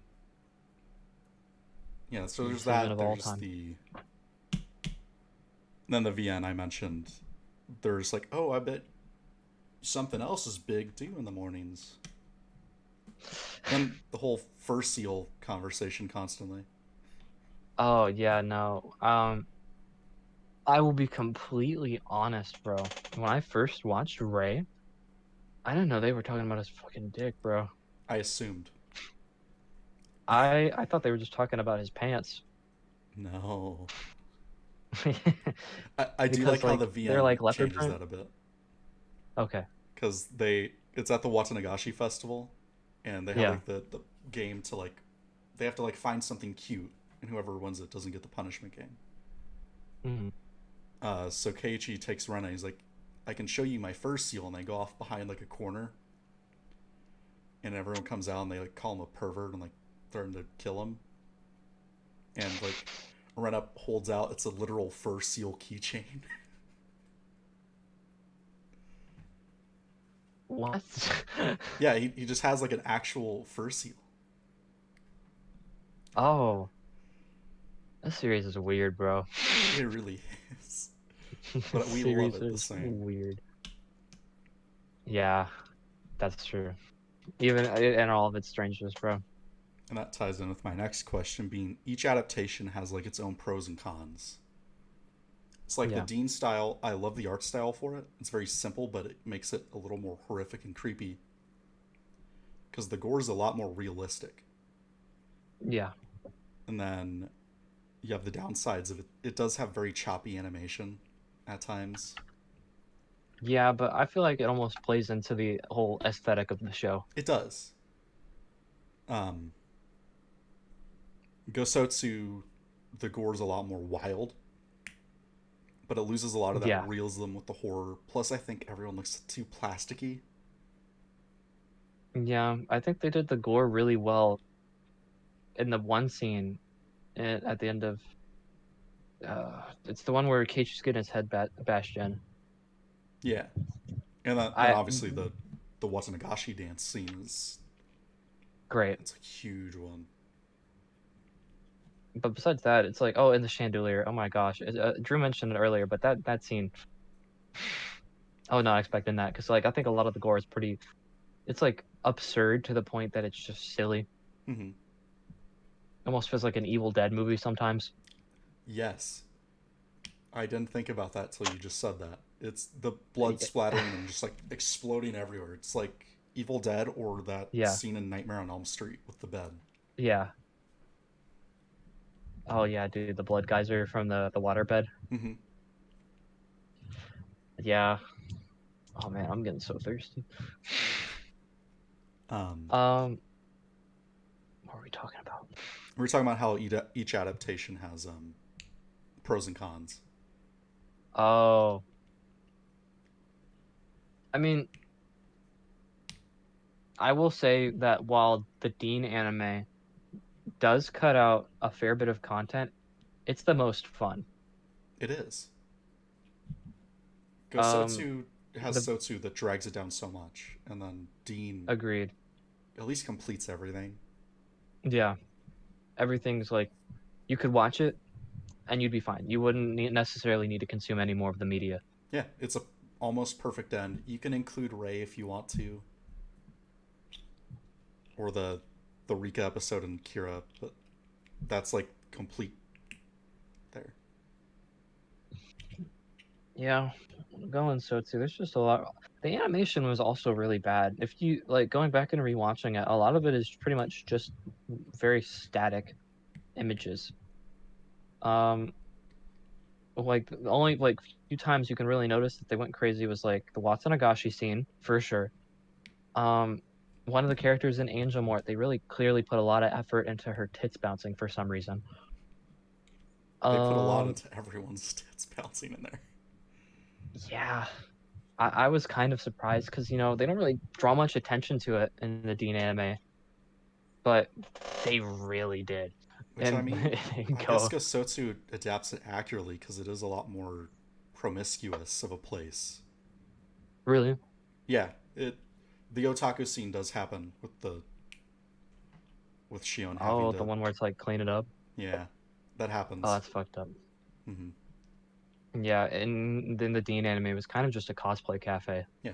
yeah. So there's Decision that. of all There's time. the. Then the VN I mentioned. There's like, oh, I bet something else is big too in the mornings. And the whole fur seal conversation constantly. Oh yeah, no. I will be completely honest, bro. When I first watched Ray, I didn't know they were talking about his fucking dick, bro. I assumed. I thought they were just talking about his pants. No. I do Because like how like the they're VN like leopard changes print. that a bit. Okay. Because it's at the Watanagashi festival, and they have Yeah. like the game to like, they have to like find something cute, and whoever wins it doesn't get the punishment game. Hmm. So Keiichi takes Rena. He's like, I can show you my fur seal, and they go off behind like a corner, and everyone comes out and they like call him a pervert and like threaten to kill him. And like Rena holds out, it's a literal fur seal keychain. What? Yeah, he just has like an actual fur seal. Oh, this series is weird, bro. It really is. This But we love series it the is same. weird. Yeah, that's true. Even in all of its strangeness, bro. And that ties in with my next question being each adaptation has like its own pros and cons. It's like the Yeah. Dean style, I love the art style for it. It's very simple, but it makes it a little more horrific and creepy. Because the gore is a lot more realistic. Yeah. And then you have the downsides of it. It does have very choppy animation at times. Yeah, but I feel like it almost plays into the whole aesthetic of the show. It does. Um, Gosotsu, the gore is a lot more wild, but it loses a lot of that Yeah. realism with the horror. Plus, I think everyone looks too plasticky. Yeah, I think they did the gore really well in the one scene at the end of it's the one where Keiichi's getting his head bashed in. Yeah, and then I obviously the Watanagashi dance scene is great. it's a huge one. But besides that, it's like, oh, in the chandelier. Oh my gosh. Drew mentioned it earlier, but that scene, I was not expecting that because like I think a lot of the gore is pretty. It's like absurd to the point that it's just silly. Mm-hmm. Almost feels like an Evil Dead movie sometimes. Yes, I didn't think about that till you just said that. It's the blood splattering and just like exploding everywhere. It's like Evil Dead or that Yeah, scene in Nightmare on Elm Street with the bed. yeah. Oh yeah, dude, the blood geyser from the waterbed. Mm-hmm. Yeah. Oh man, I'm getting so thirsty. Um, What are we talking about? we were talking about how each adaptation has pros and cons. Oh, I mean, I will say that while the Dean anime does cut out a fair bit of content, it's the most fun. It is. Um, Gosotsu has the Sotsu that drags it down so much, and then Dean Agreed. at least completes everything. Yeah, everything's like you could watch it and you'd be fine. You wouldn't necessarily need to consume any more of the media. Yeah, it's a almost perfect end. You can include Ray if you want to, or the Rika episode and Kira, but that's like complete there. Yeah, going so too. There's just a lot. The animation was also really bad. If you like going back and rewatching it, a lot of it is pretty much just very static images. Um, like the only like few times you can really notice that they went crazy was like the Watsunagashi scene for sure. Um, one of the characters in Angel Mort, they really clearly put a lot of effort into her tits bouncing for some reason. They put a lot Um, into everyone's tits bouncing in there. yeah, I was kind of surprised because they don't really draw much attention to it in the Dean anime, but they really did. Which, I And mean, I guess go Gosotsu adapts it accurately because it is a lot more promiscuous of a place. really. Yeah, the otaku scene does happen with Shion having Oh, the to. one where it's like clean it up. Yeah, that Oh, happens. that's fucked up. Hmm. Yeah, and then the Dean anime was kind of just a cosplay cafe. Yeah,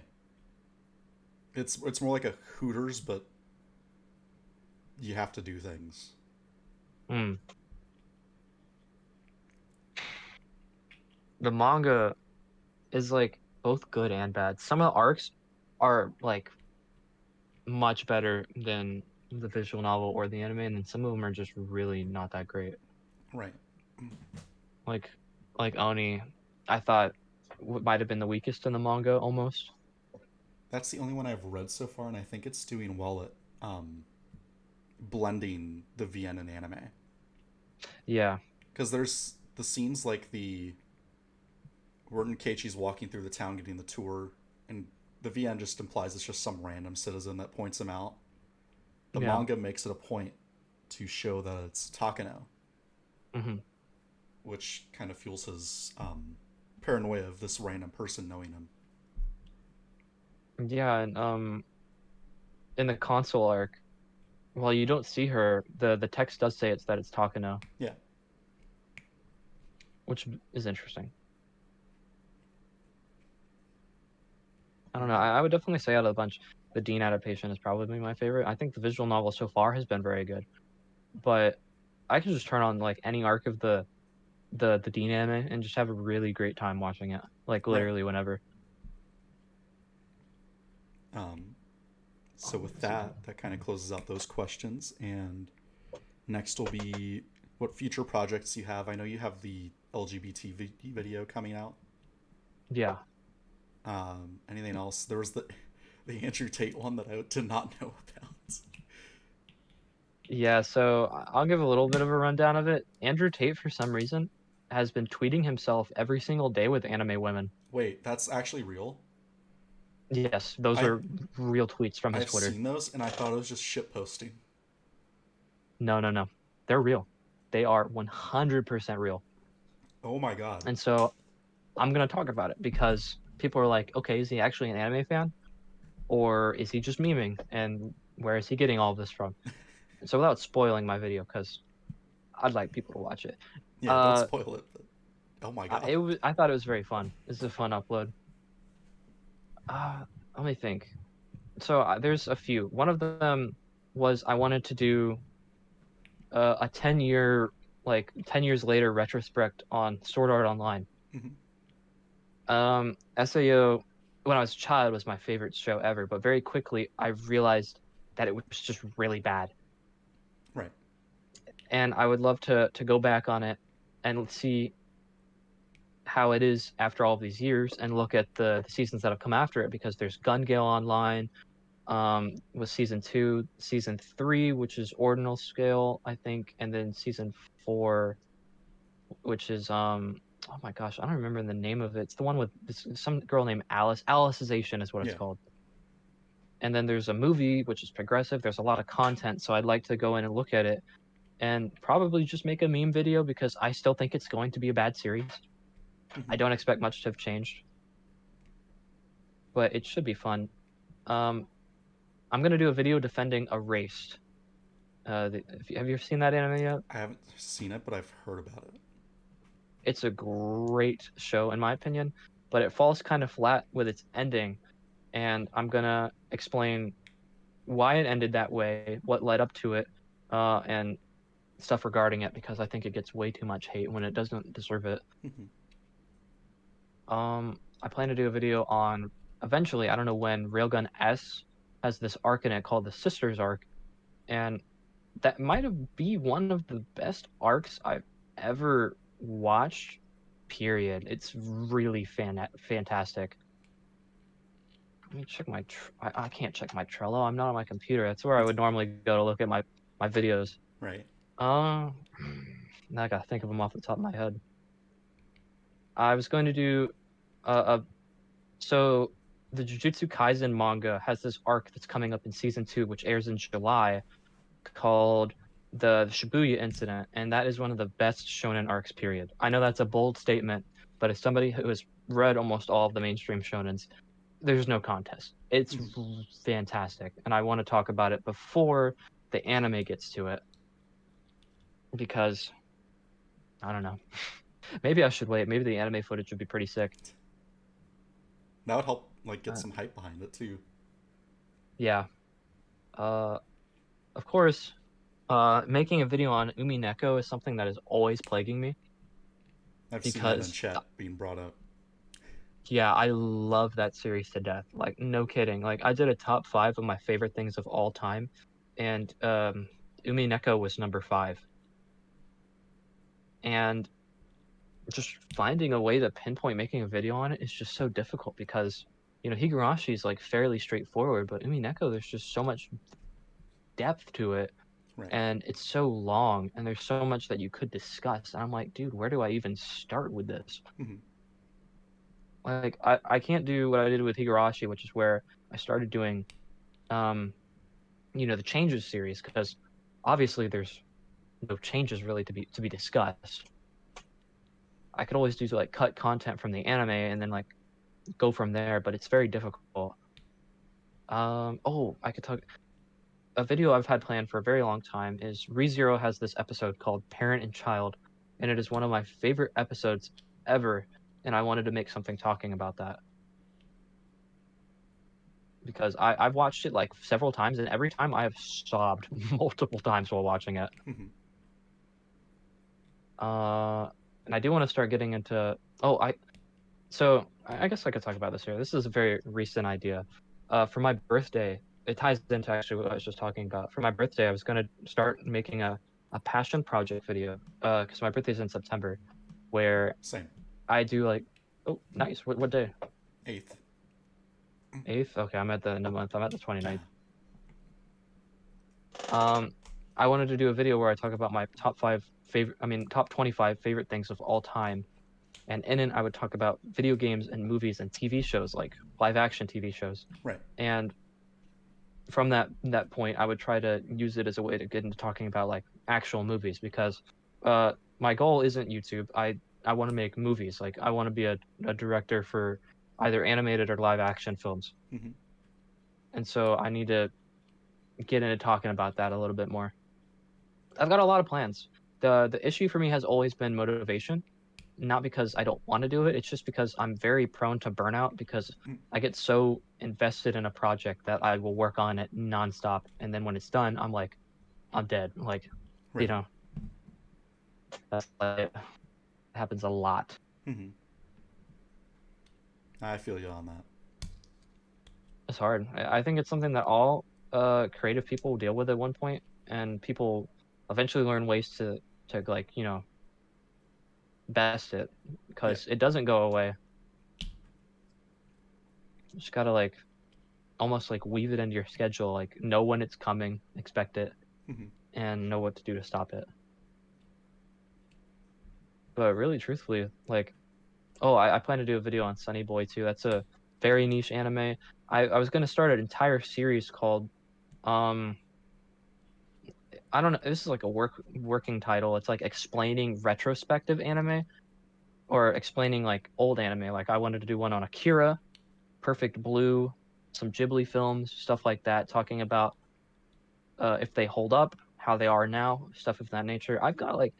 it's more like a Hooters, but you have to do things. Hmm. The manga is like both good and bad. Some of the arcs are like much better than the visual novel or the anime, and then some of them are just really not that great. Right. Like like Oni, I thought might have been the weakest in the manga almost. That's the only one I've read so far, and I think it's doing well at blending the VN and anime. Yeah, Because there's the scenes like the where Keiichi's walking through the town getting the tour, and the VN just implies it's just some random citizen that points him out. The yeah. manga makes it a point to show that it's Takano, Hmm. which kind of fuels his paranoia of this random person knowing him. Yeah, and in the console arc, while you don't see her, the text does say it's Takano, Yeah. which is interesting. I don't know. I would definitely say out of the bunch, the Dean adaptation is probably my favorite. I think the visual novel so far has been very good, but I can just turn on like any arc of the Dean anime and just have a really great time watching it. Like Right. literally whenever. Um, so with that, that kind of closes out those questions. And next will be what future projects you have. I know you have the LGBT video coming out. Yeah. Anything else? There was the Andrew Tate one that I did not know about. Yeah, so I'll give a little bit of a rundown of it. Andrew Tate, for some reason, has been tweeting himself every single day with anime women. Wait, that's actually real. Yes, those I are real tweets from his I've Twitter. seen those and I thought it was just shit posting. No, no, no. They're real. They are 100% real. Oh my god. And so I'm going to talk about it because people are like, okay, is he actually an anime fan? Or is he just memeing? And where is he getting all of this from? And so without spoiling my video, because I'd like people to watch it. Yeah, don't Uh, spoil it. But, oh my god. I thought it was very fun. It's a fun upload. Uh, Let me think. So there's a few. One of them was I wanted to do a 10 years later retrospect on Sword Art Online. Mhm. SAO, when I was a child, was my favorite show ever, but very quickly I realized that it was just really bad. Right. And I would love to go back on it and see how it is after all these years and look at the seasons that have come after it because there's Gun Gale Online, was season 2, season 3, which is ordinal scale, I think, and then season 4, which is oh my gosh, I don't remember the name of it. It's the one with some girl named Alice. Alicization is what it's Yeah. called. And then there's a movie which is progressive. There's a lot of content, so I'd like to go in and look at it and probably just make a meme video because I still think it's going to be a bad series. I Mhm. don't expect much to have changed, but it should be fun. Um, I'm gonna do a video defending Erased. Have you ever seen that anime yet? I haven't seen it, but I've heard about it. It's a great show in my opinion, but it falls kind of flat with its ending, and I'm gonna explain why it ended that way, what led up to it, and stuff regarding it because I think it gets way too much hate when it doesn't deserve it. I plan to do a video on eventually, I don't know when, Railgun S has this arc in it called the Sisters arc, and that might be one of the best arcs I've ever watched. Period. It's really fantastic. Let me check my. I can't check my Trello. I'm not on my computer. That's where I would normally go to look at my videos. Right. Now I gotta think of them off the top of my head. I was going to do so the Jujutsu Kaisen manga has this arc that's coming up in season 2, which airs in July, called the Shibuya Incident, and that is one of the best shonen arcs. Period. I know that's a bold statement, but as somebody who has read almost all of the mainstream shonens, there's no contest. It's fantastic, and I want to talk about it before the anime gets to it because I don't know. Maybe I should wait. Maybe the anime footage would be pretty sick. That would help like get some hype behind it too. Yeah. Of course, making a video on Umineko is something that is always plaguing me I've seen that in because chat being brought up. yeah, I love that series to death. Like, no kidding. Like, I did a top 5 of my favorite things of all time, and Umineko was number 5. And just finding a way to pinpoint making a video on it is just so difficult because, Higurashi is like fairly straightforward, but Umineko, there's just so much depth to it, Right. and it's so long, and there's so much that you could discuss. And I'm like, dude, where do I even start with this? Like, I can't do what I did with Higurashi, which is where I started doing, the changes series, because obviously there's no changes really to be discussed. I could always do like cut content from the anime and then like go from there, but it's very difficult. I could talk. A video I've had planned for a very long time is ReZero has this episode called Parent and Child, and it is one of my favorite episodes ever, and I wanted to make something talking about that. Because I've watched it like several times, and every time I have sobbed multiple times while watching it. And I do want to start getting into. So I guess I could talk about this here. This is a very recent idea. For my birthday, it ties into actually what I was just talking about. For my birthday, I was gonna start making a passion project video. Because my birthday's in September, where Same. I do like. Oh, nice. What day? 8th. 8th. Okay, I'm at the end of the month. I'm at the 29th. I wanted to do a video where I talk about my top 25 favorite things of all time. And in it, I would talk about video games and movies and TV shows, like live action TV shows. Right. And from that point, I would try to use it as a way to get into talking about like actual movies, because my goal isn't YouTube. I want to make movies. Like, I want to be a director for either animated or live action films. And so I need to get into talking about that a little bit more. I've got a lot of plans. The issue for me has always been motivation, not because I don't want to do it. It's just because I'm very prone to burnout, because I get so invested in a project that I will work on it nonstop, and then when it's done, I'm like, I'm dead. Like, Right. That's it happens a lot. I feel you on that. It's hard. I think it's something that all creative people deal with at one point, and people eventually learn ways to like, best it, because it doesn't go away. You just gotta like almost like weave it into your schedule, like know when it's coming, expect it, and know what to do to stop it. But really, truthfully, like, I plan to do a video on Sunny Boy too. That's a very niche anime. I was gonna start an entire series called, I don't know. This is like a working title. It's like explaining retrospective anime, or explaining like old anime. Like, I wanted to do one on Akira, Perfect Blue, some Ghibli films, stuff like that, talking about if they hold up, how they are now, stuff of that nature. I've got like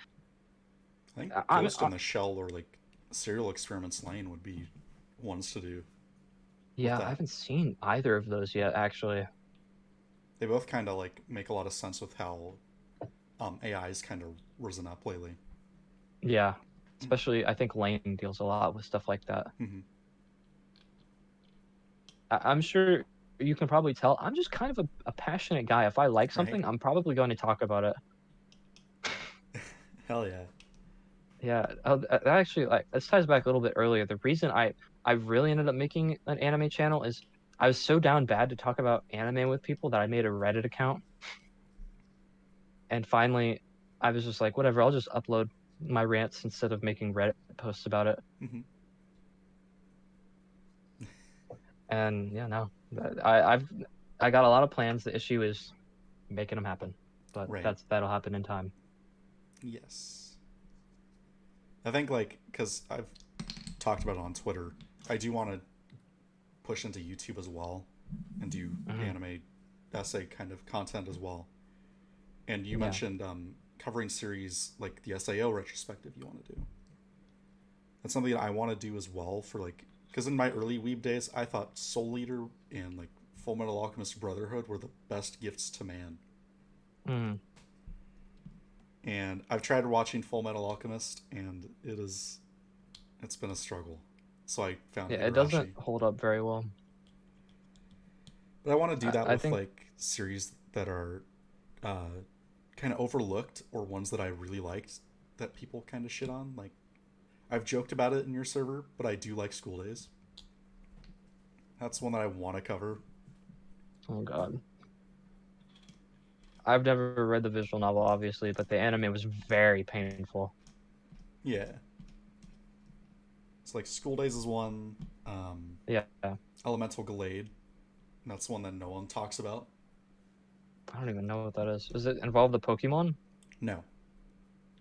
I think I'm Ghost in the Shell or like Serial Experiments Lane would be ones to do with yeah, I that. haven't seen either of those yet actually. They both kind of like make a lot of sense with how AI's kind of risen up lately. Yeah, especially I think Lane deals a lot with stuff like that. Mm-hmm. I'm sure you can probably tell I'm just kind of a passionate guy. If I like Right? something, I'm probably going to talk about it. Hell yeah. Yeah, that actually like this ties back a little bit earlier. The reason I really ended up making an anime channel is I was so down bad to talk about anime with people that I made a Reddit account, and finally I was just like, whatever, I'll just upload my rants instead of making Reddit posts about it. Mm-hmm. And yeah, no, I've I got a lot of plans. The issue is making them happen, but Right. that'll happen in time. Yes. I think like because I've talked about it on Twitter, I do want to push into YouTube as well and do Hmm. anime essay kind of content as well. And you Yeah, mentioned covering series like the SAO retrospective you want to do. That's something that I want to do as well for like because in my early Weeb days I thought Soul Eater and like Full Metal Alchemist Brotherhood were the best gifts to man. mm. And I've tried watching Full Metal Alchemist and it's been a struggle. So I found Yeah, it doesn't Higurashi. hold up very well. But I want to do that I with think like series that are uh, kind of overlooked or ones that I really liked that people kind of shit on. Like I've joked about it in your server, but I do like School Days. That's one that I want to cover. oh god. I've never read the visual novel, obviously, but the anime was very painful. Yeah, it's like School Days is one. Yeah, Elemental Glade. That's one that no one talks about. I don't even know what that is. Does it involve the Pokemon? No,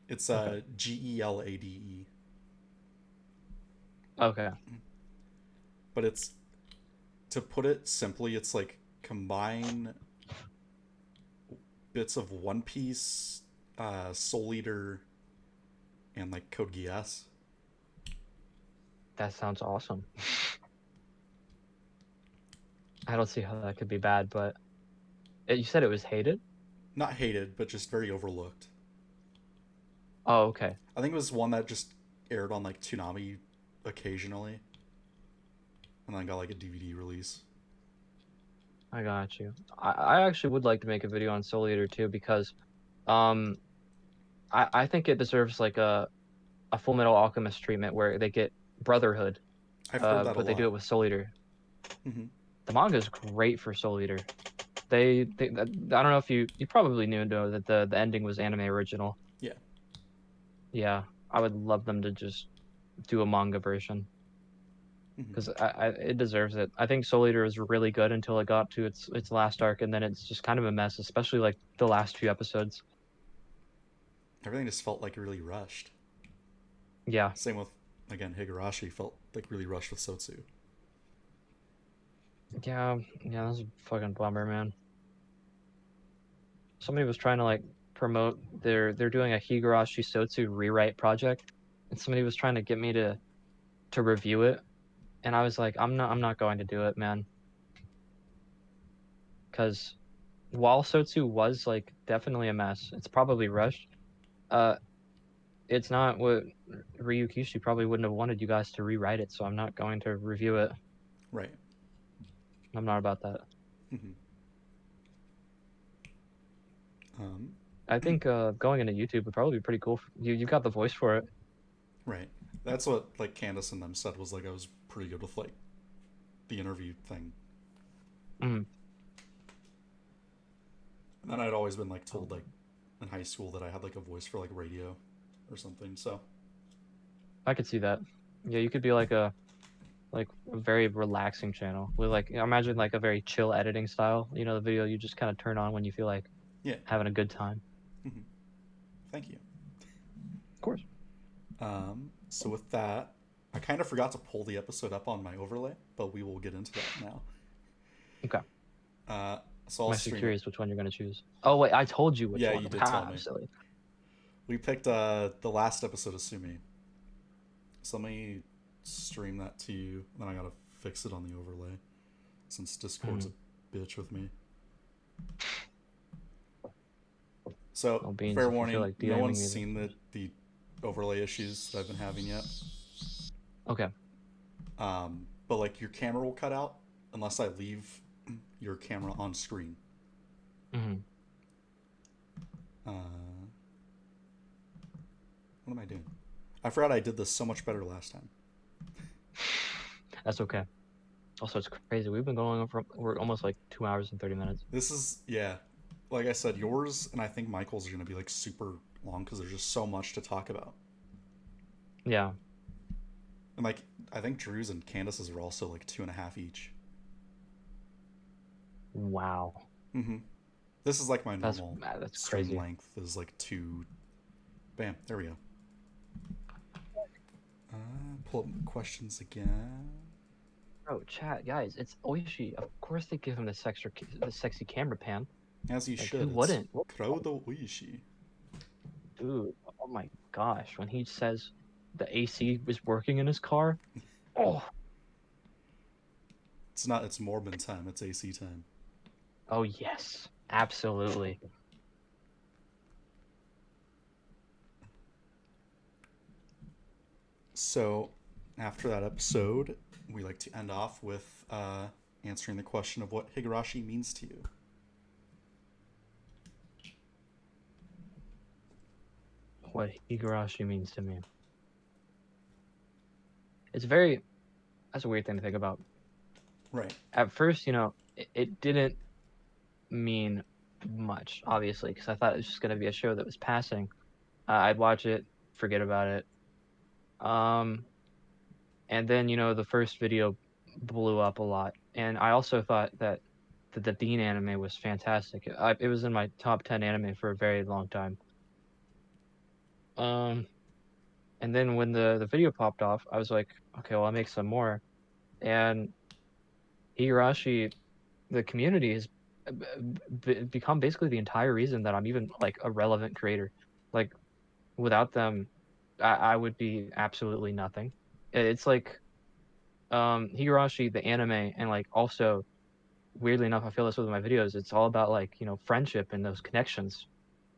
it's Okay. Gelade. Okay. But it's to put it simply, it's like combine bits of One Piece, Soul Eater, and like Code Geass. That sounds awesome. I don't see how that could be bad, but you said it was hated? Not hated, but just very overlooked. Oh, okay. I think it was one that just aired on like Toonami occasionally, and then got like a DVD release. I got you. I actually would like to make a video on Soul Eater too because um I think it deserves like a Full Metal Alchemist treatment where they get Brotherhood, I've heard that a but they do lot. it with Soul Eater. Hmm. The manga is great for Soul Eater. I don't know if you probably know that the ending was anime original. Yeah. Yeah, I would love them to just do a manga version Hmm. because it deserves it. I think Soul Eater is really good until it got to its last arc, and then it's just kind of a mess, especially like the last few episodes. Everything just felt like really rushed. Yeah, Same with again Higurashi felt like really rushed with Sotsu. yeah, that's a fucking bummer, man. Somebody was trying to like promote they're doing a Higurashi Sotsu rewrite project, and somebody was trying to get me to review it, and I was like, I'm not going to do it, man, because while Sotsu was like definitely a mess, it's probably rushed. Uh, it's not what Ryukishi probably wouldn't have wanted you guys to rewrite it, so I'm not going to review it. Right. I'm not about that. Hmm. Um, I think going into YouTube would probably be pretty cool. You got the voice for it. right. That's what like Candace and them said was like I was pretty good with like the interview thing. Mm. And then I'd always been like told like in high school that I had like a voice for like radio or something. So I could see that. Yeah, you could be like a very relaxing channel with like imagine like a very chill editing style. You know, the video you just kind of turn on when you feel like yeah. having a good time. Hmm. Thank you. Of course. So with that, I kind of forgot to pull the episode up on my overlay, but we will get into that now. Okay. So I'm I'll actually stream it. curious which one you're gonna choose. Oh wait, I told you which Yeah, one. you did tell Ha, me. silly. We picked the last episode of Sumi. So let me stream that to you. Then I gotta fix it on the overlay since Discord's Mhm. a bitch with me. So Oh beans, fair if you feel warning, like no DMing one's me. seen the overlay issues that I've been having yet. Okay. But like your camera will cut out unless I leave your camera on screen. Hmm. Uh, what am I doing? I forgot I did this so much better last time. That's okay. Also, it's crazy. We've been going on for we're almost like 2 hours and 30 minutes. This is, yeah, like I said, yours and I think Michael's are gonna be like super long because there's just so much to talk about. Yeah. And like I think Drew's and Candace's are also like 2.5 each. Wow. Mm-hmm. This is like my That's normal that's stream crazy. length is like two. Bam, there we go. Pull up questions again. Bro, chat, guys, it's Oishi. Of course they give him the sexy camera pan. As you Like, who should. It's wouldn't? What? Kurodo Uishi. Dude, oh my gosh. When he says the AC was working in his car, oh, It's not. It's Morbin time. It's AC time. oh yes, absolutely. So, after that episode, we like to end off with answering the question of what Higurashi means to you. What Higurashi means to me. It's very, that's a weird thing to think about. Right. At first, it didn't mean much, obviously, because I thought it was just going to be a show that was passing. I'd watch it, forget about it. And then, the first video blew up a lot. And I also thought that the Dean anime was fantastic. It was in my top 10 anime for a very long time. And then when the video popped off, I was like, okay, well, I'll make some more. And Higurashi, the community has become basically the entire reason that I'm even like a relevant creator. Like without them, I would be absolutely nothing. It's like Higurashi, the anime, and like also weirdly enough, I feel this with my videos. It's all about like friendship and those connections.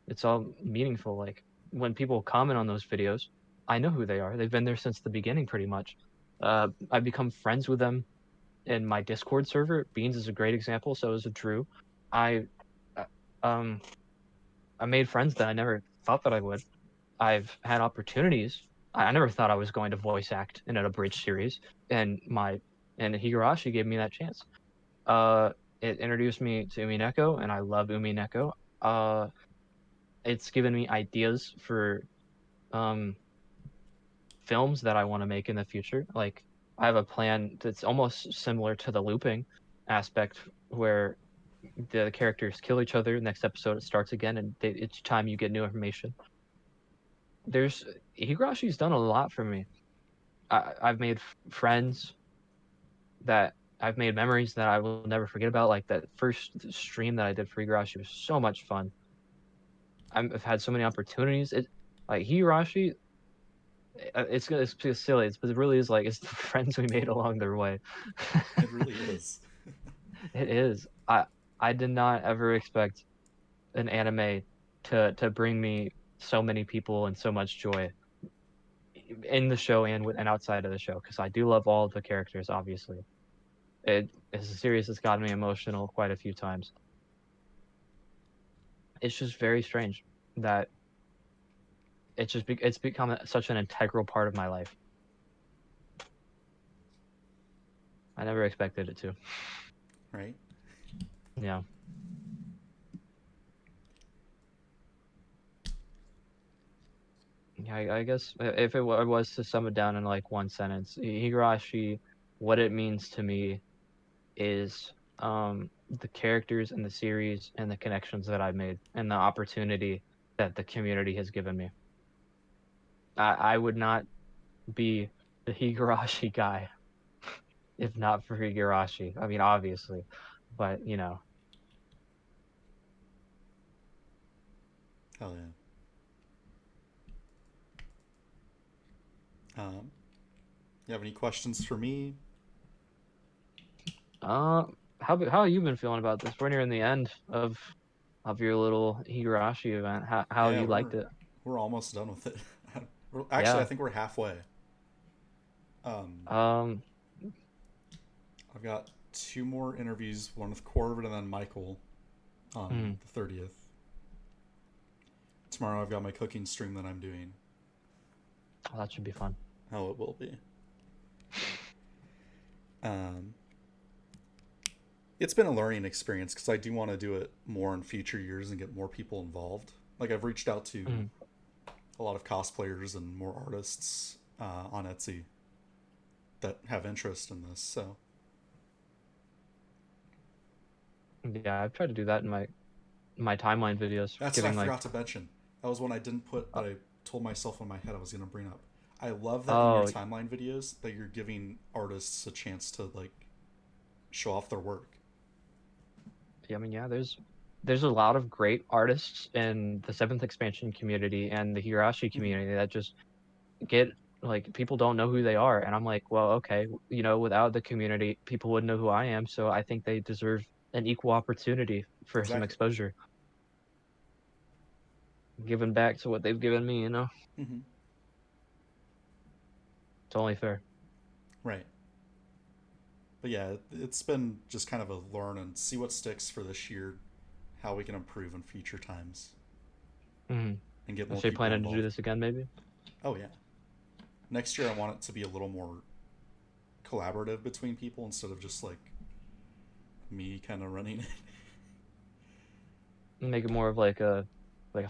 It's all meaningful. Like when people comment on those videos, I know who they are. They've been there since the beginning, pretty much. I've become friends with them in my Discord server. Beans is a great example. So is a Drew. I uh, um I made friends that I never thought that I would. I've had opportunities. I never thought I was going to voice act in an abridged series, and Higurashi gave me that chance. Uh, it introduced me to Umineko, and I love Umineko. Uh, it's given me ideas for um films that I want to make in the future. Like I have a plan that's almost similar to the looping aspect, where the characters kill each other. Next episode, it starts again, and each time you get new information. There's Higurashi's done a lot for me. I've made friends that I've made memories that I will never forget about. Like that first stream that I did for Higurashi was so much fun. I've had so many opportunities. Like Higurashi, it's silly. But it really is like it's the friends we made along the way. It really is. It is. I did not ever expect an anime to bring me so many people and so much joy in the show and outside of the show, because I do love all the characters. Obviously, it is a series that's gotten me emotional quite a few times. It's just very strange that it's become such an integral part of my life. I never expected it to. Right. Yeah. Yeah, I guess if it was to sum it down in like one sentence, Higurashi, what it means to me is the characters in the series and the connections that I've made and the opportunity that the community has given me. I would not be the Higurashi guy if not for Higurashi. I mean, obviously, but Hell yeah. You have any questions for me? How have you been feeling about this? We're nearing the end of your little Higurashi event. How have Yeah, you liked it? we're almost done with it. Actually, I Yeah. think we're halfway. Um, Um. I've got two more interviews, one with Corvid and then Michael on hmm, the 30th. Tomorrow I've got my cooking stream that I'm doing. oh, that should be fun. How it will be. Um, it's been a learning experience because I do want to do it more in future years and get more people involved. Like I've reached out to Mhm. a lot of cosplayers and more artists on Etsy that have interest in this. So Yeah, I've tried to do that in my timeline videos, that's what I giving like, forgot to mention. That was one I didn't put, uh, but I told myself in my head I was going to bring up. I love that in your oh, timeline videos that you're giving artists a chance to like show off their work. yeah, I mean, yeah, there's a lot of great artists in the seventh expansion community and the Higurashi Mm-hmm. community that just get like people don't know who they are, and I'm like, well, okay, without the community, people wouldn't know who I am, so I think they deserve an equal opportunity for some Exactly. exposure, giving back to what they've given me. Mm-hmm. It's only fair. Right. But yeah, it's been just kind of a learn and see what sticks for this year, how we can improve in future times Mm-hmm. and get more So you people planning to do involved. this again, maybe? Oh yeah. Next year I want it to be a little more collaborative between people instead of just like me kind of running it. Make it more of like a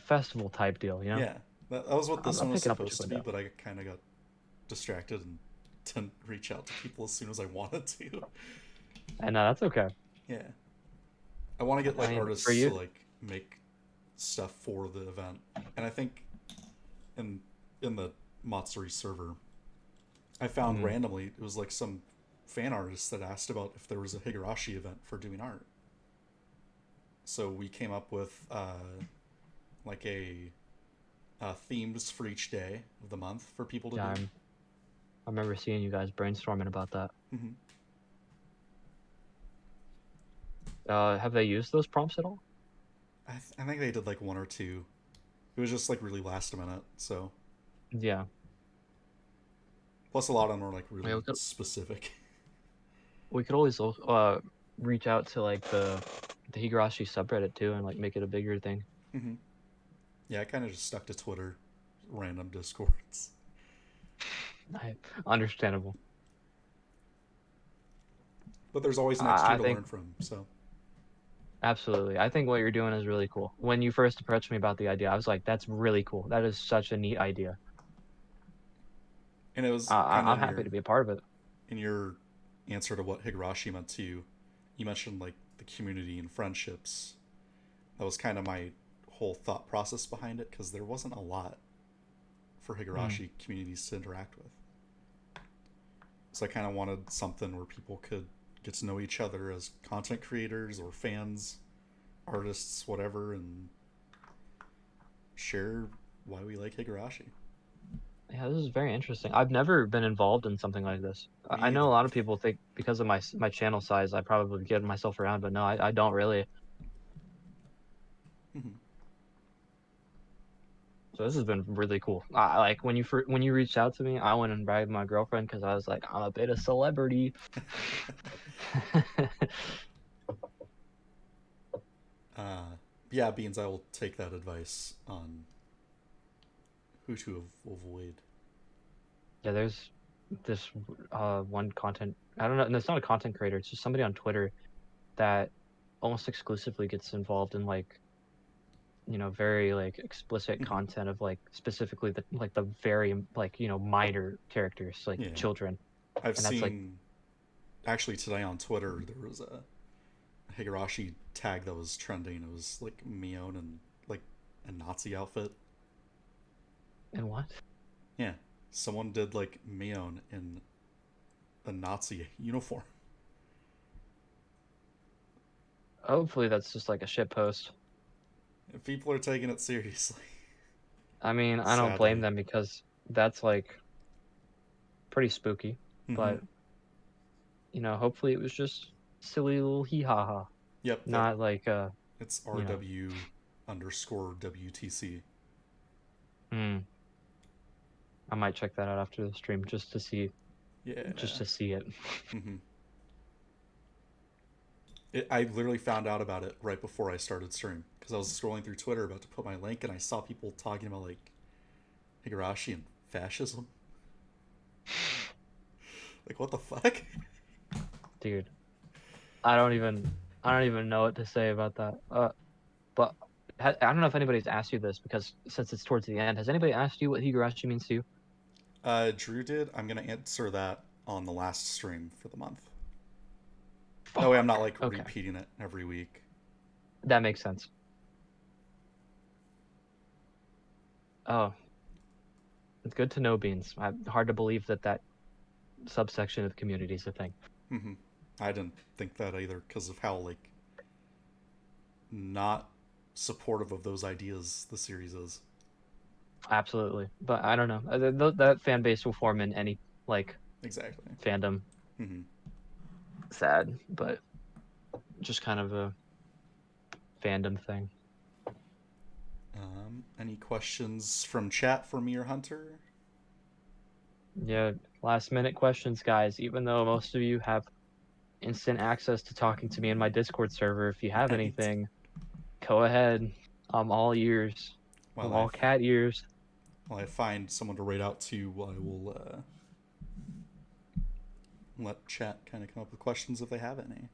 festival type deal. Yeah. That was what this I'm one was picking up what you're supposed to putting be, down. but I kind of got distracted and didn't reach out to people as soon as I wanted to. And that's okay. Yeah. I want to get I like mean, for artists to you, like make stuff for the event. And I think in the Matsuri server, I found mm, randomly it was like some fan artist that asked about if there was a Higurashi event for doing art. So we came up with like a themes for each day of the month for people to yeah, do. I remember seeing you guys brainstorming about that. Mm-hmm. Have they used those prompts at all? I think they did like one or two. It was just like really last minute. So Yeah. plus a lot of them were like I mean, really specific. we could always reach out to like the Higurashi subreddit too and like make it a bigger thing. Mm-hmm. Yeah, I kind of just stuck to Twitter, random discords. Understandable. But there's always next year I to think learn from. So absolutely. I think what you're doing is really cool. When you first approached me about the idea, I was like, "That's really cool. That is such a neat idea." and it was kind of I'm happy to be a part of it. in your answer to what Higurashi meant to you. You mentioned like the community and friendships. That was kind of my whole thought process behind it because there wasn't a lot for Mm. Higurashi communities to interact with. So I kind of wanted something where people could get to know each other as content creators or fans, artists, whatever, and share why we like Higurashi. Yeah, this is very interesting. I've never been involved in something like this. Me I know a either. lot of people think because of my channel size, I probably get myself around, but no, I don't really. Mm-hmm. So this has been really cool. Like when you reached out to me, I went and bragged my girlfriend because I was like, I'm a bit of celebrity. Yeah, Beans, I will take that advice on who to avoid. Yeah, there's this one content. I don't know. And it's not a content creator. It's just somebody on Twitter that almost exclusively gets involved in like very like explicit Mm-hmm. content of like specifically the very like minor characters like Yeah, children, I've and that's like seen actually today on Twitter there was a Higurashi tag that was trending. It was like Mion and like a Nazi outfit. and what? Yeah, someone did like Mion in a Nazi uniform. Hopefully that's just like a shit post. People are taking it seriously. I mean, I don't blame Sadly. them because that's like pretty spooky. Mm-hmm. But hopefully it was just silly little hee ha ha, Yep, that not like it's you know. RW underscore WTC. Hmm, I might check that out after the stream just Yeah. to see it. Mm-hmm. I literally found out about it right before I started stream because I was scrolling through Twitter about to put my link and I saw people talking about like Higurashi and fascism. Like what the fuck? Dude, I don't even know what to say about that. But I don't know if anybody's asked you this because since it's towards the end, has anybody asked you what Higurashi means to you? Drew did. I'm gonna answer that on the last stream for the month. That way I'm not Fuck. like Okay, repeating it every week. that makes sense. Oh, it's good to know, Beans. Hard to believe that subsection of the community is a thing. Mm-hmm. I didn't think that either because of how like not supportive of those ideas the series is. Absolutely, but I don't know. That fan base will form in any like Exactly. fandom. Mm-hmm. Sad, but just kind of a fandom thing. Any questions from chat for me or Hunter? Yeah, last minute questions, guys. Even though most of you have instant access to talking to me in my Discord server, if you have Right. anything, go ahead. I'm all ears. I'm While I all cat ears. while I find someone to write out to, I will let chat kind of come up with questions if they have any.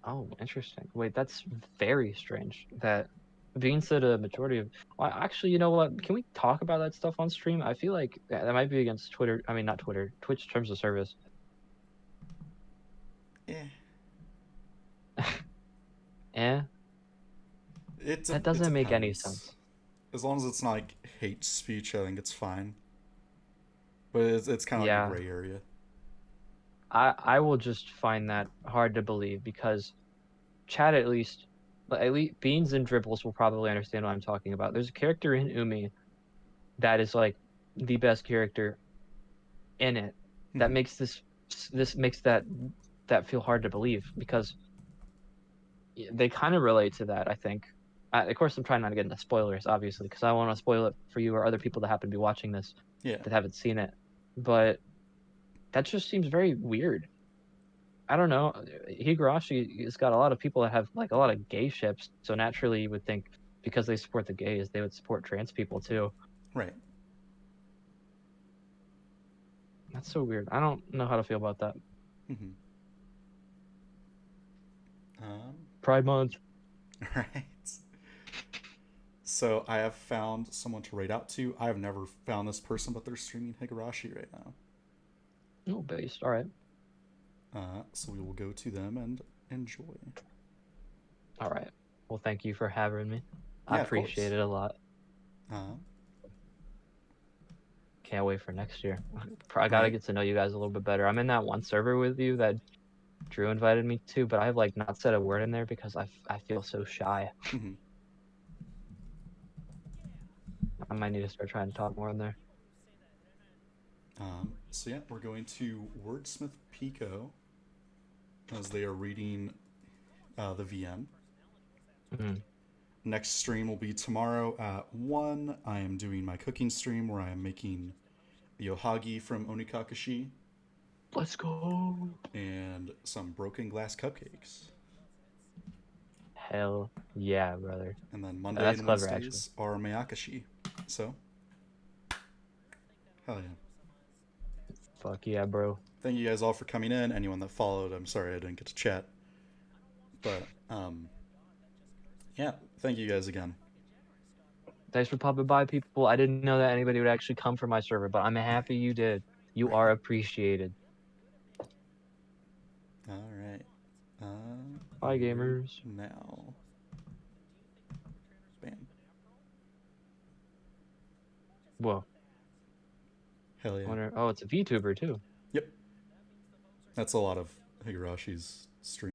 Oh, interesting. Wait, that's very strange. That being said, a majority of. Well, actually, you know what? Can we talk about that stuff on stream? I feel like that might be against Twitter. I mean, not Twitter. Twitch terms of service. Yeah, Eh, that it doesn't make any depends. sense. As long as it's not like hate speech, I think it's fine. But it's kind of like a Yeah, gray area. I will just find that hard to believe because Chad at least Beans and Dribbles will probably understand what I'm talking about. There's a character in Umi that is like the best character in it that Mm-hmm. makes this makes that feel hard to believe because they kind of relate to that, I think. Of course, I'm trying not to get into spoilers, obviously, because I want to spoil it for you or other people that happen to be watching this Yeah. that haven't seen it. But that just seems very weird. I don't know. Higurashi has got a lot of people that have like a lot of gay ships, so naturally you would think because they support the gays, they would support trans people too. Right. That's so weird. I don't know how to feel about that. Mm-hmm. Um. Pride Month. Right. So I have found someone to write out to. I have never found this person, but they're streaming Higurashi right now. Oh, based. All right. So we will go to them and enjoy. All right. Well, thank you for having me. I Yeah, of appreciate course. it a lot. Uh, Can't wait for next year. I gotta right. get to know you guys a little bit better. I'm in that one server with you that Drew invited me to, but I've like not said a word in there because I feel so shy. Mm-hmm. I might need to start trying to talk more in there. So yeah, we're going to Wordsmith Pico as they are reading the VM. Mm. Next stream will be tomorrow at 1. I am doing my cooking stream where I am making the ohagi from Onikakashi Let's go. and some broken glass cupcakes. Hell yeah, brother. And then Monday That's and clever, actually. Wednesdays are Mayakashi. So, hell yeah. Fuck yeah, bro. Thank you guys all for coming in. Anyone that followed, I'm sorry I didn't get to chat. But, yeah, thank you guys again. Thanks for popping by, people. I didn't know that anybody would actually come for my server, but I'm happy you did. You Right. are appreciated. All right. Bye, Right gamers. now. Bam. Whoa. Hell yeah. Oh, it's a VTuber too. Yep. That's a lot of Higurashi's stream.